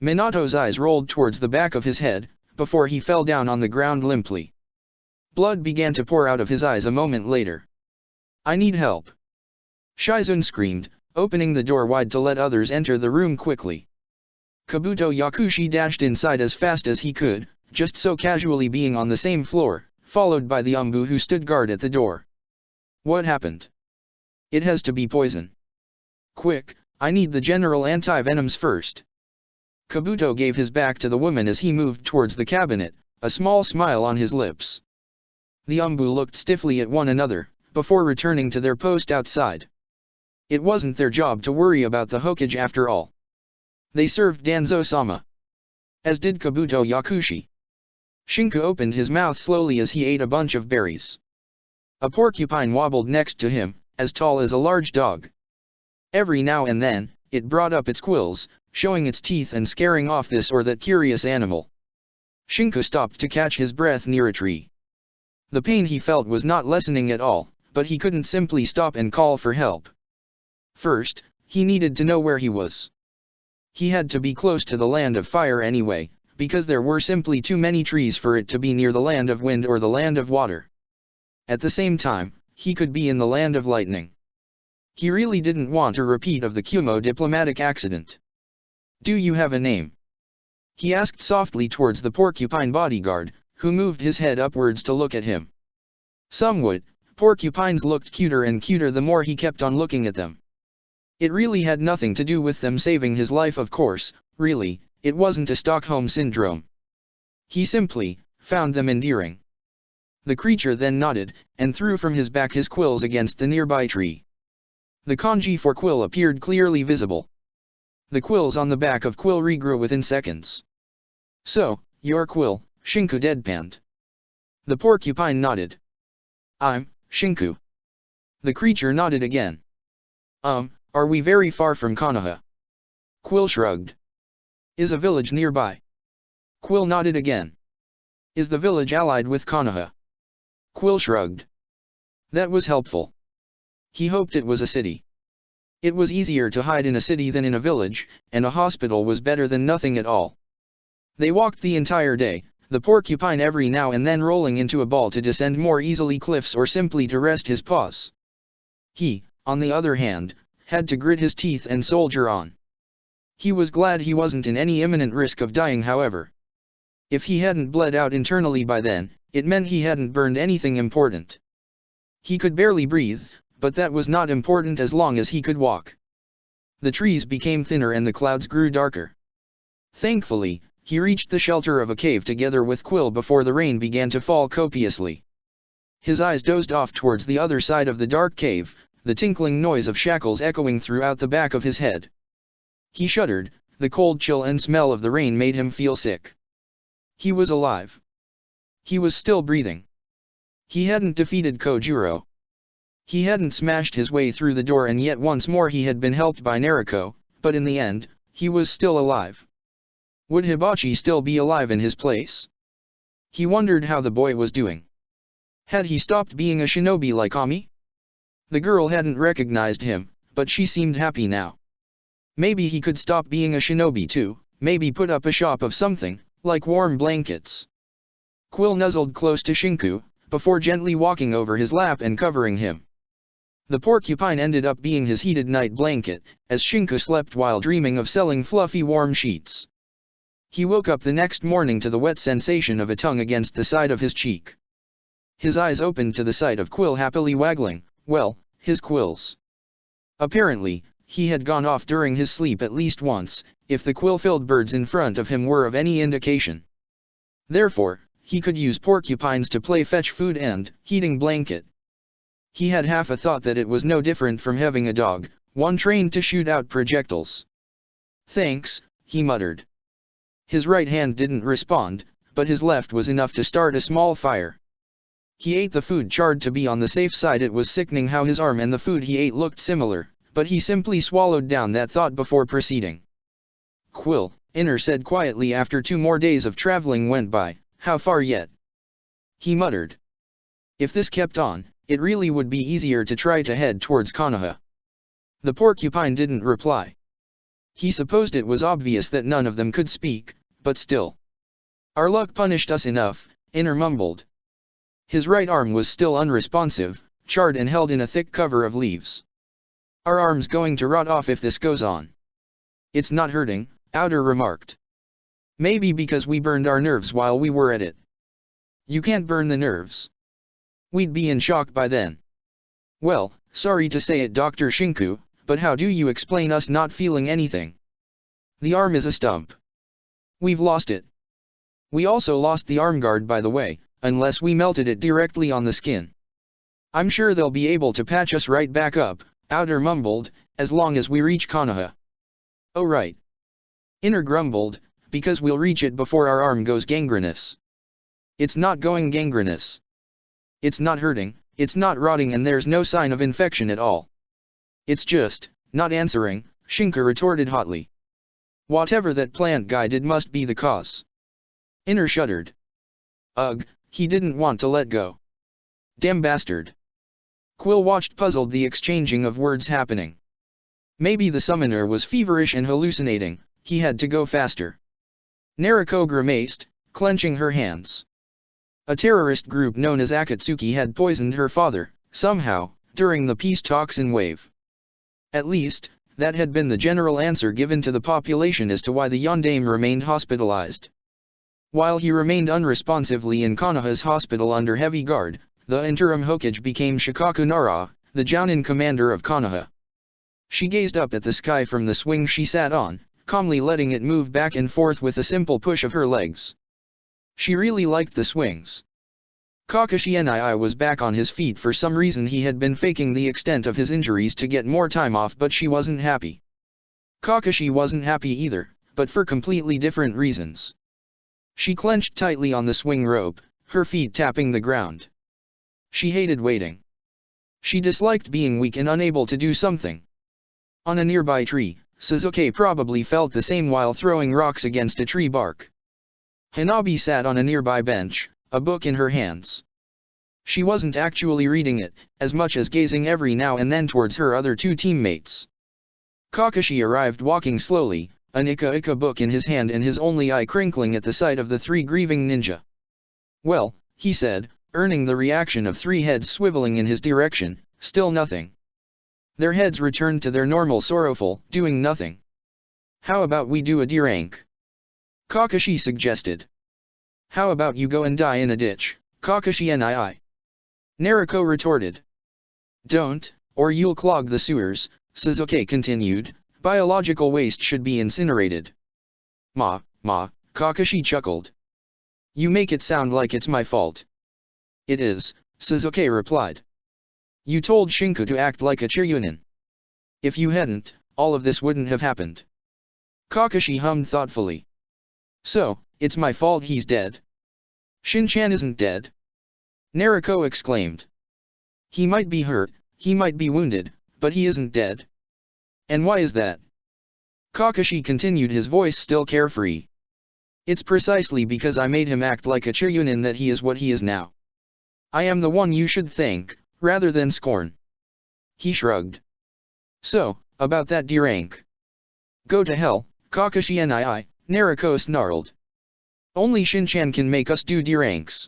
Minato's eyes rolled towards the back of his head, before he fell down on the ground limply. Blood began to pour out of his eyes a moment later. I need help. Shizune screamed, opening the door wide to let others enter the room quickly. Kabuto Yakushi dashed inside as fast as he could, just so casually being on the same floor, followed by the Umbu who stood guard at the door. What happened? It has to be poison. Quick, I need the general anti-venoms first. Kabuto gave his back to the woman as he moved towards the cabinet, a small smile on his lips. The Umbu looked stiffly at one another, before returning to their post outside. It wasn't their job to worry about the Hokage after all. They served Danzo-sama. As did Kabuto Yakushi. Shinku opened his mouth slowly as he ate a bunch of berries. A porcupine wobbled next to him, as tall as a large dog. Every now and then, it brought up its quills, showing its teeth and scaring off this or that curious animal. Shinku stopped to catch his breath near a tree. The pain he felt was not lessening at all, but he couldn't simply stop and call for help. First, he needed to know where he was. He had to be close to the land of fire anyway, because there were simply too many trees for it to be near the land of wind or the land of water. At the same time, he could be in the land of lightning. He really didn't want a repeat of the Kumo diplomatic accident. "Do you have a name?" he asked softly towards the porcupine bodyguard, who moved his head upwards to look at him. Somewhat, porcupines looked cuter and cuter the more he kept on looking at them. It really had nothing to do with them saving his life, of course, really, it wasn't a Stockholm syndrome. He simply found them endearing. The creature then nodded, and threw from his back his quills against the nearby tree. The kanji for quill appeared clearly visible. The quills on the back of Quill regrew within seconds. "So, you're Quill," Shinku deadpanned. The porcupine nodded. "I'm Shinku." The creature nodded again. Are we very far from Konoha?" Quill shrugged. "Is a village nearby?" Quill nodded again. "Is the village allied with Konoha?" Quill shrugged. That was helpful. He hoped it was a city. It was easier to hide in a city than in a village, and a hospital was better than nothing at all. They walked the entire day, the porcupine every now and then rolling into a ball to descend more easily cliffs or simply to rest his paws. He, on the other hand, had to grit his teeth and soldier on. He was glad he wasn't in any imminent risk of dying, however. If he hadn't bled out internally by then, it meant he hadn't burned anything important. He could barely breathe, but that was not important as long as he could walk. The trees became thinner and the clouds grew darker. Thankfully, he reached the shelter of a cave together with Quill before the rain began to fall copiously. His eyes dozed off towards the other side of the dark cave, the tinkling noise of shackles echoing throughout the back of his head. He shuddered, the cold chill and smell of the rain made him feel sick. He was alive. He was still breathing. He hadn't defeated Kojuro. He hadn't smashed his way through the door, and yet once more he had been helped by Nariko, but in the end, he was still alive. Would Hibachi still be alive in his place? He wondered how the boy was doing. Had he stopped being a shinobi like Ami? The girl hadn't recognized him, but she seemed happy now. Maybe he could stop being a shinobi too, maybe put up a shop of something, like warm blankets. Quill nuzzled close to Shinku, before gently walking over his lap and covering him. The porcupine ended up being his heated night blanket, as Shinku slept while dreaming of selling fluffy warm sheets. He woke up the next morning to the wet sensation of a tongue against the side of his cheek. His eyes opened to the sight of Quill happily waggling, well, his quills. Apparently, he had gone off during his sleep at least once, if the quill-filled birds in front of him were of any indication. Therefore, he could use porcupines to play fetch food and heating blanket. He had half a thought that it was no different from having a dog, one trained to shoot out projectiles. "Thanks," he muttered. His right hand didn't respond, but his left was enough to start a small fire. He ate the food charred to be on the safe side. It was sickening how his arm and the food he ate looked similar, but he simply swallowed down that thought before proceeding. "Quill," Inner said quietly after 2 more days of traveling went by, "how far yet?" He muttered. If this kept on, it really would be easier to try to head towards Konoha. The porcupine didn't reply. He supposed it was obvious that none of them could speak, but still. "Our luck punished us enough," Inner mumbled. His right arm was still unresponsive, charred and held in a thick cover of leaves. "Our arm's going to rot off if this goes on." "It's not hurting," Outer remarked. "Maybe because we burned our nerves while we were at it." "You can't burn the nerves. We'd be in shock by then." "Well, sorry to say it, Dr. Shinku, but how do you explain us not feeling anything?" "The arm is a stump. We've lost it. We also lost the arm guard, by the way, unless we melted it directly on the skin." "I'm sure they'll be able to patch us right back up," Outer mumbled, "as long as we reach Konoha." "Oh right." Inner grumbled, "because we'll reach it before our arm goes gangrenous." "It's not going gangrenous. It's not hurting, it's not rotting, and there's no sign of infection at all." "It's just not answering," Shinku retorted hotly. "Whatever that plant guy did must be the cause." Inner shuddered. Ugh, he didn't want to let go. Damn bastard. Quill watched puzzled the exchanging of words happening. Maybe the summoner was feverish and hallucinating, he had to go faster. Nariko grimaced, clenching her hands. A terrorist group known as Akatsuki had poisoned her father, somehow, during the peace talks in Wave. At least, that had been the general answer given to the population as to why the Yondaime remained hospitalized. While he remained unresponsively in Konoha's hospital under heavy guard, the interim Hokage became Shikaku Nara, the Jounin commander of Konoha. She gazed up at the sky from the swing she sat on, calmly letting it move back and forth with a simple push of her legs. She really liked the swings. Kakashi Nii was back on his feet. For some reason he had been faking the extent of his injuries to get more time off, but she wasn't happy. Kakashi wasn't happy either, but for completely different reasons. She clenched tightly on the swing rope, her feet tapping the ground. She hated waiting. She disliked being weak and unable to do something. On a nearby tree, Sasuke probably felt the same while throwing rocks against a tree bark. Hanabi sat on a nearby bench, a book in her hands. She wasn't actually reading it, as much as gazing every now and then towards her other two teammates. Kakashi arrived walking slowly, an Ika-Ika book in his hand and his only eye crinkling at the sight of the three grieving ninja. "Well," he said, earning the reaction of three heads swiveling in his direction, "still nothing." Their heads returned to their normal sorrowful, doing nothing. "How about we do a D-rank?" Kakashi suggested. "How about you go and die in a ditch, Kakashi Nii?" Naruto retorted. "Don't, or you'll clog the sewers," Sasuke continued. "Biological waste should be incinerated." Ma, Kakashi chuckled. "You make it sound like it's my fault." "It is," Sasuke replied. "You told Shinku to act like a Chiryunin. If you hadn't, all of this wouldn't have happened." Kakashi hummed thoughtfully. "So, it's my fault he's dead?" "Shin-chan isn't dead," Naruto exclaimed. "He might be hurt, he might be wounded, but he isn't dead." "And why is that?" Kakashi continued, his voice still carefree. "It's precisely because I made him act like a Chiryunin that he is what he is now. I am the one you should thank, rather than scorn." He shrugged. "So, about that D-rank." "Go to hell, Kakashi Nii," Naruto snarled. "Only Shin-chan can make us do D-ranks.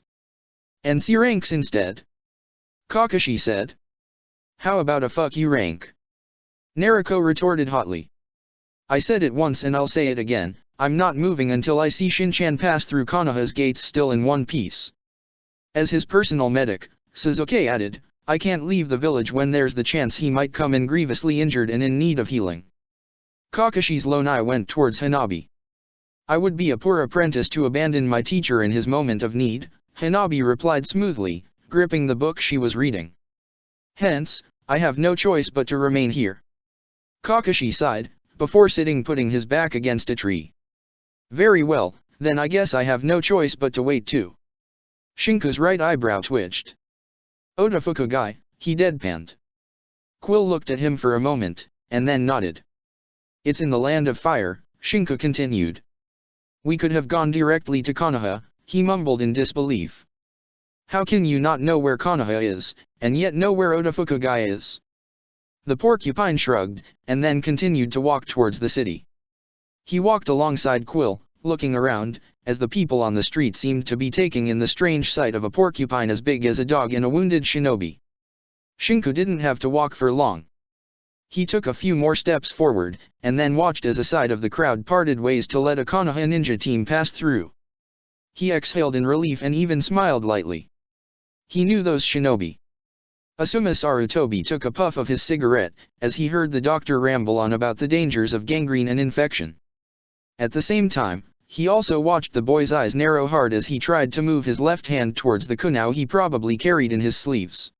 And C-ranks instead," Kakashi said. "How about a fuck you rank?" Naruto retorted hotly. "I said it once and I'll say it again, I'm not moving until I see Shin-chan pass through Konoha's gates still in one piece." As his personal medic, Sasuke added, "I can't leave the village when there's the chance he might come in grievously injured and in need of healing." Kakashi's lone eye went towards Hanabi. "I would be a poor apprentice to abandon my teacher in his moment of need," Hanabi replied smoothly, gripping the book she was reading. "Hence, I have no choice but to remain here." Kakashi sighed, before putting his back against a tree. "Very well, then I guess I have no choice but to wait too." Shinku's right eyebrow twitched. "Odafukugai," he deadpanned. Quill looked at him for a moment, and then nodded. "It's in the land of fire," Shinku continued. "We could have gone directly to Konoha," he mumbled in disbelief. "How can you not know where Konoha is, and yet know where Odafukugai is?" The porcupine shrugged, and then continued to walk towards the city. He walked alongside Quill, looking around, as the people on the street seemed to be taking in the strange sight of a porcupine as big as a dog and a wounded shinobi. Shinku didn't have to walk for long. He took a few more steps forward, and then watched as a side of the crowd parted ways to let a Konoha ninja team pass through. He exhaled in relief and even smiled lightly. He knew those shinobi. Asuma Sarutobi took a puff of his cigarette, as he heard the doctor ramble on about the dangers of gangrene and infection. At the same time, he also watched the boy's eyes narrow hard as he tried to move his left hand towards the kunai he probably carried in his sleeves.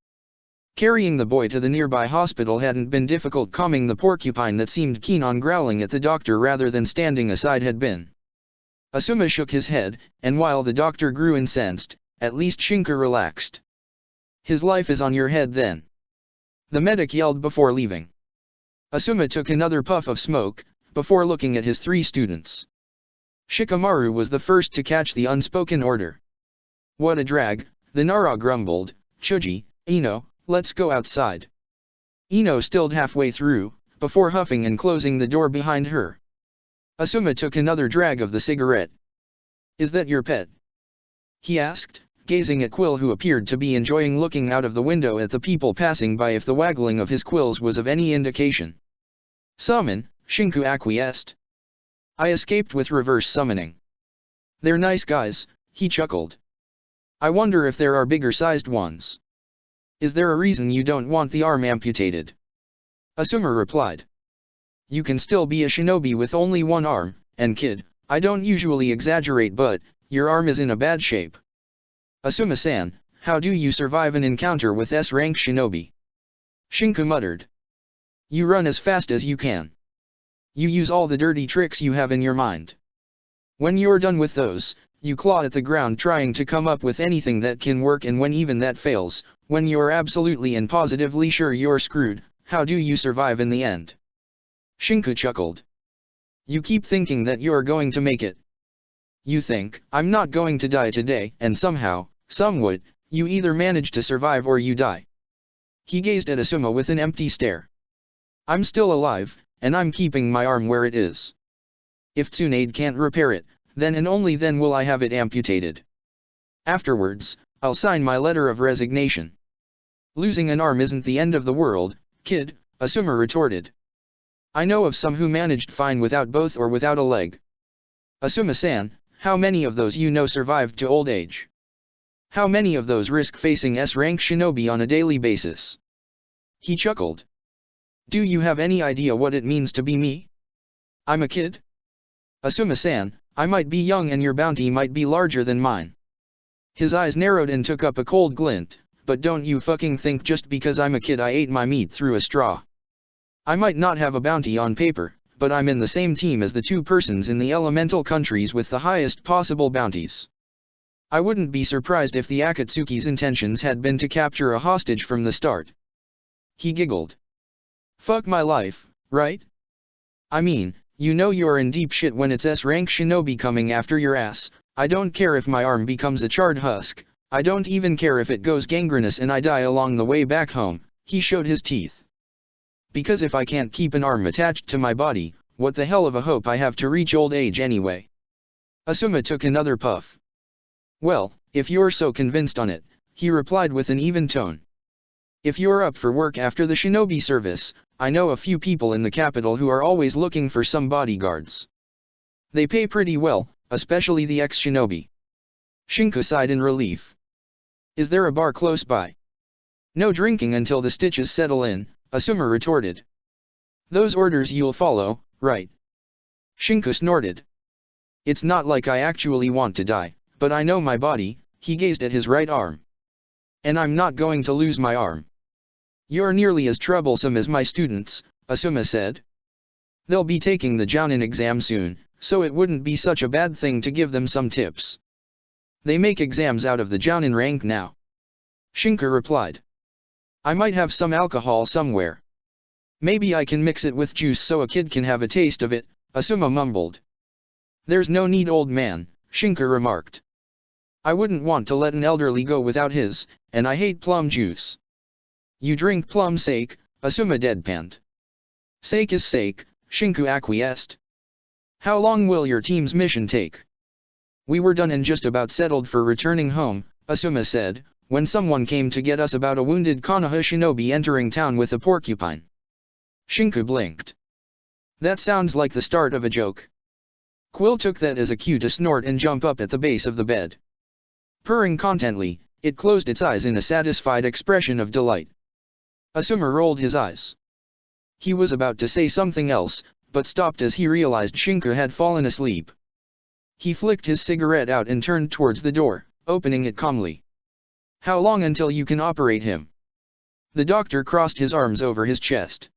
Carrying the boy to the nearby hospital hadn't been difficult. Calming the porcupine that seemed keen on growling at the doctor rather than standing aside had been. Asuma shook his head, and while the doctor grew incensed, at least Shinku relaxed. "His life is on your head then," the medic yelled before leaving. Asuma took another puff of smoke, before looking at his three students. Shikamaru was the first to catch the unspoken order. "What a drag," the Nara grumbled. "Choji, Ino, let's go outside." Ino stilled halfway through, before huffing and closing the door behind her. Asuma took another drag of the cigarette. "Is that your pet?" he asked, gazing at Quill, who appeared to be enjoying looking out of the window at the people passing by. If the waggling of his quills was of any indication, Summon, Shinku acquiesced. I escaped with reverse summoning. They're nice guys, he chuckled. I wonder if there are bigger sized ones. Is there a reason you don't want the arm amputated? Asuma replied. You can still be a shinobi with only one arm, and kid, I don't usually exaggerate but, your arm is in a bad shape. Asuma-san, how do you survive an encounter with S-rank shinobi? Shinku muttered. You run as fast as you can. You use all the dirty tricks you have in your mind. When you're done with those, you claw at the ground trying to come up with anything that can work, and when even that fails, when you're absolutely and positively sure you're screwed, how do you survive in the end? Shinku chuckled. You keep thinking that you're going to make it. You think, I'm not going to die today, and somehow, somewhat, you either manage to survive or you die. He gazed at Asuma with an empty stare. I'm still alive, and I'm keeping my arm where it is. If Tsunade can't repair it, then and only then will I have it amputated. Afterwards, I'll sign my letter of resignation. Losing an arm isn't the end of the world, kid, Asuma retorted. I know of some who managed fine without both or without a leg. Asuma-san, how many of those you know survived to old age? How many of those risk facing S-rank shinobi on a daily basis? He chuckled. Do you have any idea what it means to be me? I'm a kid? Asuma-san, I might be young and your bounty might be larger than mine. His eyes narrowed and took up a cold glint, but don't you fucking think just because I'm a kid I ate my meat through a straw. I might not have a bounty on paper, but I'm in the same team as the two persons in the elemental countries with the highest possible bounties. I wouldn't be surprised if the Akatsuki's intentions had been to capture a hostage from the start. He giggled. Fuck my life, right? I mean, you know you're in deep shit when it's S-rank shinobi coming after your ass. I don't care if my arm becomes a charred husk, I don't even care if it goes gangrenous and I die along the way back home. He showed his teeth. Because if I can't keep an arm attached to my body, what the hell of a hope I have to reach old age anyway? Asuma took another puff. Well, if you're so convinced on it, he replied with an even tone. If you're up for work after the shinobi service, I know a few people in the capital who are always looking for some bodyguards. They pay pretty well, especially the ex-shinobi. Shinku sighed in relief. Is there a bar close by? No drinking until the stitches settle in, Asuma retorted. Those orders you'll follow, right? Shinku snorted. It's not like I actually want to die, but I know my body. He gazed at his right arm. And I'm not going to lose my arm. You're nearly as troublesome as my students, Asuma said. They'll be taking the Jounin exam soon, so it wouldn't be such a bad thing to give them some tips. They make exams out of the Jounin rank now. Shinku replied. I might have some alcohol somewhere. Maybe I can mix it with juice so a kid can have a taste of it, Asuma mumbled. There's no need, old man, Shinku remarked. I wouldn't want to let an elderly go without his, and I hate plum juice. You drink plum sake, Asuma deadpanned. Sake is sake, Shinku acquiesced. How long will your team's mission take? We were done and just about settled for returning home, Asuma said, when someone came to get us about a wounded Konoha shinobi entering town with a porcupine. Shinku blinked. That sounds like the start of a joke. Quill took that as a cue to snort and jump up at the base of the bed. Purring contently, it closed its eyes in a satisfied expression of delight. Asuma rolled his eyes. He was about to say something else, but stopped as he realized Shinku had fallen asleep. He flicked his cigarette out and turned towards the door, opening it calmly. How long until you can operate him? The doctor crossed his arms over his chest.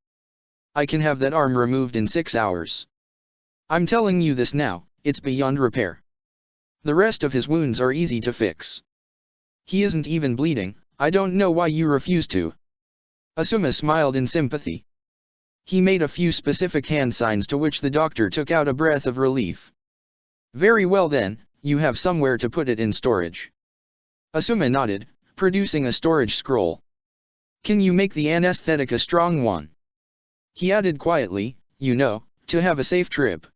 I can have that arm removed in 6 hours. I'm telling you this now, it's beyond repair. The rest of his wounds are easy to fix. He isn't even bleeding, I don't know why you refuse to. Asuma smiled in sympathy. He made a few specific hand signs to which the doctor took out a breath of relief. Very well then, you have somewhere to put it in storage. Asuma nodded, producing a storage scroll. Can you make the anesthetic a strong one? He added quietly, you know, to have a safe trip.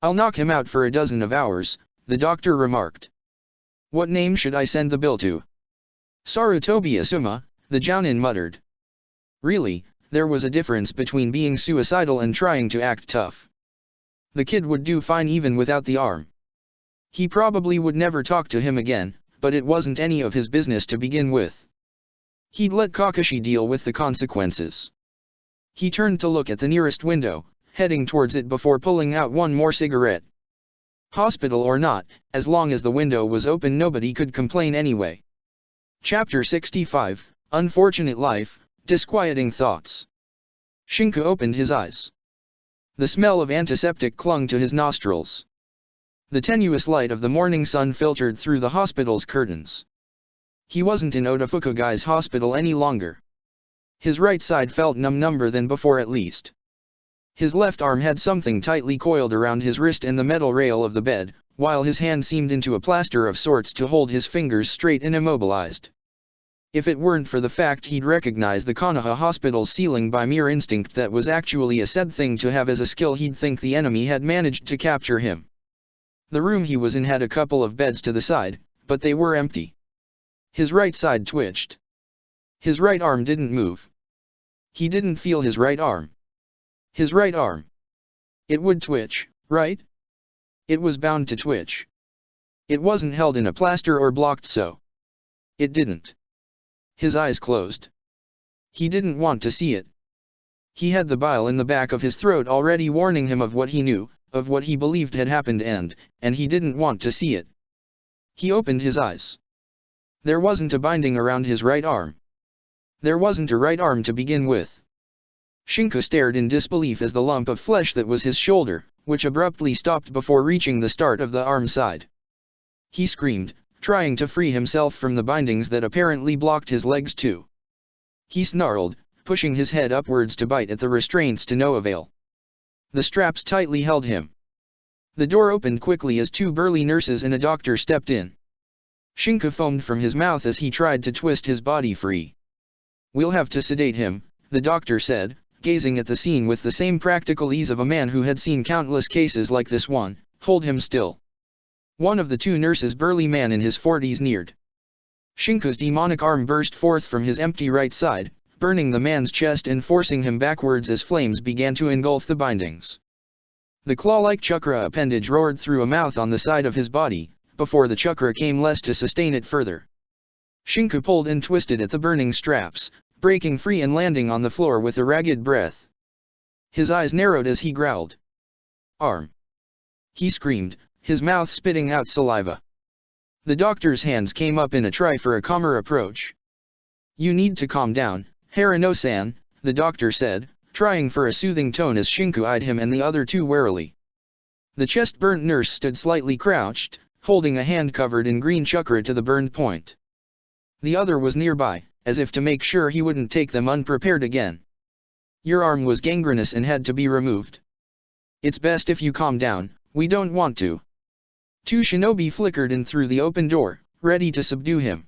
I'll knock him out for 12 hours, the doctor remarked. What name should I send the bill to? Sarutobi Asuma, the Jounin muttered. Really, There was a difference between being suicidal and trying to act tough. The kid would do fine even without the arm. He probably would never talk to him again, but it wasn't any of his business to begin with. He'd let Kakashi deal with the consequences. He turned to look at the nearest window, heading towards it before pulling out one more cigarette. Hospital or not, as long as the window was open nobody could complain anyway. Chapter 65, Unfortunate Life, Disquieting Thoughts. Shinku opened his eyes. The smell of antiseptic clung to his nostrils. The tenuous light of the morning sun filtered through the hospital's curtains. He wasn't in Otofukagai's hospital any longer. His right side felt number than before at least. His left arm had something tightly coiled around his wrist and the metal rail of the bed, while his hand seemed into a plaster of sorts to hold his fingers straight and immobilized. If it weren't for the fact he'd recognize the Konoha hospital's ceiling by mere instinct that was actually a sad thing to have as a skill he'd think the enemy had managed to capture him. The room he was in had a couple of beds to the side, but they were empty. His right side twitched. His right arm didn't move. He didn't feel his right arm. His right arm. It would twitch, right? It was bound to twitch. It wasn't held in a plaster or blocked so. It didn't. His eyes closed. He didn't want to see it. He had the bile in the back of his throat already warning him of what he knew, of what he believed had happened and he didn't want to see it. He opened his eyes. There wasn't a binding around his right arm. There wasn't a right arm to begin with. Shinku stared in disbelief as the lump of flesh that was his shoulder, which abruptly stopped before reaching the start of the arm side. He screamed, trying to free himself from the bindings that apparently blocked his legs too. He snarled, pushing his head upwards to bite at the restraints to no avail. The straps tightly held him. The door opened quickly as two burly nurses and a doctor stepped in. Shinku foamed from his mouth as he tried to twist his body free. "We'll have to sedate him," the doctor said, gazing at the scene with the same practical ease of a man who had seen countless cases like this one. "Hold him still." One of the two nurses, burly man in his 40s, neared. Shinku's demonic arm burst forth from his empty right side, burning the man's chest and forcing him backwards as flames began to engulf the bindings. The claw-like chakra appendage roared through a mouth on the side of his body, before the chakra came less to sustain it further. Shinku pulled and twisted at the burning straps, breaking free and landing on the floor with a ragged breath. His eyes narrowed as he growled. "Arm!" he screamed, his mouth spitting out saliva. The doctor's hands came up in a try for a calmer approach. "You need to calm down, Harano-san," the doctor said, trying for a soothing tone as Shinku eyed him and the other two warily. The chest-burnt nurse stood slightly crouched, holding a hand covered in green chakra to the burned point. The other was nearby, as if to make sure he wouldn't take them unprepared again. "Your arm was gangrenous and had to be removed. It's best if you calm down, we don't want to." Two shinobi flickered in through the open door, ready to subdue him.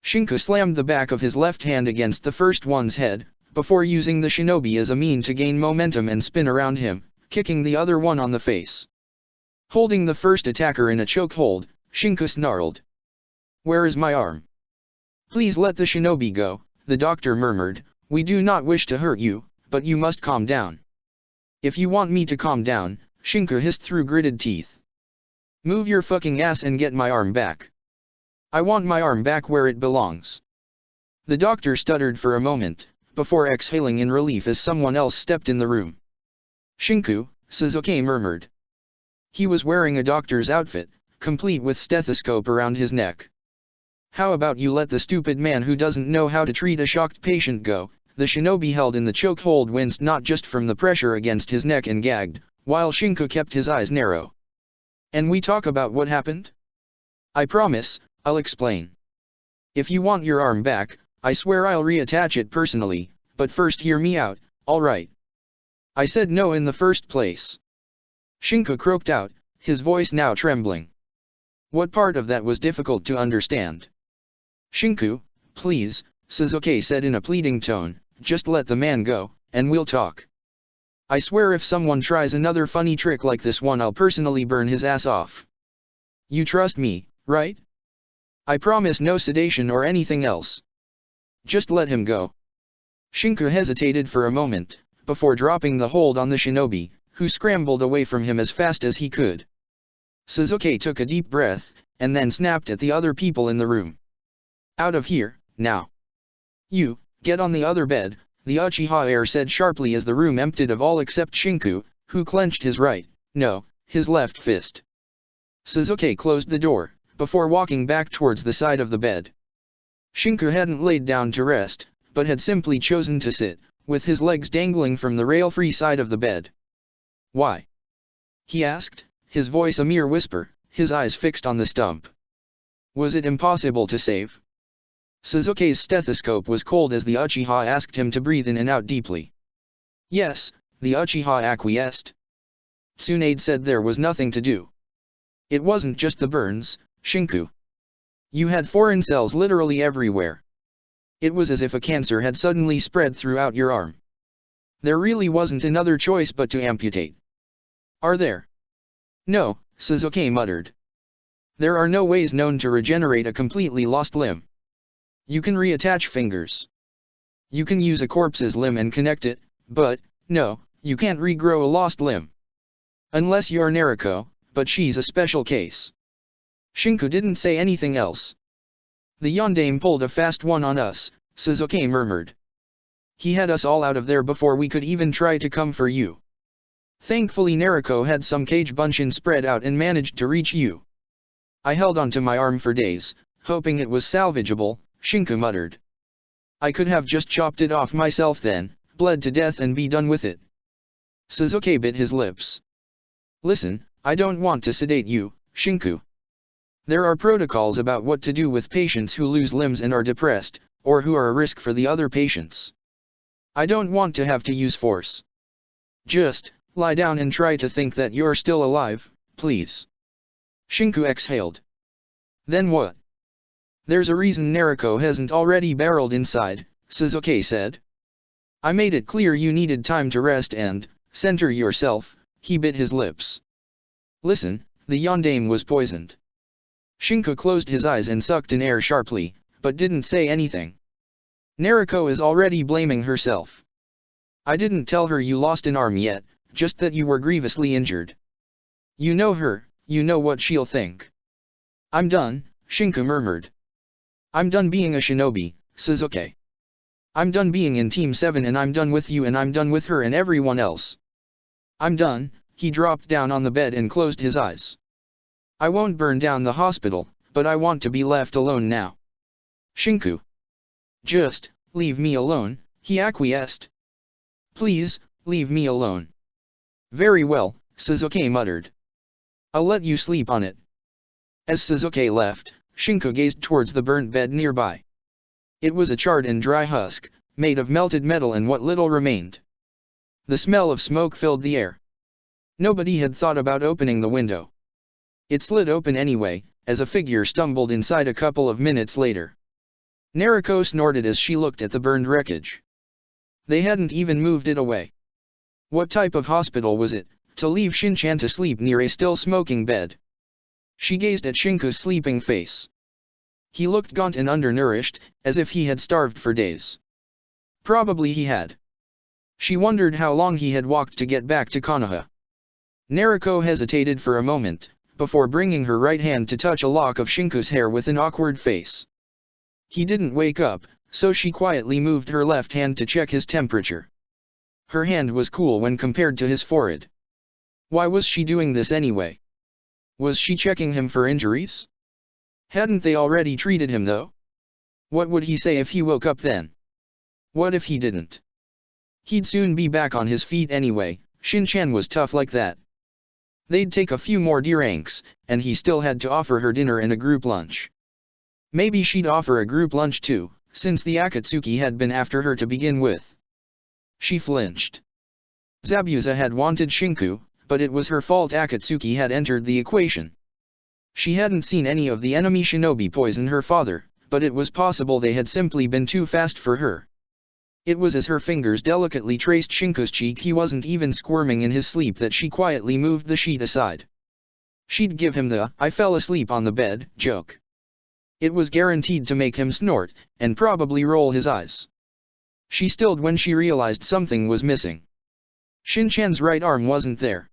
Shinku slammed the back of his left hand against the first one's head, before using the shinobi as a means to gain momentum and spin around him, kicking the other one on the face. Holding the first attacker in a chokehold, Shinku snarled. "Where is my arm?" "Please let the shinobi go," the doctor murmured. "We do not wish to hurt you, but you must calm down." "If you want me to calm down," Shinku hissed through gritted teeth, "move your fucking ass and get my arm back. I want my arm back where it belongs." The doctor stuttered for a moment, before exhaling in relief as someone else stepped in the room. "Shinku," Suzuki murmured. He was wearing a doctor's outfit, complete with stethoscope around his neck. "How about you let the stupid man who doesn't know how to treat a shocked patient go?" The shinobi held in the chokehold winced not just from the pressure against his neck and gagged, while Shinku kept his eyes narrow. "And we talk about what happened? I promise, I'll explain. If you want your arm back, I swear I'll reattach it personally, but first hear me out, alright? I said no in the first place." Shinku croaked out, his voice now trembling. What part of that was difficult to understand? "Shinku, please," Suzuki said in a pleading tone, "just let the man go, and we'll talk. I swear if someone tries another funny trick like this one I'll personally burn his ass off. You trust me, right? I promise no sedation or anything else. Just let him go." Shinku hesitated for a moment, before dropping the hold on the shinobi, who scrambled away from him as fast as he could. Sasuke took a deep breath, and then snapped at the other people in the room. Out of here, now. You, get on the other bed, the Uchiha heir said sharply as the room emptied of all except Shinku, who clenched his his left fist. Sasuke closed the door, before walking back towards the side of the bed. Shinku hadn't laid down to rest, but had simply chosen to sit, with his legs dangling from the rail-free side of the bed. Why? He asked, his voice a mere whisper, his eyes fixed on the stump. Was it impossible to save? Sasuke's stethoscope was cold as the Uchiha asked him to breathe in and out deeply. Yes, the Uchiha acquiesced. Tsunade said there was nothing to do. It wasn't just the burns, Shinku. You had foreign cells literally everywhere. It was as if a cancer had suddenly spread throughout your arm. There really wasn't another choice but to amputate. Are there? No, Sasuke muttered. There are no ways known to regenerate a completely lost limb. You can reattach fingers. You can use a corpse's limb and connect it, but, no, you can't regrow a lost limb. Unless you're Naruko, but she's a special case. Shinku didn't say anything else. The Yondaime pulled a fast one on us, Sasuke murmured. He had us all out of there before we could even try to come for you. Thankfully Naruko had some cage bunshin spread out and managed to reach you. I held onto my arm for days, hoping it was salvageable, Shinku muttered. I could have just chopped it off myself then, bled to death and be done with it. Sasuke bit his lips. Listen, I don't want to sedate you, Shinku. There are protocols about what to do with patients who lose limbs and are depressed, or who are a risk for the other patients. I don't want to have to use force. Just, lie down and try to think that you're still alive, please. Shinku exhaled. Then what? There's a reason Naruko hasn't already barreled inside, Sasuke said. I made it clear you needed time to rest and center yourself. He bit his lips. Listen, the Yondaime was poisoned. Shinku closed his eyes and sucked in air sharply, but didn't say anything. Naruko is already blaming herself. I didn't tell her you lost an arm yet, just that you were grievously injured. You know her, you know what she'll think. I'm done, Shinku murmured. I'm done being a shinobi, Sasuke. I'm done being in Team 7 and I'm done with you and I'm done with her and everyone else. I'm done. He dropped down on the bed and closed his eyes. I won't burn down the hospital, but I want to be left alone now. Shinku. Just, leave me alone, he acquiesced. Please, leave me alone. Very well, Sasuke muttered. I'll let you sleep on it. As Sasuke left, Shinku gazed towards the burnt bed nearby. It was a charred and dry husk, made of melted metal and what little remained. The smell of smoke filled the air. Nobody had thought about opening the window. It slid open anyway, as a figure stumbled inside a couple of minutes later. Naruko snorted as she looked at the burned wreckage. They hadn't even moved it away. What type of hospital was it, to leave Shinchan to sleep near a still smoking bed? She gazed at Shinku's sleeping face. He looked gaunt and undernourished, as if he had starved for days. Probably he had. She wondered how long he had walked to get back to Konoha. Naruko hesitated for a moment, before bringing her right hand to touch a lock of Shinku's hair with an awkward face. He didn't wake up, so she quietly moved her left hand to check his temperature. Her hand was cool when compared to his forehead. Why was she doing this anyway? Was she checking him for injuries? Hadn't they already treated him though? What would he say if he woke up then? What if he didn't? He'd soon be back on his feet anyway, Shinchan was tough like that. They'd take a few more D-ranks, and he still had to offer her dinner and a group lunch. Maybe she'd offer a group lunch too, since the Akatsuki had been after her to begin with. She flinched. Zabuza had wanted Shinku, but it was her fault Akatsuki had entered the equation. She hadn't seen any of the enemy shinobi poison her father, but it was possible they had simply been too fast for her. It was as her fingers delicately traced Shinku's cheek he wasn't even squirming in his sleep that she quietly moved the sheet aside. She'd give him the "I fell asleep on the bed" joke. It was guaranteed to make him snort, and probably roll his eyes. She stilled when she realized something was missing. Shin-chan's right arm wasn't there.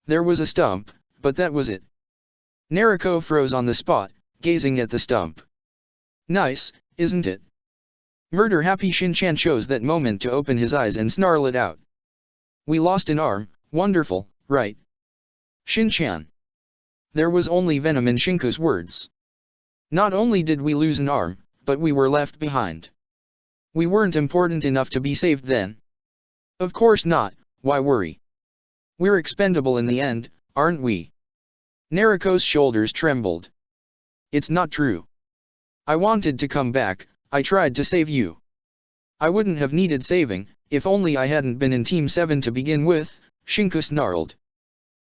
There was a stump, but that was it. Nariko froze on the spot, gazing at the stump. Nice, isn't it? Murder-happy Shin-chan chose that moment to open his eyes and snarl it out. We lost an arm, wonderful, right? Shin-chan. There was only venom in Shiku's words. Not only did we lose an arm, but we were left behind. We weren't important enough to be saved then. Of course not, why worry? We're expendable in the end, aren't we? Nariko's shoulders trembled. It's not true. I wanted to come back, I tried to save you. I wouldn't have needed saving, if only I hadn't been in Team 7 to begin with, Shinku snarled.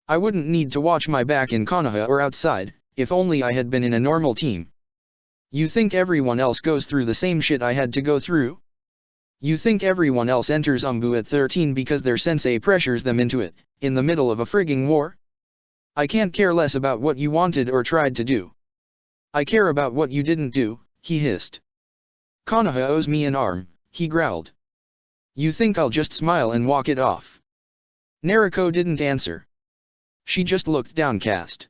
I wouldn't need to watch my back in Konoha or outside, if only I had been in a normal team. You think everyone else goes through the same shit I had to go through? You think everyone else enters Umbu at 13 because their sensei pressures them into it, in the middle of a frigging war? I can't care less about what you wanted or tried to do. I care about what you didn't do, he hissed. Konoha owes me an arm, he growled. You think I'll just smile and walk it off? Nariko didn't answer. She just looked downcast.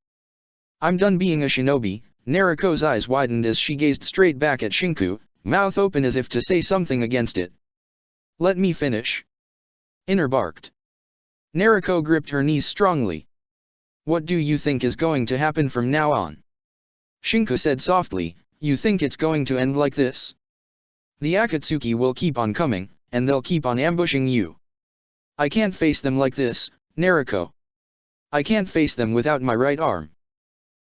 I'm done being a shinobi. Nariko's eyes widened as she gazed straight back at Shinku, mouth open as if to say something against it. Let me finish. Inner barked. Nariko gripped her knees strongly. What do you think is going to happen from now on? Shinku said softly, you think it's going to end like this? The Akatsuki will keep on coming, and they'll keep on ambushing you. I can't face them like this, Nariko. I can't face them without my right arm.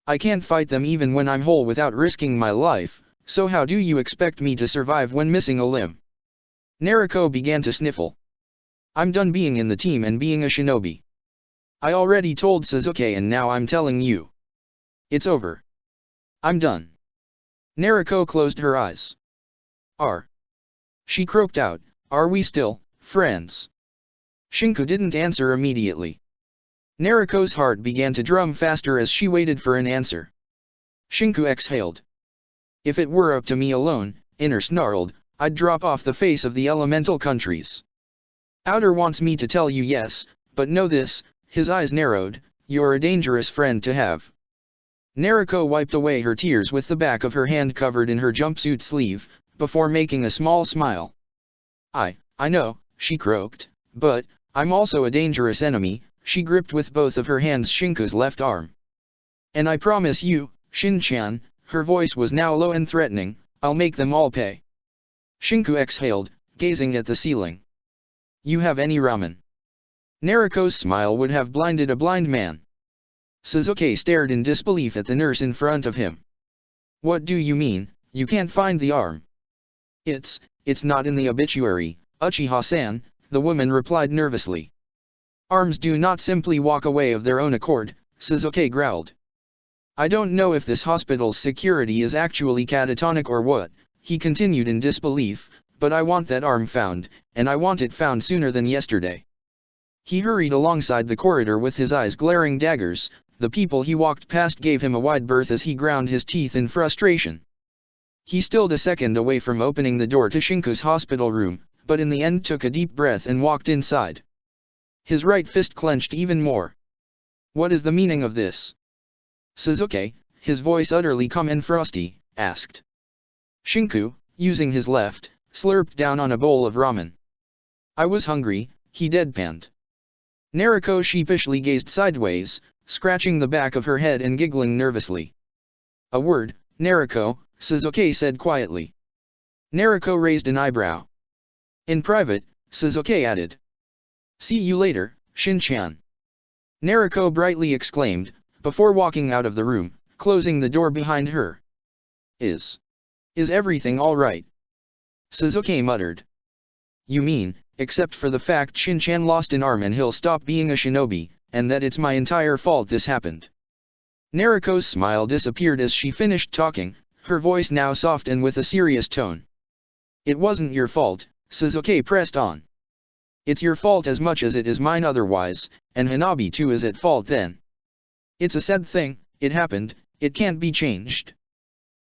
I can't fight them even when I'm whole without risking my life, so how do you expect me to survive when missing a limb? Nariko began to sniffle. I'm done being in the team and being a shinobi. I already told Sasuke and now I'm telling you. It's over. I'm done. Nariko closed her eyes. She croaked out, are we still friends? Shinku didn't answer immediately. Nariko's heart began to drum faster as she waited for an answer. Shinku exhaled. If it were up to me alone, Inner snarled, I'd drop off the face of the elemental countries. Outer wants me to tell you yes, but know this, his eyes narrowed, you're a dangerous friend to have. Nariko wiped away her tears with the back of her hand covered in her jumpsuit sleeve, before making a small smile. I know, she croaked, but, I'm also a dangerous enemy. She gripped with both of her hands Shinku's left arm. And I promise you, Shin-chan, her voice was now low and threatening, I'll make them all pay. Shinku exhaled, gazing at the ceiling. You have any ramen? Nariko's smile would have blinded a blind man. Sasuke stared in disbelief at the nurse in front of him. What do you mean, you can't find the arm? It's not in the obituary, Uchiha-san, the woman replied nervously. Arms do not simply walk away of their own accord, Sasuke growled. I don't know if this hospital's security is actually catatonic or what, he continued in disbelief, but I want that arm found, and I want it found sooner than yesterday. He hurried alongside the corridor with his eyes glaring daggers. The people he walked past gave him a wide berth as he ground his teeth in frustration. He stilled a second away from opening the door to Shinku's hospital room, but in the end took a deep breath and walked inside. His right fist clenched even more. What is the meaning of this? Sasuke, his voice utterly calm and frosty, asked. Shinku, using his left, slurped down on a bowl of ramen. I was hungry, he deadpanned. Nariko sheepishly gazed sideways, scratching the back of her head and giggling nervously. A word, Nariko, Sasuke said quietly. Nariko raised an eyebrow. In private, Sasuke added. See you later, Shin-chan. Nariko brightly exclaimed, before walking out of the room, closing the door behind her. Is everything all right? Sasuke muttered. You mean, except for the fact Shin-chan lost an arm and he'll stop being a shinobi, and that it's my entire fault this happened. Nariko's smile disappeared as she finished talking, her voice now soft and with a serious tone. It wasn't your fault, Sasuke pressed on. It's your fault as much as it is mine otherwise, and Hanabi too is at fault then. It's a sad thing, it happened, it can't be changed.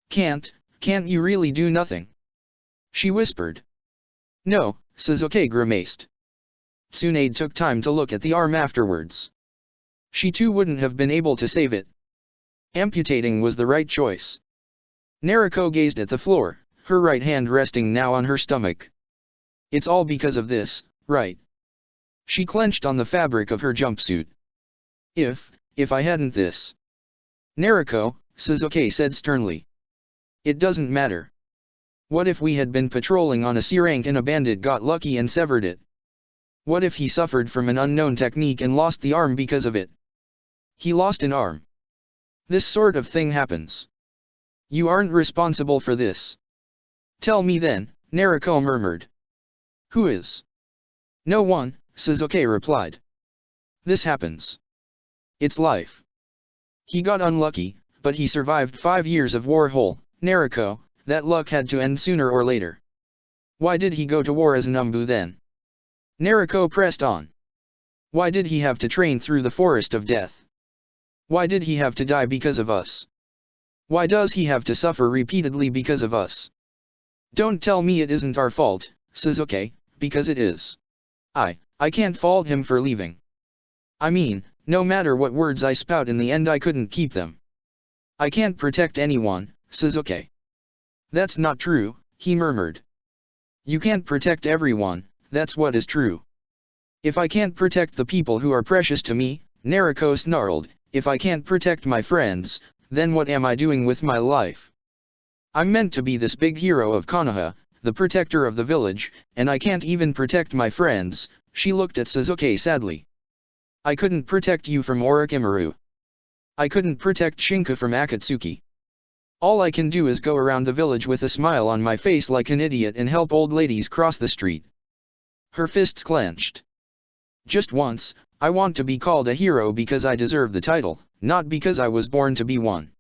Can't you really do nothing? She whispered. No, Sasuke grimaced. Tsunade took time to look at the arm afterwards. She too wouldn't have been able to save it. Amputating was the right choice. Naruko gazed at the floor, her right hand resting now on her stomach. It's all because of this, right? She clenched on the fabric of her jumpsuit. If I hadn't this. Naruko, Sasuke said sternly. It doesn't matter. What if we had been patrolling on a C rank and a bandit got lucky and severed it? What if he suffered from an unknown technique and lost the arm because of it? He lost an arm. This sort of thing happens. You aren't responsible for this. Tell me then, Naruko murmured. Who is? No one, Sasuke replied. This happens. It's life. He got unlucky, but he survived 5 years of war whole, Naruko, that luck had to end sooner or later. Why did he go to war as an Umbu then? Naruko pressed on. Why did he have to train through the forest of death? Why did he have to die because of us? Why does he have to suffer repeatedly because of us? Don't tell me it isn't our fault, Sasuke, because it is. I can't fault him for leaving. I mean, no matter what words I spout in the end I couldn't keep them. I can't protect anyone, Sasuke. That's not true, he murmured. You can't protect everyone, that's what is true. If I can't protect the people who are precious to me, Naruko snarled, if I can't protect my friends, then what am I doing with my life? I'm meant to be this big hero of Konoha, the protector of the village, and I can't even protect my friends. She looked at Sasuke sadly. I couldn't protect you from Orochimaru. I couldn't protect Shinku from Akatsuki. All I can do is go around the village with a smile on my face like an idiot and help old ladies cross the street. Her fists clenched. Just once, I want to be called a hero because I deserve the title, not because I was born to be one.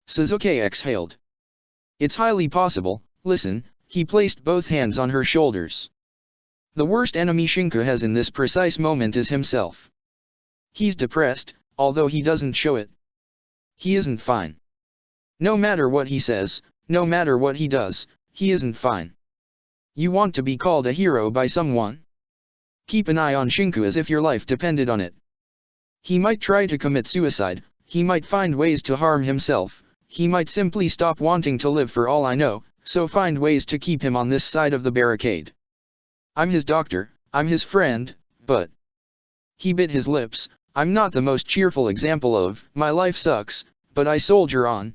Sasuke exhaled. It's highly possible, listen, he placed both hands on her shoulders. The worst enemy Shinku has in this precise moment is himself. He's depressed, although he doesn't show it. He isn't fine. No matter what he says, no matter what he does, he isn't fine. You want to be called a hero by someone? Keep an eye on Shinku as if your life depended on it. He might try to commit suicide, he might find ways to harm himself, he might simply stop wanting to live for all I know, so find ways to keep him on this side of the barricade. I'm his doctor, I'm his friend, but... He bit his lips. I'm not the most cheerful example of, my life sucks, but I soldier on, ...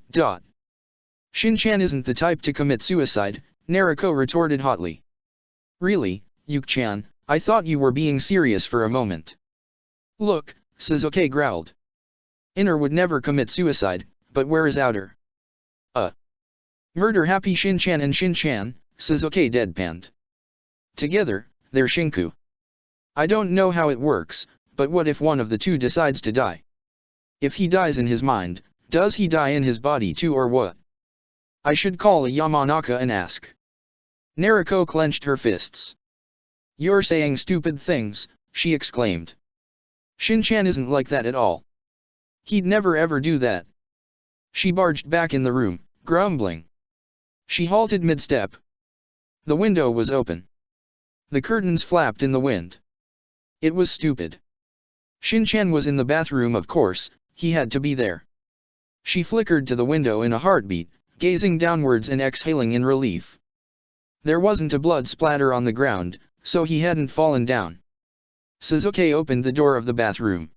Shin-chan isn't the type to commit suicide, Naruko retorted hotly. Really, Yuki-chan, I thought you were being serious for a moment. Look, Sasuke growled. Inner would never commit suicide, but where is outer? Murder-happy Shin-chan and Shin-chan, Sasuke deadpanned. Together, they're Shinku. I don't know how it works, but what if one of the two decides to die? If he dies in his mind, does he die in his body too or what? I should call a Yamanaka and ask. Naruko clenched her fists. You're saying stupid things, she exclaimed. Shin-chan isn't like that at all. He'd never ever do that. She barged back in the room, grumbling. She halted mid-step. The window was open. The curtains flapped in the wind. It was stupid. Shin-chan was in the bathroom, of course, he had to be there. She flickered to the window in a heartbeat, gazing downwards and exhaling in relief. There wasn't a blood splatter on the ground, so he hadn't fallen down. Sasuke opened the door of the bathroom.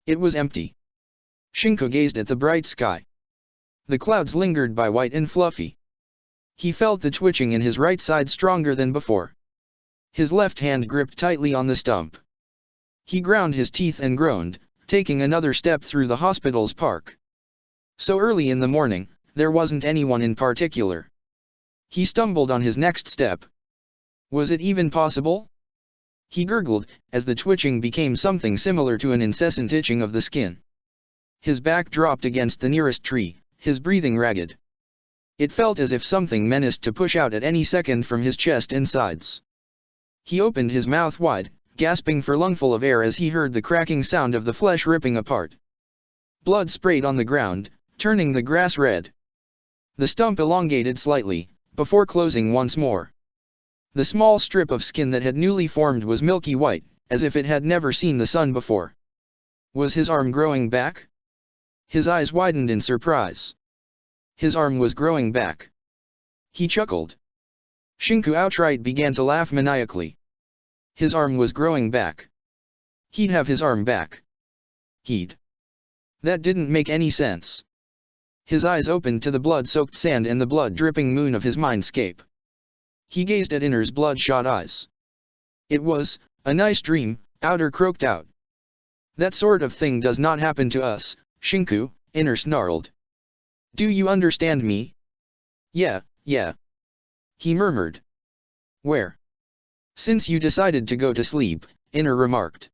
It was empty. Shinku gazed at the bright sky. The clouds lingered by white and fluffy. He felt the twitching in his right side stronger than before. His left hand gripped tightly on the stump. He ground his teeth and groaned, taking another step through the hospital's park. So early in the morning, there wasn't anyone in particular. He stumbled on his next step. Was it even possible? He gurgled, as the twitching became something similar to an incessant itching of the skin. His back dropped against the nearest tree, his breathing ragged. It felt as if something menaced to push out at any second from his chest and sides. He opened his mouth wide, gasping for lungful of air as he heard the cracking sound of the flesh ripping apart. Blood sprayed on the ground, turning the grass red. The stump elongated slightly, before closing once more. The small strip of skin that had newly formed was milky white, as if it had never seen the sun before. Was his arm growing back? His eyes widened in surprise. His arm was growing back. He chuckled. Shinku outright began to laugh maniacally. His arm was growing back. He'd have his arm back. He'd. That didn't make any sense. His eyes opened to the blood-soaked sand and the blood-dripping moon of his mindscape. He gazed at Inner's bloodshot eyes. It was a nice dream, Outer croaked out. That sort of thing does not happen to us, Shinku, Inner snarled. Do you understand me? Yeah. He murmured. Where? Since you decided to go to sleep, Inner remarked.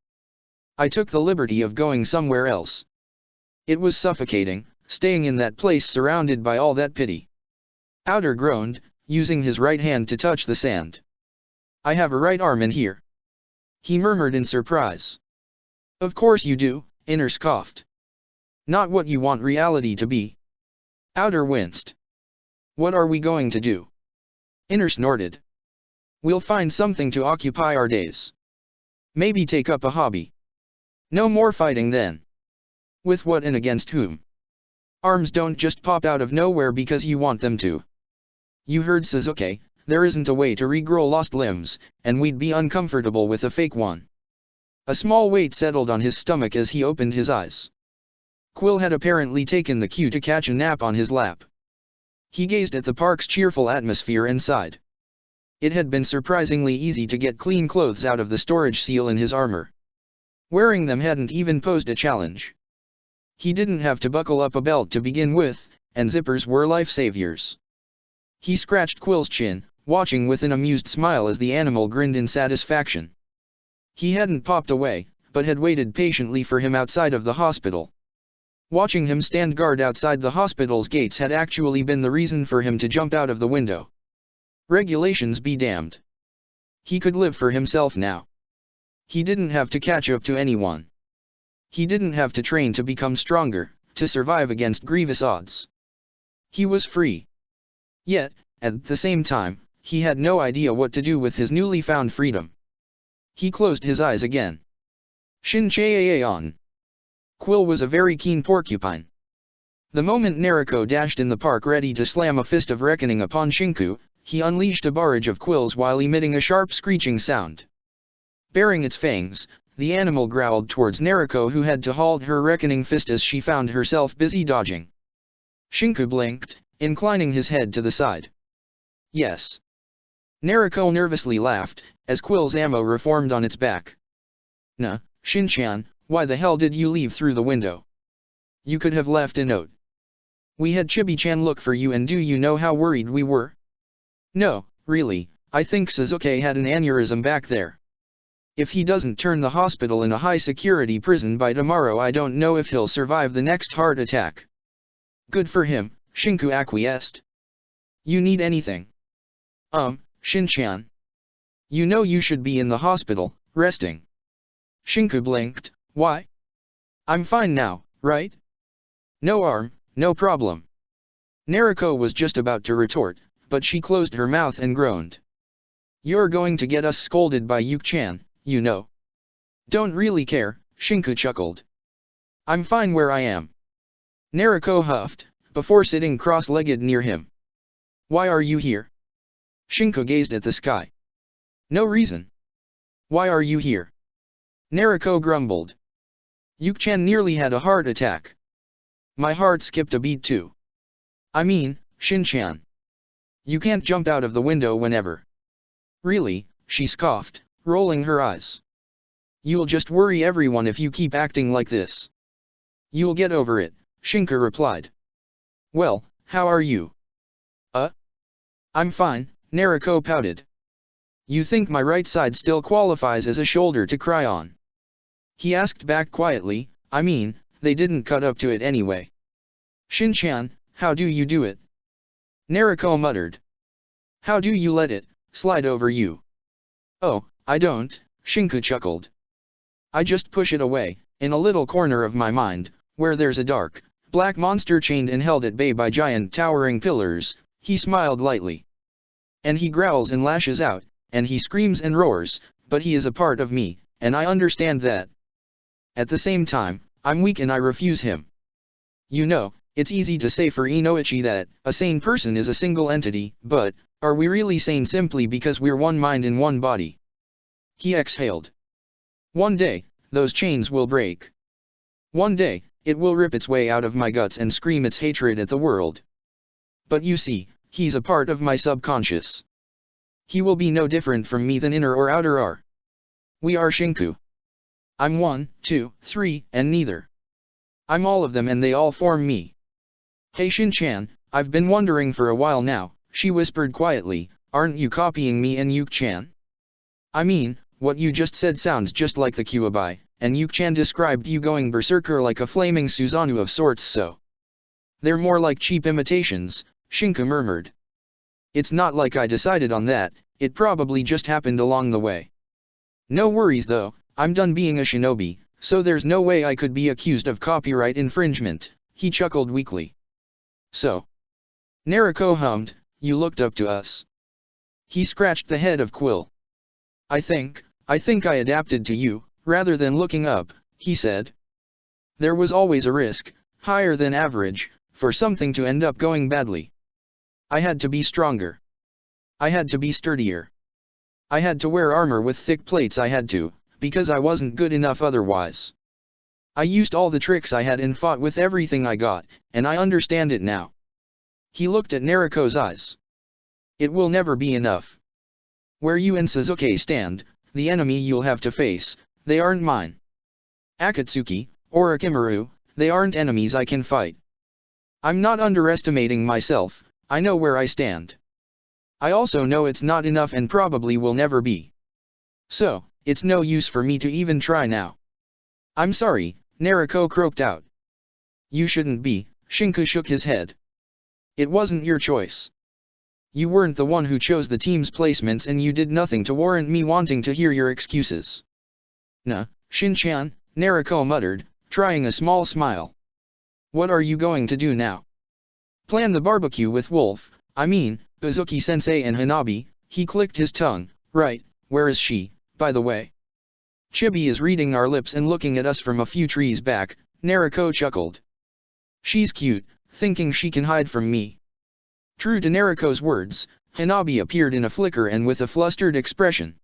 I took the liberty of going somewhere else. It was suffocating, staying in that place surrounded by all that pity. Outer groaned, using his right hand to touch the sand. I have a right arm in here. He murmured in surprise. Of course you do, Inner scoffed. Not what you want reality to be. Outer winced. What are we going to do? Inner snorted. We'll find something to occupy our days. Maybe take up a hobby. No more fighting then. With what and against whom? Arms don't just pop out of nowhere because you want them to. You heard Sasuke, there isn't a way to regrow lost limbs, and we'd be uncomfortable with a fake one. A small weight settled on his stomach as he opened his eyes. Quill had apparently taken the cue to catch a nap on his lap. He gazed at the park's cheerful atmosphere and sighed. It had been surprisingly easy to get clean clothes out of the storage seal in his armor. Wearing them hadn't even posed a challenge. He didn't have to buckle up a belt to begin with, and zippers were life saviors. He scratched Quill's chin, watching with an amused smile as the animal grinned in satisfaction. He hadn't popped away, but had waited patiently for him outside of the hospital. Watching him stand guard outside the hospital's gates had actually been the reason for him to jump out of the window. Regulations be damned. He could live for himself now. He didn't have to catch up to anyone. He didn't have to train to become stronger, to survive against grievous odds. He was free. Yet, at the same time, he had no idea what to do with his newly found freedom. He closed his eyes again. Shin-chae-on. Quill was a very keen porcupine. The moment Naruko dashed in the park ready to slam a fist of reckoning upon Shinku, he unleashed a barrage of quills while emitting a sharp screeching sound. Baring its fangs, the animal growled towards Naruko, who had to halt her reckoning fist as she found herself busy dodging. Shinku blinked, inclining his head to the side. Yes. Naruko nervously laughed, as Quill's ammo reformed on its back. Nah, Shin-chan, why the hell did you leave through the window? You could have left a note. We had Chibi-chan look for you, and do you know how worried we were? No, really, I think Sasuke had an aneurysm back there. If he doesn't turn the hospital in a high-security prison by tomorrow, I don't know if he'll survive the next heart attack. Good for him, Shinku acquiesced. You need anything? Shin-chan. You know you should be in the hospital, resting. Shinku blinked. Why? I'm fine now, right? No arm, no problem. Naruko was just about to retort, but she closed her mouth and groaned. You're going to get us scolded by Yuki-chan, you know. Don't really care, Shinku chuckled. I'm fine where I am. Naruko huffed, before sitting cross-legged near him. Why are you here? Shinku gazed at the sky. No reason. Why are you here? Naruko grumbled. Yuki-chan nearly had a heart attack. My heart skipped a beat too. I mean, Shin-chan. You can't jump out of the window whenever. Really, she scoffed, rolling her eyes. You'll just worry everyone if you keep acting like this. You'll get over it, Shinku replied. Well, how are you? I'm fine, Naruko pouted. You think my right side still qualifies as a shoulder to cry on? He asked back quietly, I mean, they didn't cut up to it anyway. Shin-chan, how do you do it? Naruko muttered. How do you let it slide over you? Oh, I don't, Shinku chuckled. I just push it away, in a little corner of my mind, where there's a dark, black monster chained and held at bay by giant towering pillars. He smiled lightly. And he growls and lashes out, and he screams and roars, but he is a part of me, and I understand that. At the same time, I'm weak and I refuse him. You know, it's easy to say for Inoichi that a sane person is a single entity, but are we really sane simply because we're one mind in one body? He exhaled. One day, those chains will break. One day, it will rip its way out of my guts and scream its hatred at the world. But you see, he's a part of my subconscious. He will be no different from me than inner or outer are. We are Shinku. I'm 1, 2, 3, and neither. I'm all of them and they all form me. Hey Shin-chan, I've been wondering for a while now, she whispered quietly, aren't you copying me and Yuki-chan? I mean, what you just said sounds just like the Kyuubi, and Yuki-chan described you going berserker like a flaming Susanoo of sorts so. They're more like cheap imitations, Shinku murmured. It's not like I decided on that, it probably just happened along the way. No worries though, I'm done being a shinobi, so there's no way I could be accused of copyright infringement, he chuckled weakly. So. Nariko hummed, you looked up to us. He scratched the head of Quill. I think I adapted to you, rather than looking up, he said. There was always a risk, higher than average, for something to end up going badly. I had to be stronger. I had to be sturdier. I had to wear armor with thick plates I had to, because I wasn't good enough otherwise. I used all the tricks I had and fought with everything I got, and I understand it now. He looked at Nariko's eyes. It will never be enough. Where you and Sasuke stand, the enemy you'll have to face, they aren't mine. Akatsuki, or Orochimaru, they aren't enemies I can fight. I'm not underestimating myself, I know where I stand. I also know it's not enough and probably will never be. So, it's no use for me to even try now. I'm sorry, Nariko croaked out. You shouldn't be, Shinku shook his head. It wasn't your choice. You weren't the one who chose the team's placements and you did nothing to warrant me wanting to hear your excuses. Nah, Shin-chan, Nariko muttered, trying a small smile. What are you going to do now? Plan the barbecue with Wolf, I mean, Uzuki-sensei and Hanabi, he clicked his tongue, right, where is she, by the way? Chibi is reading our lips and looking at us from a few trees back, Nariko chuckled. She's cute, thinking she can hide from me. True to Nariko's words, Hanabi appeared in a flicker and with a flustered expression.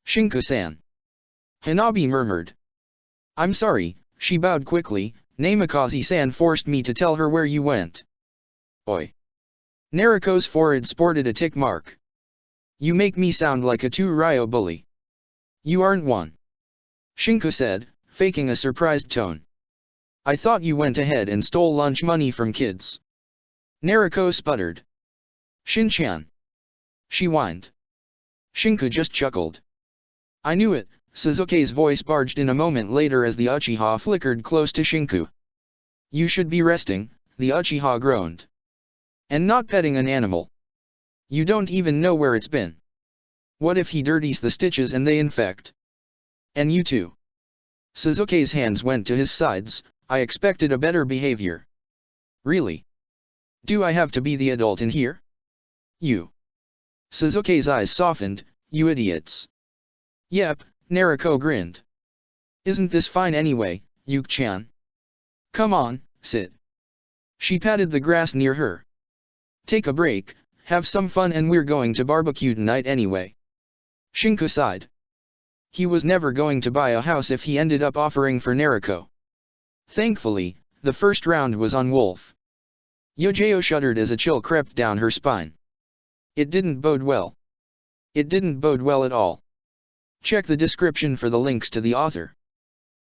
Shinku-san. Hanabi murmured. I'm sorry, she bowed quickly, Namikaze-san forced me to tell her where you went. Oi. Nariko's forehead sported a tick mark. You make me sound like a two-ryo bully. You aren't one. Shinku said, faking a surprised tone. I thought you went ahead and stole lunch money from kids. Nariko sputtered. Shin-chan. She whined. Shinku just chuckled. I knew it, Sasuke's voice barged in a moment later as the Uchiha flickered close to Shinku. You should be resting, the Uchiha groaned. And not petting an animal. You don't even know where it's been. What if he dirties the stitches and they infect? And you too. Sasuke's hands went to his sides, I expected a better behavior. Really? Do I have to be the adult in here? You. Sasuke's eyes softened, you idiots. Yep, Nariko grinned. Isn't this fine anyway, Yuki-chan? Come on, sit. She patted the grass near her. Take a break, have some fun and we're going to barbecue tonight anyway. Shinku sighed. He was never going to buy a house if he ended up offering for Nariko. Thankfully, the first round was on Wolf. Yojao shuddered as a chill crept down her spine. It didn't bode well. It didn't bode well at all. Check the description for the links to the author.